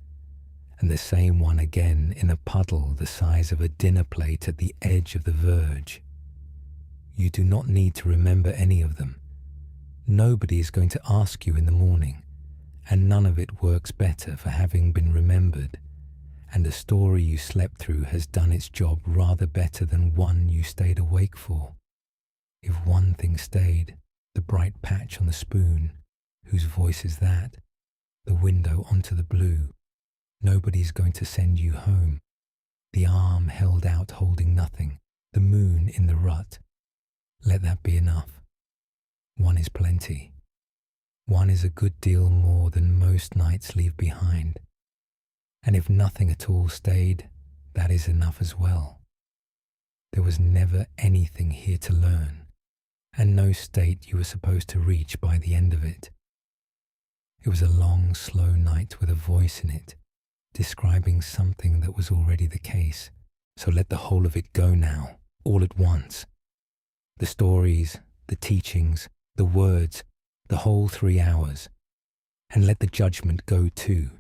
and the same one again in a puddle the size of a dinner plate at the edge of the verge. You do not need to remember any of them. Nobody is going to ask you in the morning, and none of it works better for having been remembered, and the story you slept through has done its job rather better than one you stayed awake for. If one thing stayed, the bright patch on the spoon, whose voice is that, the window onto the blue, nobody's going to send you home. The arm held out holding nothing, the moon in the rut. Let that be enough. One is plenty. One is a good deal more than most nights leave behind. And if nothing at all stayed, that is enough as well. There was never anything here to learn, and no state you were supposed to reach by the end of it. It was a long, slow night with a voice in it, describing something that was already the case. So let the whole of it go now, all at once. The stories, the teachings, the words, the whole 3 hours. And let the judgment go too.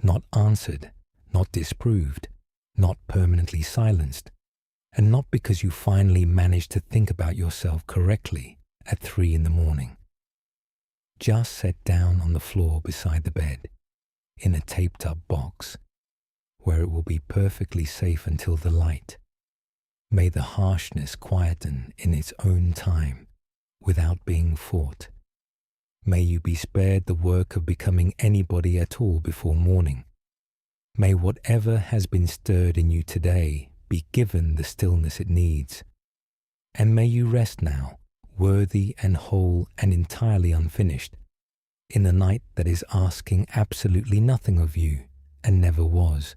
Not answered, not disproved, not permanently silenced, and not because you finally managed to think about yourself correctly at 3 in the morning. Just set down on the floor beside the bed, in a taped-up box, where it will be perfectly safe until the light. May the harshness quieten in its own time, without being fought. May you be spared the work of becoming anybody at all before morning. May whatever has been stirred in you today be given the stillness it needs. And may you rest now, worthy and whole and entirely unfinished, in the night that is asking absolutely nothing of you and never was.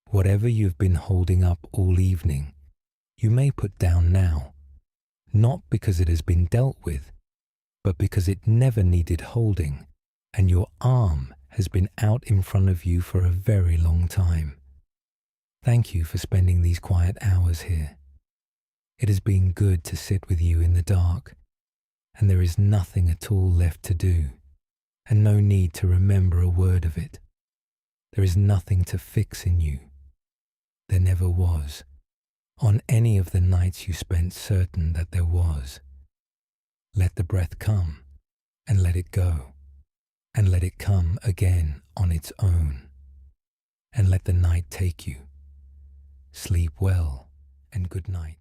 Whatever you've been holding up all evening, you may put down now, not because it has been dealt with, but because it never needed holding, and your arm has been out in front of you for a very long time. Thank you for spending these quiet hours here. It has been good to sit with you in the dark, and there is nothing at all left to do, and no need to remember a word of it. There is nothing to fix in you. There never was, on any of the nights you spent certain that there was. Let the breath come, and let it go, and let it come again on its own, and let the night take you. Sleep well, and good night.